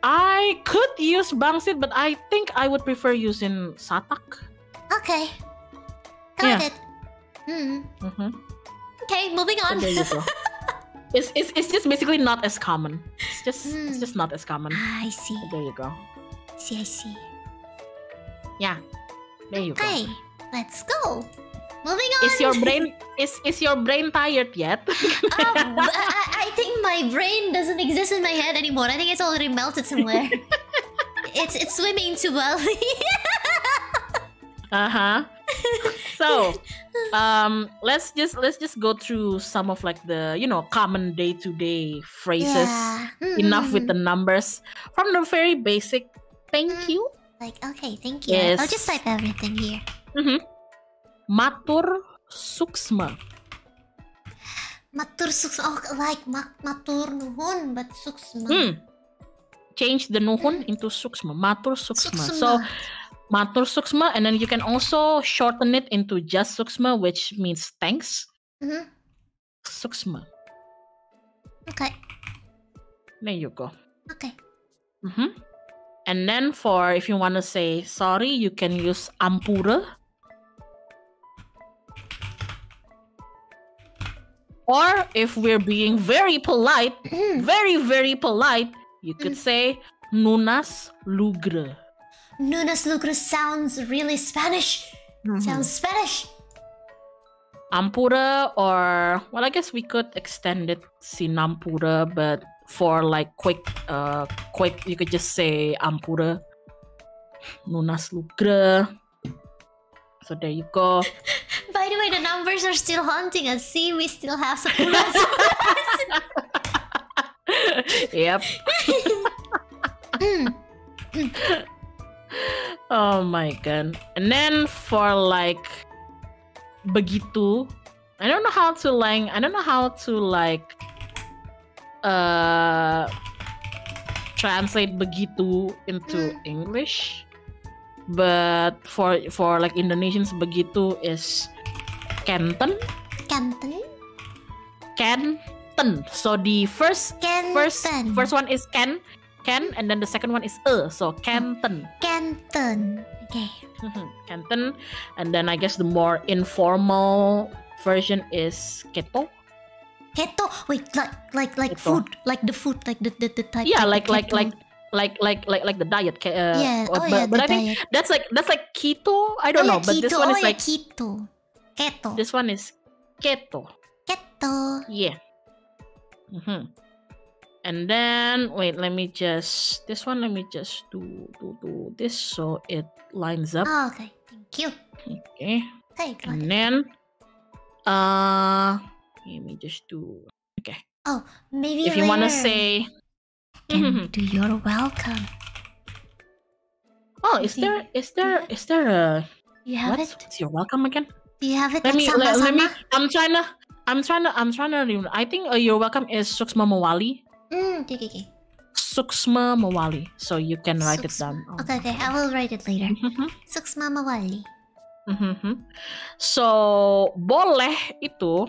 [SPEAKER 2] I could use bangsit, but I think I would prefer using satak.
[SPEAKER 1] Okay. Got it. Okay, moving on.
[SPEAKER 2] There you go. It's just basically not as common. It's just not as common.
[SPEAKER 1] I see.
[SPEAKER 2] There you go.
[SPEAKER 1] I see.
[SPEAKER 2] Yeah. There you go.
[SPEAKER 1] Okay, let's go. Moving on.
[SPEAKER 2] Is your brain tired yet?
[SPEAKER 1] I think my brain doesn't exist in my head anymore. I think it's already melted somewhere. It's swimming to Bali.
[SPEAKER 2] So, let's just go through some of like the common day-to-day phrases. Enough with the numbers from the very basic. Thank you.
[SPEAKER 1] Like okay, thank you.
[SPEAKER 2] Yes.
[SPEAKER 1] I'll just type everything here.
[SPEAKER 2] Matur suksma.
[SPEAKER 1] Matur suksma. Oh, like matur nuhun, but suksma.
[SPEAKER 2] Change the nuhun into suksma. Matur suksma. So matur suksma, and then you can also shorten it into just suksma, which means thanks. Suksma.
[SPEAKER 1] Okay.
[SPEAKER 2] There you go.
[SPEAKER 1] Okay.
[SPEAKER 2] And then for if you want to say sorry, you can use ampura. Or if we're being very polite, very, very polite, you could say nunas lugre.
[SPEAKER 1] Nunas lugre sounds really Spanish. Sounds Spanish.
[SPEAKER 2] Ampura, or well, I guess we could extend it sinampura, but for like quick, you could just say ampura. Nunas lugre. So there you go.
[SPEAKER 1] By the way, the numbers are still haunting us. See, we still have some.
[SPEAKER 2] Yep. Oh my god. And then for like begitu, I don't know how to translate begitu into English. But for like Indonesians, begitu is Kenten. So the first one is Ken, and then the second one is so Kenten.
[SPEAKER 1] Okay.
[SPEAKER 2] Kenten, and then I guess the more informal version is Keto.
[SPEAKER 1] Wait, like
[SPEAKER 2] Keto.
[SPEAKER 1] food, like the food, like the type.
[SPEAKER 2] Yeah,
[SPEAKER 1] like
[SPEAKER 2] like the diet.
[SPEAKER 1] But
[SPEAKER 2] I think that's like keto. I don't know, but this one is like
[SPEAKER 1] keto.
[SPEAKER 2] This one is keto.
[SPEAKER 1] Keto.
[SPEAKER 2] Yeah. And then wait, let me just do this so it lines up.
[SPEAKER 1] Oh, okay. Thank you.
[SPEAKER 2] Okay.
[SPEAKER 1] Hey, got
[SPEAKER 2] And
[SPEAKER 1] it.
[SPEAKER 2] then let me just do okay.
[SPEAKER 1] Oh, maybe
[SPEAKER 2] If you want to say
[SPEAKER 1] can do you're welcome.
[SPEAKER 2] oh, is there a
[SPEAKER 1] You have it?
[SPEAKER 2] what's your welcome again?
[SPEAKER 1] Do you have it?
[SPEAKER 2] Let
[SPEAKER 1] Like
[SPEAKER 2] me let me
[SPEAKER 1] sama-sama?
[SPEAKER 2] I'm trying to remember. I think your welcome is Suksma Mawali.
[SPEAKER 1] Okay.
[SPEAKER 2] Suksma Mawali. So you can write it down.
[SPEAKER 1] Okay. I will write it later.
[SPEAKER 2] Mhm.
[SPEAKER 1] Suksma Mawali.
[SPEAKER 2] So boleh itu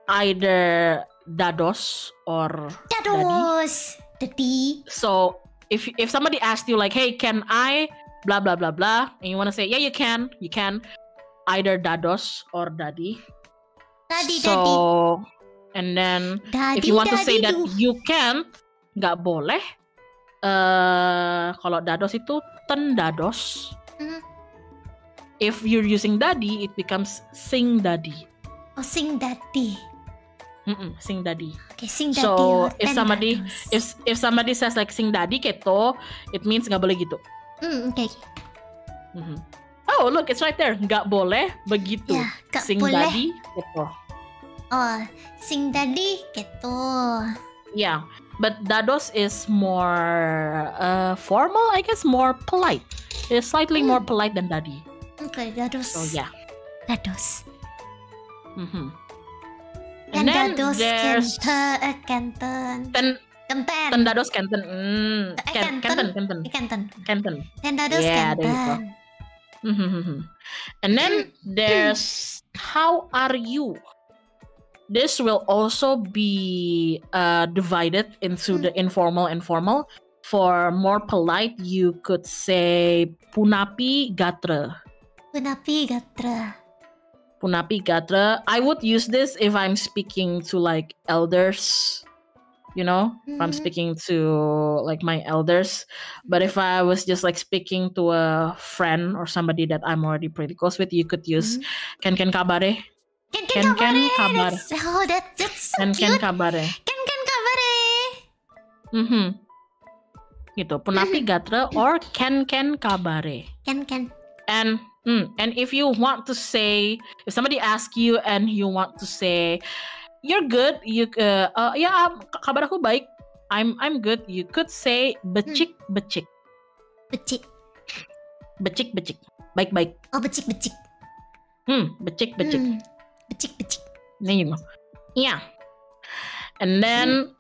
[SPEAKER 2] either dados or dadi.
[SPEAKER 1] Dados. Dadi.
[SPEAKER 2] So if somebody asks you like, hey, can I blah blah blah blah, and you want to say yeah, you can either dados or dadi.
[SPEAKER 1] Dadi.
[SPEAKER 2] And then
[SPEAKER 1] Dadi,
[SPEAKER 2] if you want to say that
[SPEAKER 1] do.
[SPEAKER 2] you can't, nggak boleh. Kalau dados itu ten dados.
[SPEAKER 1] Mhm.
[SPEAKER 2] If you're using dadi, it becomes sing dadi.
[SPEAKER 1] Oh, sing dadi.
[SPEAKER 2] Sing dadi.
[SPEAKER 1] Okay, sing dadi.
[SPEAKER 2] So if
[SPEAKER 1] ten
[SPEAKER 2] somebody
[SPEAKER 1] dados.
[SPEAKER 2] if somebody says like sing dadi keto, it means nggak boleh gitu.
[SPEAKER 1] Okay.
[SPEAKER 2] Oh look, it's right there. Nggak boleh begitu.
[SPEAKER 1] Ya, nggak
[SPEAKER 2] Sing
[SPEAKER 1] boleh.
[SPEAKER 2] dadi keto.
[SPEAKER 1] Oh, sing dadi gitu.
[SPEAKER 2] Yeah, but dados is more formal, I guess, more polite. It's slightly more polite than dadi.
[SPEAKER 1] Okay, dados.
[SPEAKER 2] So yeah.
[SPEAKER 1] Dados.
[SPEAKER 2] And
[SPEAKER 1] And
[SPEAKER 2] then
[SPEAKER 1] dados
[SPEAKER 2] there's
[SPEAKER 1] kenten.
[SPEAKER 2] ten dados kenten.
[SPEAKER 1] Kenten.
[SPEAKER 2] Kenten.
[SPEAKER 1] Ten dados
[SPEAKER 2] Yeah, there you go.
[SPEAKER 1] kenten.
[SPEAKER 2] And then there's how are you? This will also be divided into the informal and formal. For more polite, you could say punapi gatra.
[SPEAKER 1] Punapi gatra.
[SPEAKER 2] Punapi gatra. I would use this if I'm speaking to like elders, if I'm speaking to like my elders. But if I was just like speaking to a friend or somebody that I'm already pretty close with, you could use ken kabare.
[SPEAKER 1] Ken kabare. That's so
[SPEAKER 2] Ken
[SPEAKER 1] cute.
[SPEAKER 2] kabare.
[SPEAKER 1] Ken kabare.
[SPEAKER 2] Gitu. Punapi gatra or ken kabare.
[SPEAKER 1] Ken.
[SPEAKER 2] And if you want to say, if somebody asks you and you want to say, you're good, kabar aku baik, I'm good, you could say becik.
[SPEAKER 1] Becik.
[SPEAKER 2] Baik-baik.
[SPEAKER 1] Oh, becik.
[SPEAKER 2] Becik.
[SPEAKER 1] Becik.
[SPEAKER 2] There you go. Yeah. And then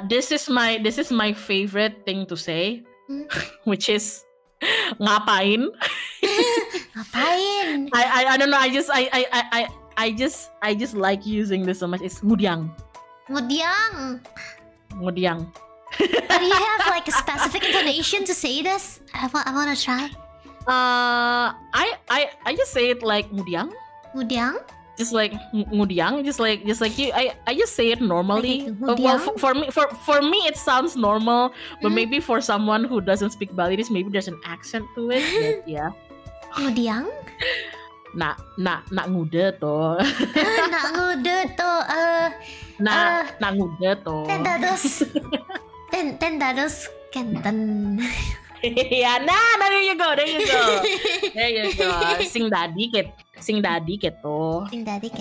[SPEAKER 2] this is my favorite thing to say, which is ngapain.
[SPEAKER 1] Ngapain?
[SPEAKER 2] I don't know. I just like using this so much. It's ngudiang.
[SPEAKER 1] Ngudiang.
[SPEAKER 2] But
[SPEAKER 1] Do you have like a specific intonation to say this? I want to try.
[SPEAKER 2] I just say it like ngudiang.
[SPEAKER 1] Ngudiang?
[SPEAKER 2] Just like ngudiang. Just like you. I just say it normally.
[SPEAKER 1] Like
[SPEAKER 2] Well,
[SPEAKER 1] ngudiang?
[SPEAKER 2] for me it sounds normal, but maybe for someone who doesn't speak Balinese, maybe there's an accent to it. But yeah.
[SPEAKER 1] Ngudiang?
[SPEAKER 2] Nak ngude to.
[SPEAKER 1] Nak ngude to.
[SPEAKER 2] Nak ngude to.
[SPEAKER 1] Ten dados kenten.
[SPEAKER 2] Yeah, there you go. Sing dadi keto.
[SPEAKER 1] Sing dadi keto.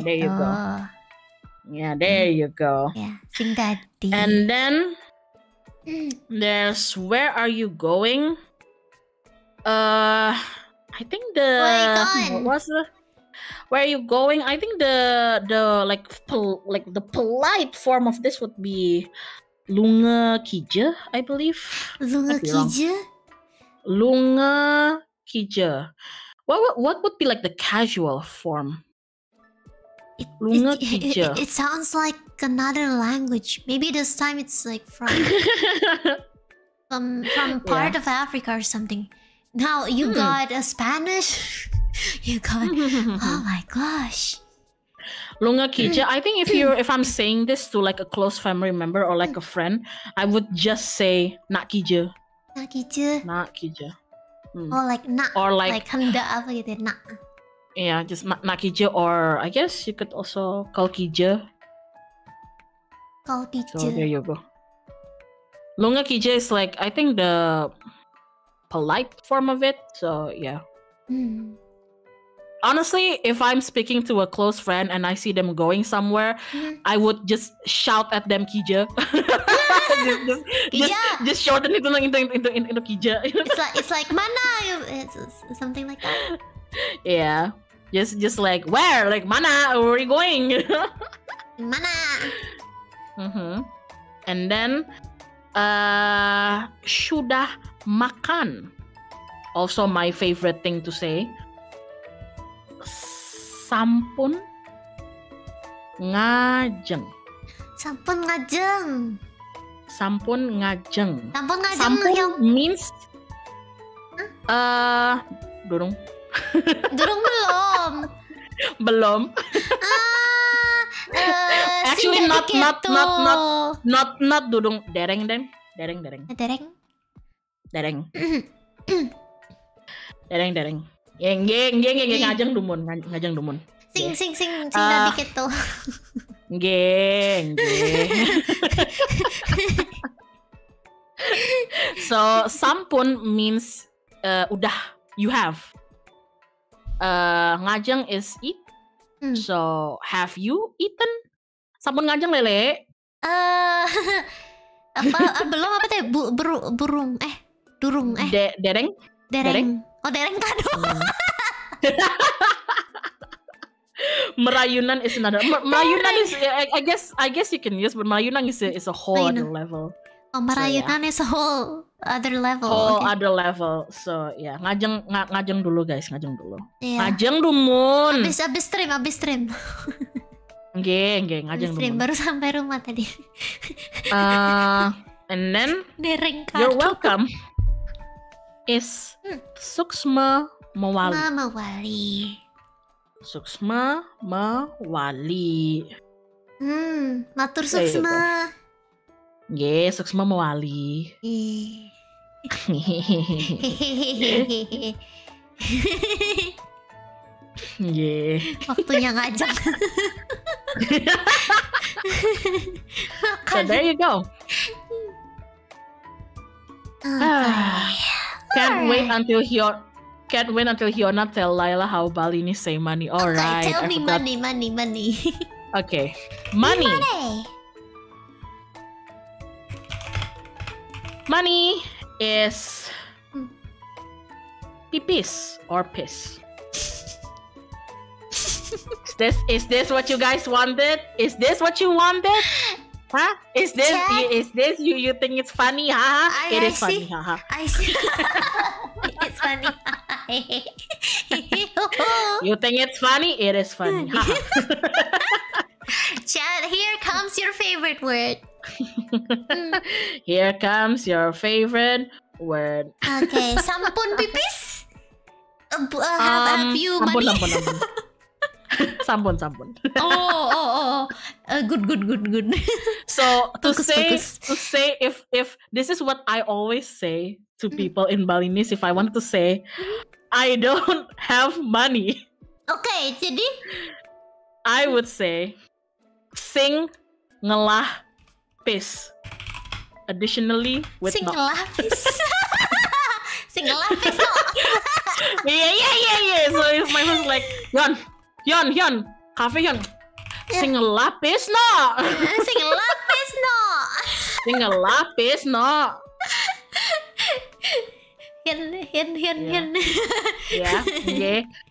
[SPEAKER 2] There you go. Yeah, there you go.
[SPEAKER 1] Yeah, sing dadi.
[SPEAKER 2] And then there's where are you going? I think where are you going? I think the the polite form of this would be lunga kija, I believe.
[SPEAKER 1] Lunga kija?
[SPEAKER 2] Lunga kija. What would be like the casual form? Lunga kija.
[SPEAKER 1] It sounds like another language. Maybe this time it's like from part of Africa or something. Now you got a Spanish. You got oh my gosh.
[SPEAKER 2] Lunga kija. I think if I'm saying this to like a close family member or like a friend, I would just say nak kija.
[SPEAKER 1] Nak kija.
[SPEAKER 2] Nak kija.
[SPEAKER 1] Oh, like nak.
[SPEAKER 2] Or like
[SPEAKER 1] hendak apa gitu nak.
[SPEAKER 2] Yeah, just nak kija, or I guess you could also call kija.
[SPEAKER 1] Kalau
[SPEAKER 2] So there
[SPEAKER 1] kije.
[SPEAKER 2] you go. Lunga kije is like, I think the polite form of it. So yeah. Honestly, if I'm speaking to a close friend and I see them going somewhere, I would just shout at them kija. just shorten it into kija.
[SPEAKER 1] It's like mana, it's something like that.
[SPEAKER 2] Yeah, just like where, like mana, where are you going?
[SPEAKER 1] Mana.
[SPEAKER 2] And then sudah makan. Also my favorite thing to say. Sampun ngajeng.
[SPEAKER 1] Sampun ngajeng.
[SPEAKER 2] Sampun ngajeng.
[SPEAKER 1] Sampun ngajeng
[SPEAKER 2] Sampun
[SPEAKER 1] yang
[SPEAKER 2] means durung.
[SPEAKER 1] durung belum.
[SPEAKER 2] Belum. Actually not durung. Dereng. Yang ngajeng dumun.
[SPEAKER 1] Sing na dikit tuh.
[SPEAKER 2] Nggih. So sampun means udah, you have. Ngajeng is eat. So have you eaten? Sampun ngajeng lele.
[SPEAKER 1] Belum apa teh? Durung.
[SPEAKER 2] Dereng.
[SPEAKER 1] Oh, dereng kado.
[SPEAKER 2] Merayunan is another. Merayunan is I guess you can use, but merayunan is a whole other level.
[SPEAKER 1] Oh, merayunan is a whole other level.
[SPEAKER 2] Other level. So yeah, ngajeng dulu guys, ngajeng dulu.
[SPEAKER 1] Yeah.
[SPEAKER 2] Ngajeng dumun.
[SPEAKER 1] Abis stream.
[SPEAKER 2] Nggih, ngajeng dumun.
[SPEAKER 1] Baru sampai rumah tadi.
[SPEAKER 2] And then
[SPEAKER 1] dereng kado.
[SPEAKER 2] you're welcome. Is suksma mawali.
[SPEAKER 1] Mama wali.
[SPEAKER 2] Suksma mawali.
[SPEAKER 1] Matur suksma.
[SPEAKER 2] Nggih, suksma mawali. Nggih.
[SPEAKER 1] Waktunya ngajak.
[SPEAKER 2] So there you go. Can't wait until Hyona tell Layla how Balinese say money. Alright.
[SPEAKER 1] Tell me money.
[SPEAKER 2] Okay. Money. Money is pipis or piss. Is this what you guys wanted? Is this what you wanted? Huh? Is this you think it's funny? Haha. It is funny. Haha.
[SPEAKER 1] I see. It's funny.
[SPEAKER 2] You think it's funny? It is funny. Haha.
[SPEAKER 1] Chad, here comes your favorite word.
[SPEAKER 2] Here comes your favorite word.
[SPEAKER 1] Okay, sampun pipis. Have you money?
[SPEAKER 2] Sampun.
[SPEAKER 1] Good.
[SPEAKER 2] So to
[SPEAKER 1] Bagus.
[SPEAKER 2] say if this is what I always say to people in Balinese, if I wanted to say I don't have money.
[SPEAKER 1] Okay, jadi
[SPEAKER 2] I would say sing ngelapis. Additionally with
[SPEAKER 1] sing
[SPEAKER 2] no.
[SPEAKER 1] ngelapis. Sing ngelapis no.
[SPEAKER 2] Yeah. So if my friend's like, Hyun, cafe Hyun. Sing ngelapis no.
[SPEAKER 1] Sing ngelapis no.
[SPEAKER 2] Sing ngelapis no.
[SPEAKER 1] Hian.
[SPEAKER 2] Ya,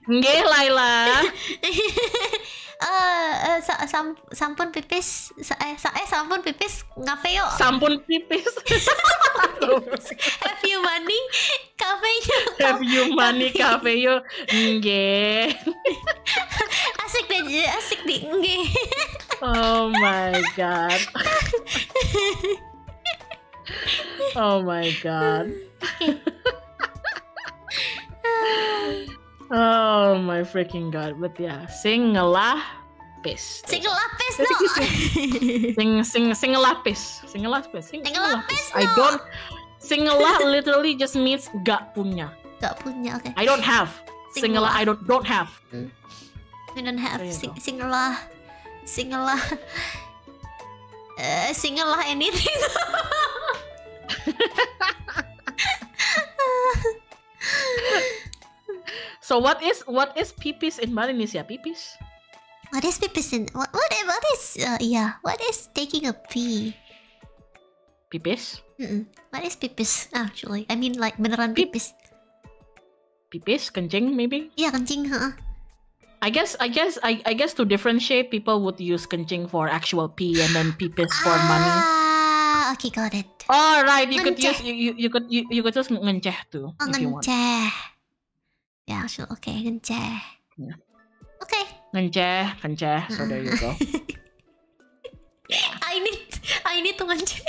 [SPEAKER 2] nggih Layla.
[SPEAKER 1] Sampun pipis. Sampun pipis ngafe yo.
[SPEAKER 2] Sampun pipis.
[SPEAKER 1] Have you money? Cafe yo.
[SPEAKER 2] Have you money cafe yo. Nggih.
[SPEAKER 1] Asik di nggih.
[SPEAKER 2] Oh my god. Oh my god. Oh my freaking god. But yeah, sing ngelapis.
[SPEAKER 1] Sing ngelapis no.
[SPEAKER 2] Sing ngelapis.
[SPEAKER 1] No.
[SPEAKER 2] I don't. Sing ngelah literally just means gak punya.
[SPEAKER 1] Gak punya, okay.
[SPEAKER 2] I don't have. Sing ngelah I don't have.
[SPEAKER 1] I don't have. Sing ngelah. Single lah anything.
[SPEAKER 2] So what is pipis in Balinese ya? Pipis?
[SPEAKER 1] What is pipis in what is what is taking a pee?
[SPEAKER 2] Pipis?
[SPEAKER 1] What is pipis actually? I mean like beneran pipis.
[SPEAKER 2] Pipis, kencing maybe?
[SPEAKER 1] Iya, kencing,
[SPEAKER 2] I guess to differentiate, people would use kencing for actual pee and then pipis for money.
[SPEAKER 1] Okay, got it.
[SPEAKER 2] Oh right, you could use you could just ngenceh too if you want.
[SPEAKER 1] Ngenceh. Yeah, actually, okay, ngenceh.
[SPEAKER 2] Yeah.
[SPEAKER 1] Okay.
[SPEAKER 2] Ngenceh, kenceh. So there you go.
[SPEAKER 1] I need to ngenceh.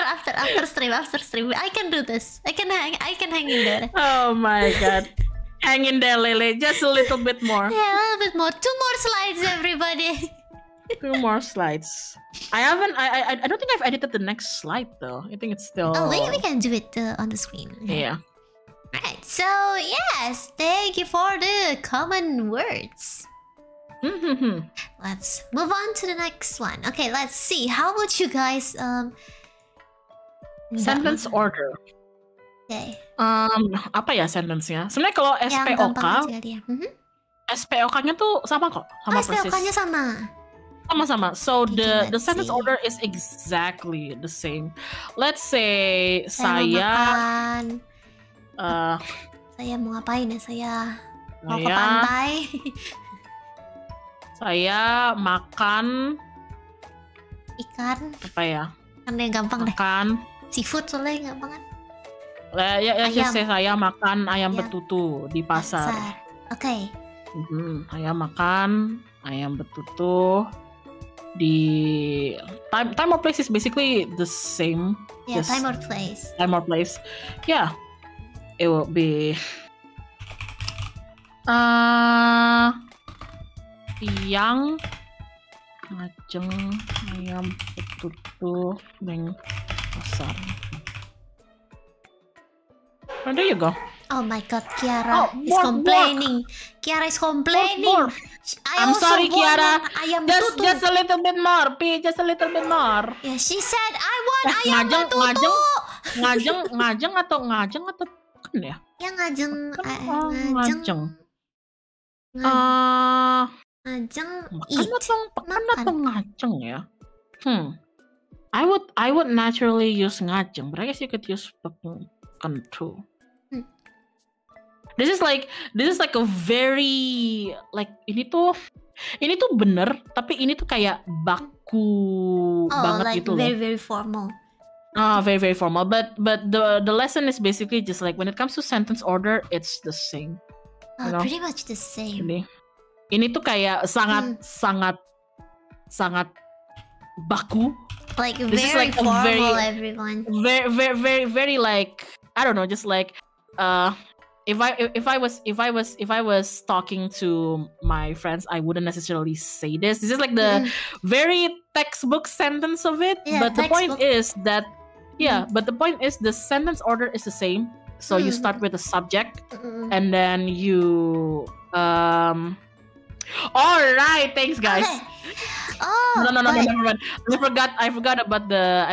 [SPEAKER 1] After stream, I can do this. I can hang in there.
[SPEAKER 2] Oh my god. Hang in there, Lele. Just a little bit more.
[SPEAKER 1] Yeah, a little bit more. 2 more slides, everybody.
[SPEAKER 2] 2 more slides. I don't think I've edited the next slide though. I think it's still.
[SPEAKER 1] Oh, we can do it on the screen.
[SPEAKER 2] Yeah.
[SPEAKER 1] Right. So yes, thank you for the common words. Let's move on to the next one. Okay, let's see. How would you guys
[SPEAKER 2] sentence order?
[SPEAKER 1] Okay.
[SPEAKER 2] Apa ya sentence-nya? Sebenarnya kalau SPOK, SPOK-nya tuh sama kok, sama persis.
[SPEAKER 1] SPOK-nya sama.
[SPEAKER 2] Sama-sama. So the sentence order is exactly the same. Let's say saya
[SPEAKER 1] mau ngapain ya? Saya mau ke pantai.
[SPEAKER 2] Saya makan
[SPEAKER 1] ikan.
[SPEAKER 2] Apa ya?
[SPEAKER 1] Kan yang gampang
[SPEAKER 2] makan.
[SPEAKER 1] Seafood soalnya gampang kan?
[SPEAKER 2] Saya makan ayam betutu di pasar.
[SPEAKER 1] Oke.
[SPEAKER 2] Saya makan ayam betutu di time or place is basically the same.
[SPEAKER 1] Yeah, time or place.
[SPEAKER 2] Time or place. Yeah, it will be yang ngajeng ayam betutu neng pasar. Oh, there you go.
[SPEAKER 1] Oh my god, Kiara is complaining. Kiara is complaining.
[SPEAKER 2] More. I'm sorry, Kiara. Just a little bit more, P. Just a little bit more.
[SPEAKER 1] Yeah, she said I want ayam betutu.
[SPEAKER 2] Ngajeng atau kan ya?
[SPEAKER 1] Ya ngajeng. Ngajeng eat.
[SPEAKER 2] Pekan atau ngajeng ya? I would naturally use ngajeng, but I guess you could use pekan too. This is like a very like ini tuh bener, tapi ini tuh kayak baku banget
[SPEAKER 1] like
[SPEAKER 2] gitu loh.
[SPEAKER 1] Very formal.
[SPEAKER 2] Very formal. But the lesson is basically just like when it comes to sentence order, it's the same.
[SPEAKER 1] Pretty much the same.
[SPEAKER 2] Ini tuh kayak sangat baku.
[SPEAKER 1] Like
[SPEAKER 2] this
[SPEAKER 1] very
[SPEAKER 2] is like
[SPEAKER 1] formal, everyone.
[SPEAKER 2] Very like I don't know, just like if I was talking to my friends, I wouldn't necessarily say this. This is like the very textbook sentence of it.
[SPEAKER 1] Yeah,
[SPEAKER 2] but the point is that but the point is the sentence order is the same. So you start with the subject and then you all right, thanks guys.
[SPEAKER 1] Okay. Oh,
[SPEAKER 2] no, never mind. I forgot about the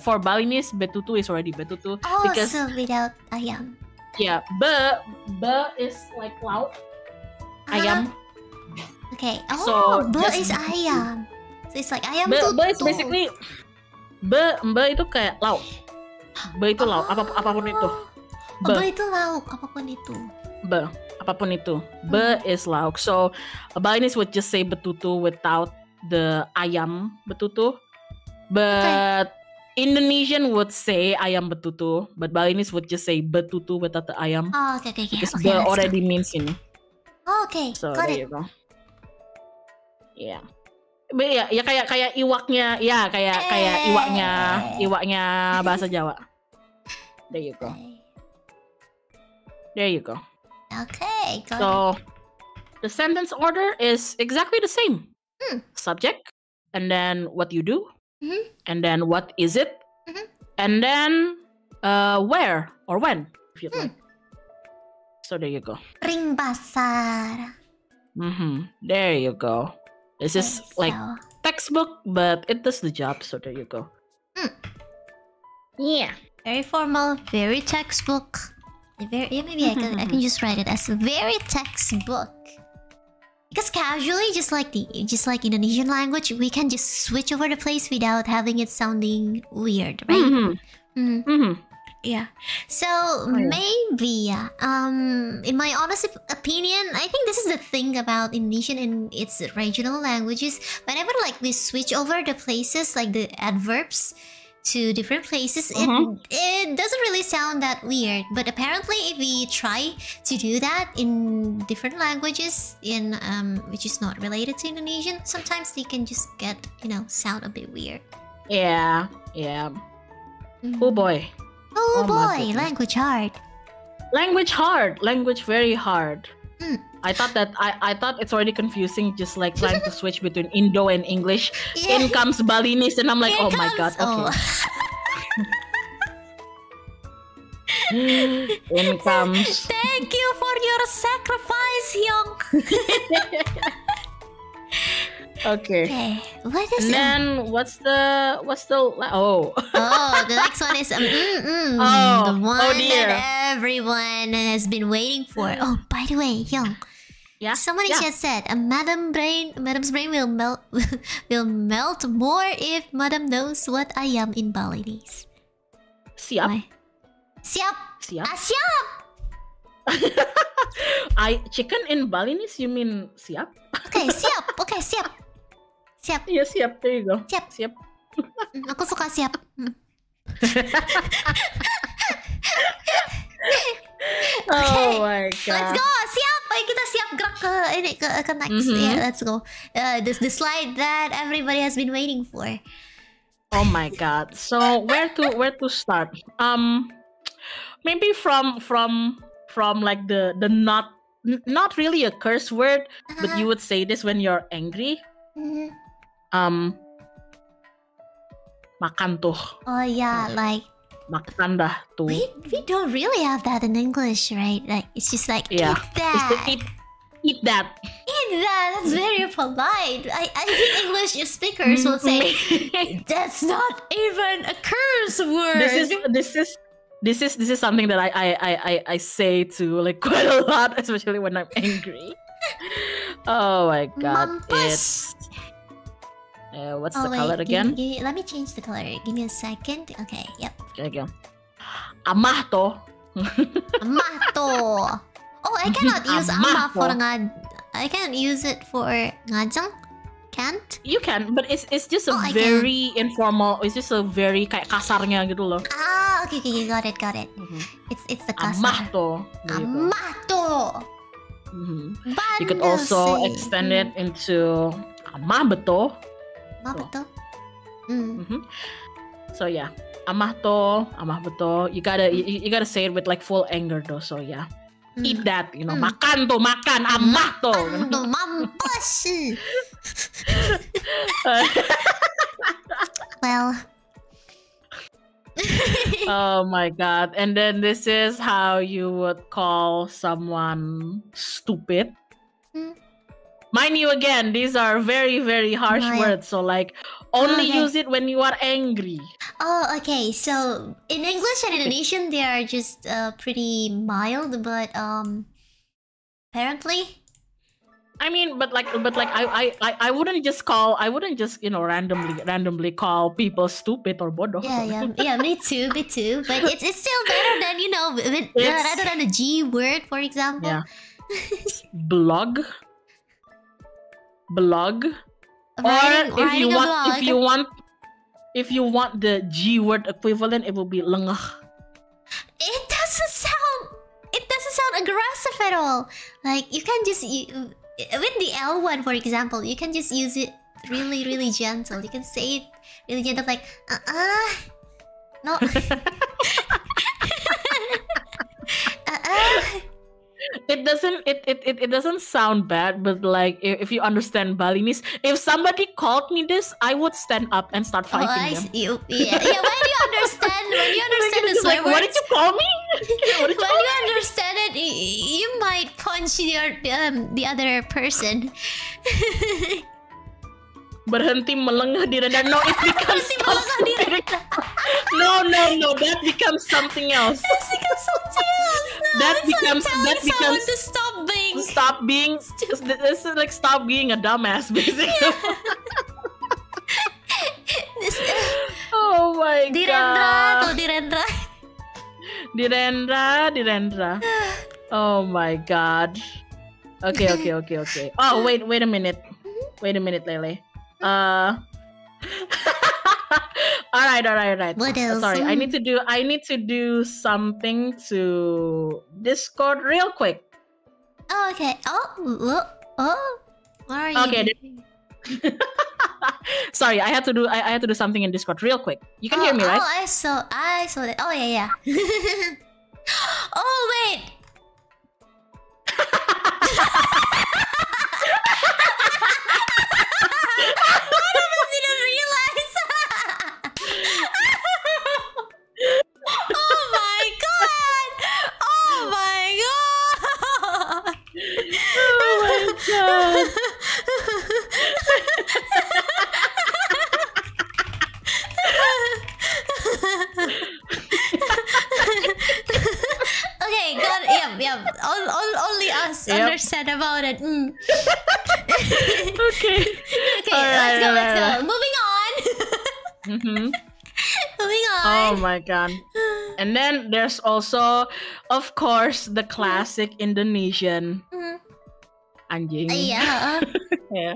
[SPEAKER 2] for Balinese betutu is already betutu because
[SPEAKER 1] so without ayam.
[SPEAKER 2] Yeah, be is like lauk. Ayam.
[SPEAKER 1] Okay. Oh,
[SPEAKER 2] so
[SPEAKER 1] be is ayam. So it's like ayam
[SPEAKER 2] be
[SPEAKER 1] tutu.
[SPEAKER 2] Is basically be itu kayak lauk. Be itu lauk apapun itu.
[SPEAKER 1] Be itu lauk apapun itu.
[SPEAKER 2] Be apapun itu. Be is lauk. So Balinese would just say betutu without the ayam betutu. But Indonesian would say ayam betutu, but Balinese would just say betutu without the ayam.
[SPEAKER 1] Oh, okay.
[SPEAKER 2] Because
[SPEAKER 1] okay,
[SPEAKER 2] already means ini.
[SPEAKER 1] Oh, okay,
[SPEAKER 2] so
[SPEAKER 1] got
[SPEAKER 2] there
[SPEAKER 1] it.
[SPEAKER 2] You go. Yeah. But ya kayak iwaknya, ya kayak iwaknya bahasa Jawa. There you go. There you go.
[SPEAKER 1] Okay, got
[SPEAKER 2] so
[SPEAKER 1] it.
[SPEAKER 2] The sentence order is exactly the same. Subject, and then what you do. And then what is it? And then where or when, if you'd like. So there you go.
[SPEAKER 1] Ring pasar.
[SPEAKER 2] There you go. This is like textbook, but it does the job. So there you go. Yeah.
[SPEAKER 1] Very formal, very textbook. Maybe I can just write it as very textbook. Because casually, just like Indonesian language, we can just switch over the place without having it sounding weird, right? Yeah. So maybe, in my honest opinion, I think this is the thing about Indonesian and its regional languages. Whenever like we switch over the places, like the adverbs to different places, it doesn't really sound that weird. But apparently, if we try to do that in different languages, in which is not related to Indonesian, sometimes they can just get sound a bit weird.
[SPEAKER 2] Yeah. Oh boy.
[SPEAKER 1] Oh boy, language hard.
[SPEAKER 2] Language very hard. I thought it's already confusing, just like trying to switch between Indo and English. Yeah. In comes Balinese, and I'm like, oh my god, okay. In comes.
[SPEAKER 1] Thank you for your sacrifice, Hyung.
[SPEAKER 2] Okay.
[SPEAKER 1] What is
[SPEAKER 2] and then what's the
[SPEAKER 1] the next one is the one that everyone has been waiting for. Oh, by the way, Hyung.
[SPEAKER 2] Yeah.
[SPEAKER 1] Somebody just said Madam's brain will melt more if Madam knows what ayam in Balinese.
[SPEAKER 2] Siap.
[SPEAKER 1] Why? Siap.
[SPEAKER 2] Chicken in Balinese, you mean siap?
[SPEAKER 1] Okay, siap. Okay, siap. Siap.
[SPEAKER 2] Yeah, siap. There you go.
[SPEAKER 1] Siap. Aku suka siap.
[SPEAKER 2] Oh my god.
[SPEAKER 1] Let's go. Siap. Ayo kita siap gerak ke next. Yeah, let's go. The slide that everybody has been waiting for.
[SPEAKER 2] Oh my god. So where to start? Maybe from like the not really a curse word, but you would say this when you're angry. Makan tuh.
[SPEAKER 1] Oh yeah, like
[SPEAKER 2] makan dah tuh.
[SPEAKER 1] We don't really have that in English, right? Like it's just like eat that.
[SPEAKER 2] Eat that.
[SPEAKER 1] That's very polite. I think English speakers will say that's not even a curse word.
[SPEAKER 2] This is something that I say to like quite a lot, especially when I'm angry. Oh my god.
[SPEAKER 1] Mampus.
[SPEAKER 2] It's what's the color again?
[SPEAKER 1] Let me change the color. Give me a second. Okay, yep.
[SPEAKER 2] There you go. Amah to.
[SPEAKER 1] Amah to. Oh, I cannot use amah for I can't use it for ngajeng. Can't?
[SPEAKER 2] You can, but it's just a very informal. It's just a very kayak kasarnya gitu loh.
[SPEAKER 1] Ah, okay, got it. It's the kasar.
[SPEAKER 2] Amah to.
[SPEAKER 1] Amah to.
[SPEAKER 2] You could also extend it into amah beto.
[SPEAKER 1] Amah beto.
[SPEAKER 2] So yeah, amah beto. You gotta say it with like full anger though. So yeah. Eat that, makan tuh, makan, amah tuh.
[SPEAKER 1] Mampus. Well.
[SPEAKER 2] Oh my god. And then this is how you would call someone stupid. Mind you, again, these are very, very harsh words. So like, only use it when you are angry.
[SPEAKER 1] Oh, okay. So in English and Indonesian, they are just pretty mild, but apparently.
[SPEAKER 2] I mean, but like I wouldn't just randomly call people stupid or bodoh.
[SPEAKER 1] Yeah, me too. But it's still better than rather than a G word, for example.
[SPEAKER 2] Yeah. Blog. If you want the G word equivalent, it will be lengah.
[SPEAKER 1] It doesn't sound aggressive at all. Like you can just with the L one, for example, you can just use it really, really gentle. You can say it really gentle, like no.
[SPEAKER 2] It doesn't sound bad, but like if you understand Balinese, if somebody called me this, I would stand up and start fighting them.
[SPEAKER 1] Yeah. When you understand the swear words,
[SPEAKER 2] what did you call me?
[SPEAKER 1] When you understand it, you might punch the other person.
[SPEAKER 2] berhenti melengah di rendah. No, it becomes something. No, that becomes something else. That becomes
[SPEAKER 1] to stop being
[SPEAKER 2] this is like stop being a dumbass, basically. Oh my god. Direndra. Oh my god. Okay. Oh, wait a minute. Lele. All right.
[SPEAKER 1] What else?
[SPEAKER 2] Sorry, I need to do something to Discord real quick.
[SPEAKER 1] Oh, okay. Oh. What are you
[SPEAKER 2] Okay. Sorry, I had to do something in Discord real quick. You can hear me, right?
[SPEAKER 1] Oh, I saw that. Oh, yeah. Oh, wait. Only us understand about it.
[SPEAKER 2] Okay.
[SPEAKER 1] Let's go. Moving on. Moving on.
[SPEAKER 2] Oh my god. And then there's also, of course, the classic Indonesian anjing.
[SPEAKER 1] Yeah.
[SPEAKER 2] Yeah.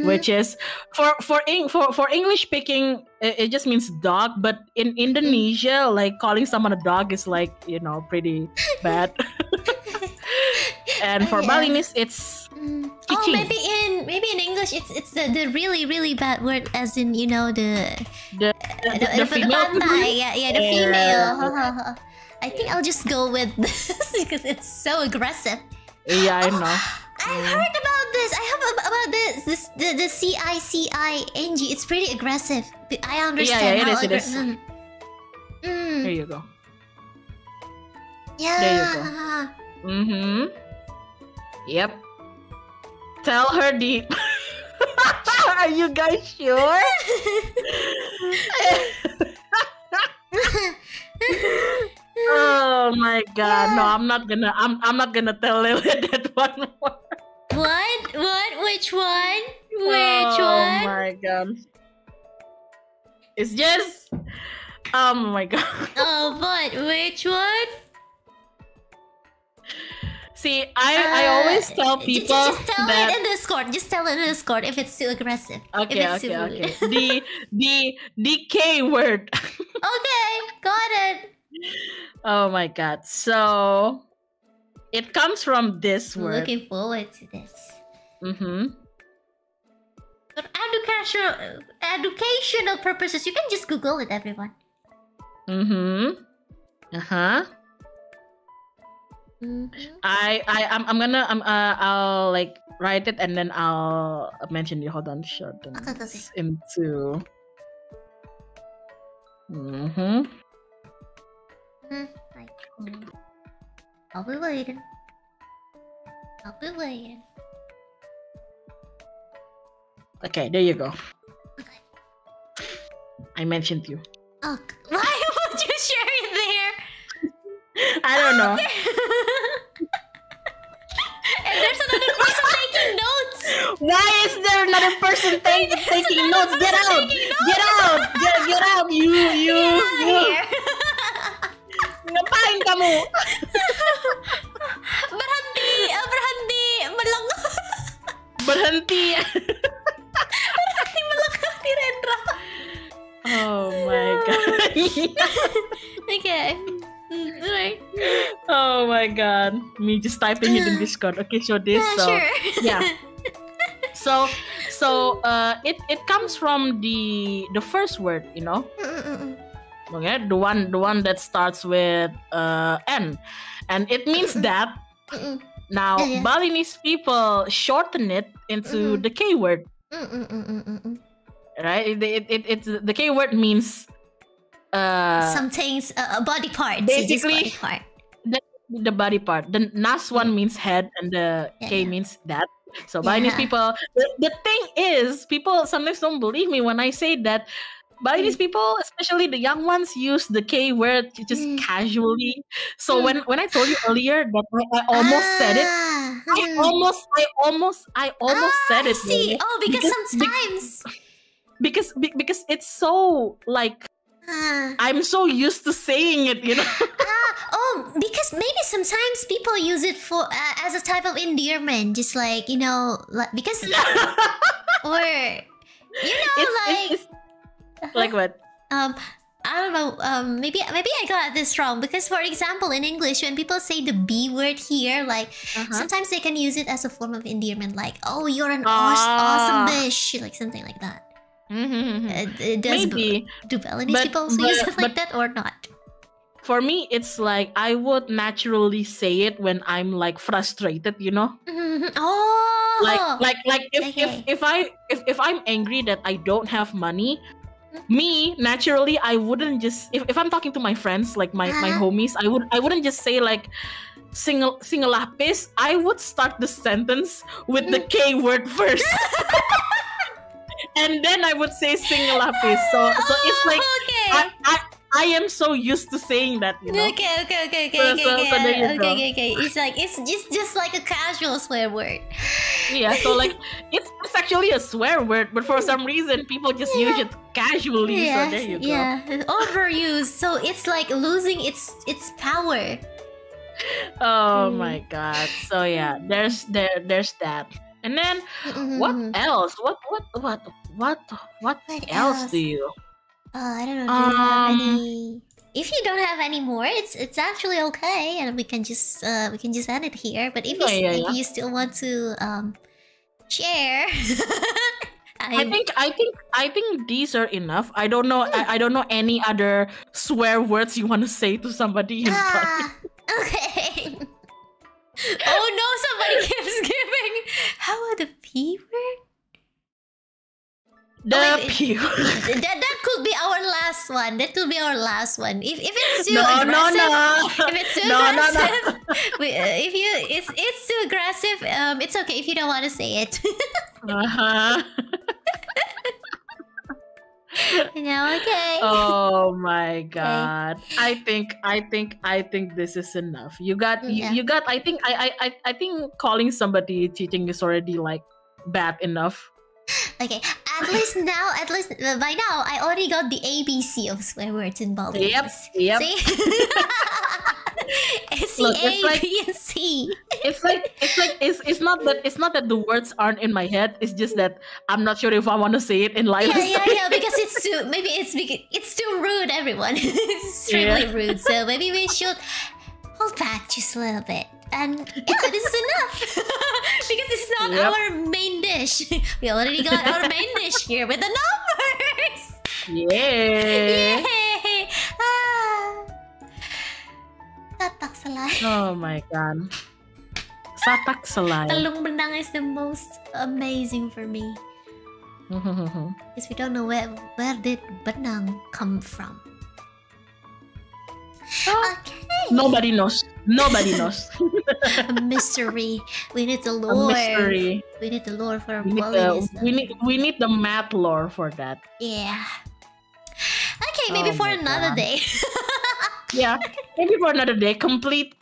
[SPEAKER 2] Which is for English speaking, it just means dog, but in Indonesia, like calling someone a dog is like, pretty bad. And for Balinese, it's
[SPEAKER 1] oh, maybe in English it's the really really bad word, as in the
[SPEAKER 2] female.
[SPEAKER 1] The female. I think I'll just go with this because it's so aggressive.
[SPEAKER 2] Yeah, I know.
[SPEAKER 1] I heard about this. I have about this the CICING. It's pretty aggressive. I understand how aggressive.
[SPEAKER 2] There you go.
[SPEAKER 1] Yeah.
[SPEAKER 2] There you go. Yep. Tell her deep. Are you guys sure? Oh my god. No, I'm not gonna tell Layla that one more.
[SPEAKER 1] What? Which one?
[SPEAKER 2] Oh my god. It's just oh my god.
[SPEAKER 1] Oh, but which one?
[SPEAKER 2] See, I always tell people
[SPEAKER 1] just tell it in Discord. Just tell it in Discord if it's too aggressive.
[SPEAKER 2] Okay. The K word.
[SPEAKER 1] Okay, got it.
[SPEAKER 2] Oh my god. So it comes from this
[SPEAKER 1] I'm
[SPEAKER 2] word.
[SPEAKER 1] looking forward to this. For educational purposes, you can just Google it, everyone.
[SPEAKER 2] I'll like write it and then I'll mention you. Hold on, shorten this into.
[SPEAKER 1] I'll be waiting.
[SPEAKER 2] Okay, there you go.
[SPEAKER 1] Okay.
[SPEAKER 2] I mentioned you.
[SPEAKER 1] Oh, why would you share it there?
[SPEAKER 2] I don't know.
[SPEAKER 1] And there's another person taking notes.
[SPEAKER 2] Why is there another person taking notes? Get out! Get out! Get out! You! Ngapain kamu? Berhenti
[SPEAKER 1] melangkah di Rendra.
[SPEAKER 2] Oh my god.
[SPEAKER 1] Okay. Right.
[SPEAKER 2] Oh my god. Me just typing it in Discord. Okay, so this.
[SPEAKER 1] Sure.
[SPEAKER 2] Yeah. So it comes from the first word, Okay, the one that starts with N, and it means that. Now, Balinese people shorten it into the K word. Right? It's the K word means
[SPEAKER 1] some things, a body part.
[SPEAKER 2] Basically,
[SPEAKER 1] body part.
[SPEAKER 2] The body part. The NAS one means head, and the K means that. So Balinese people, the thing is, people sometimes don't believe me when I say that Balinese people, especially the young ones, use the K word just casually. So when I told you earlier that I almost said it, I almost said it.
[SPEAKER 1] See, because sometimes
[SPEAKER 2] because it's so like I'm so used to saying it, you know.
[SPEAKER 1] Because maybe sometimes people use it for as a type of endearment, just like, you know, like because or you know,
[SPEAKER 2] like what?
[SPEAKER 1] I don't know. Maybe I got this wrong, because for example, in English, when people say the B word here, like sometimes they can use it as a form of endearment, like, oh, you're an awesome bitch, like something like that.
[SPEAKER 2] Maybe.
[SPEAKER 1] Do Balinese people also use it like that or not?
[SPEAKER 2] For me, it's like I would naturally say it when I'm like frustrated, you know. If I'm angry that I don't have money, me naturally I wouldn't just if I'm talking to my friends, like my homies, I wouldn't just say like sing a lapis. I would start the sentence with the K word first. And then I would say sing a lapis. So it's like I am so used to saying that, you know.
[SPEAKER 1] Okay. It's like it's just like a casual swear word.
[SPEAKER 2] Yeah, so like it's actually a swear word, but for some reason people just use it casually. So there you go.
[SPEAKER 1] Yeah, overused. So it's like losing its power.
[SPEAKER 2] Oh my god. So yeah, there's that. And then what else? What else do you?
[SPEAKER 1] I don't know. Do you have any? If you don't have any more, it's actually okay, and we can just end it here. But if you still want to share,
[SPEAKER 2] I think these are enough. I don't know. I don't know any other swear words you want to say to somebody in Bali.
[SPEAKER 1] Okay. Oh no! Somebody keeps giving. How about the P word?
[SPEAKER 2] The P word.
[SPEAKER 1] That could be our last one. That could be our last one. If it's too aggressive, if it's too aggressive, if it's too aggressive, it's okay if you don't want to say it. You know, okay.
[SPEAKER 2] Oh my god. Okay. I think this is enough. You got I think calling somebody cheating is already like bad enough.
[SPEAKER 1] Okay, at least by now I already got the ABC of swear words in Balinese.
[SPEAKER 2] Yep.
[SPEAKER 1] See? It's the A, B, and C.
[SPEAKER 2] It's not that the words aren't in my head. It's just that I'm not sure if I want to say it in Layla's
[SPEAKER 1] Yeah, because it's too rude, everyone. It's extremely rude. So maybe we should hold back just a little bit. And yeah, this is enough. Because this is not our main dish. We already got our main dish here with the numbers.
[SPEAKER 2] Yay!
[SPEAKER 1] Satak selai.
[SPEAKER 2] Oh my god. Satak selai.
[SPEAKER 1] Telung benang is the most amazing for me. Because we don't know where did benang come from. Okay.
[SPEAKER 2] Nobody knows.
[SPEAKER 1] A mystery. We need the lore.
[SPEAKER 2] A mystery.
[SPEAKER 1] We need the lore for Balinese.
[SPEAKER 2] We need the math lore for that.
[SPEAKER 1] Yeah. Okay, maybe for another day.
[SPEAKER 2] Yeah, maybe for another day. Complete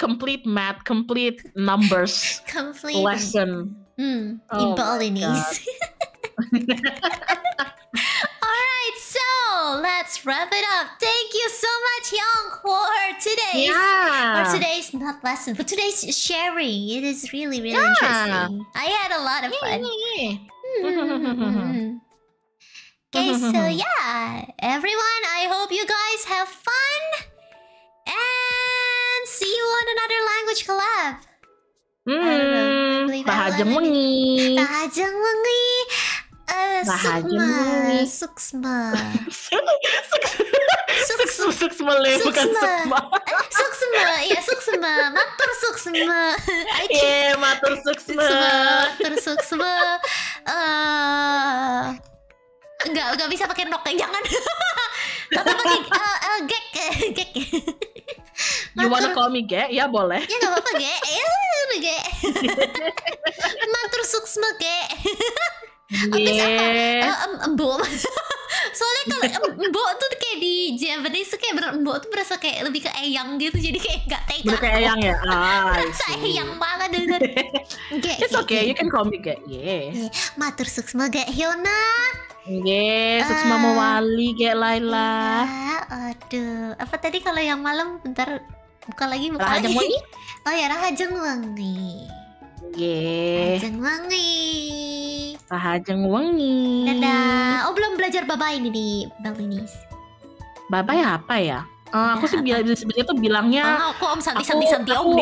[SPEAKER 2] math, complete numbers.
[SPEAKER 1] Complete
[SPEAKER 2] lesson.
[SPEAKER 1] In Balinese. Alright, so let's wrap it up. Thank you so much, Young, for today's not lesson, but today's sharing. It is really, really interesting. I had a lot of fun. Okay, so yeah, everyone, I hope you guys have fun. And see you on another language collab.
[SPEAKER 2] Bahajeng wengi.
[SPEAKER 1] Suksma.
[SPEAKER 2] Bukan sukma.
[SPEAKER 1] Iya suksma. Matur suksma.
[SPEAKER 2] Matur suksma.
[SPEAKER 1] Enggak bisa pakai nok, jangan. Tapi pakai gek.
[SPEAKER 2] You wanna call me Ge? Ya boleh.
[SPEAKER 1] Ya nggak apa-apa Ge. Ge. Matur suksma. suksma ge. Habis apa? Embo. Soalnya kalau embo tuh kayak di Japanese tuh kayak embo tuh berasa kayak lebih ke eyang gitu, jadi kayak nggak tega.
[SPEAKER 2] Berasa eyang ya?
[SPEAKER 1] Berasa eyang banget dengan.
[SPEAKER 2] It's okay, you can call me ge. Yeah.
[SPEAKER 1] Matur suksma ge Hyona.
[SPEAKER 2] Suksma mawali ge Layla.
[SPEAKER 1] Aduh, apa tadi kalau yang malam bentar buka lagi.
[SPEAKER 2] Rahajeng wangi?
[SPEAKER 1] Oh ya, rahajeng wangi. Rahajeng wangi.
[SPEAKER 2] Rahajeng wangi.
[SPEAKER 1] Dadah. Oh, belum belajar bye-bye ini di Balinese.
[SPEAKER 2] Bye-bye apa ya? Aku sih sebenarnya tuh bilangnya.
[SPEAKER 1] Kok Om santi Om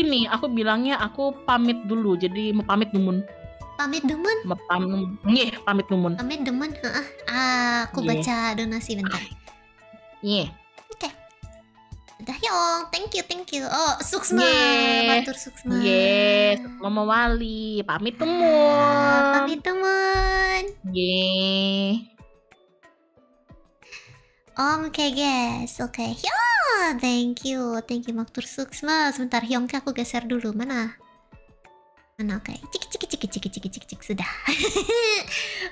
[SPEAKER 1] nih.
[SPEAKER 2] Aku bilangnya aku pamit dulu. Jadi mau pamit numun.
[SPEAKER 1] Pamit dumun?
[SPEAKER 2] Pamit numun.
[SPEAKER 1] Pamit dumun. Aku baca donasi bentar. Oke. Udah Yong, thank you. Oh, suksma, matur suksma.
[SPEAKER 2] Suksma mawali, pamit temun.
[SPEAKER 1] Oke guys, oke. Ya, thank you matur suksma. Sebentar Hyongke aku geser dulu, mana? Oke, cik sudah.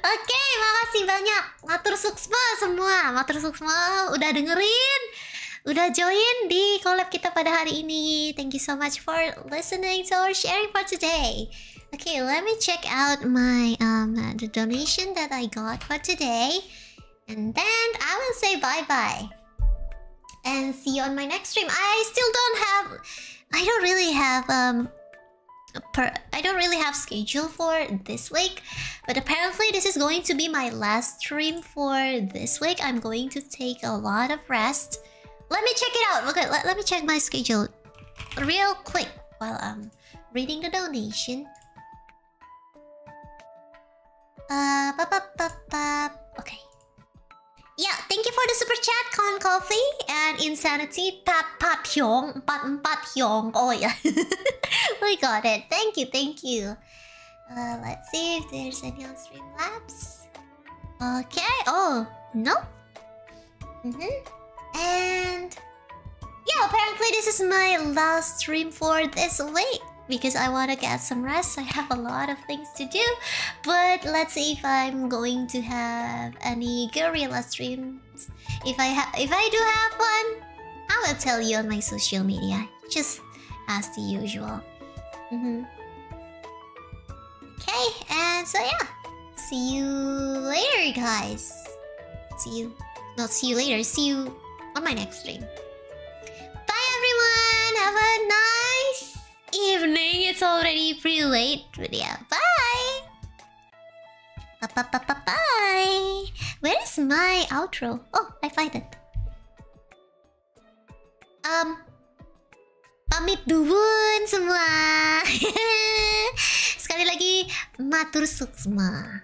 [SPEAKER 1] Oke, makasih banyak matur suksma semua. Matur suksma udah dengerin. Udah join di collab kita pada hari ini. Thank you so much for listening to our sharing for today. Okay, let me check out my the donation that I got for today, and then I will say bye and see you on my next stream. I don't really have schedule for this week, but apparently this is going to be my last stream for this week. I'm going to take a lot of rest. Let me check it out. Okay, let me check my schedule real quick while I'm reading the donation. Okay. Yeah, thank you for the super chat, Con Coffee and Insanity. Pat Hyong, Pat Hyong. Oh yeah, we got it. Thank you. Let's see if there's any on Streamlabs. Okay. Oh no. And yeah, apparently this is my last stream for this week because I want to get some rest. I have a lot of things to do, but let's see if I'm going to have any guerrilla streams. If I do have one, I will tell you on my social media, just as the usual. Okay, and so yeah, see you later, guys. See you on my next stream. Bye everyone, have a nice evening. It's already pretty late, but yeah, bye. Bye. Where is my outro? Oh, I find it. Pamit duluan semua. Sekali lagi matur suksma.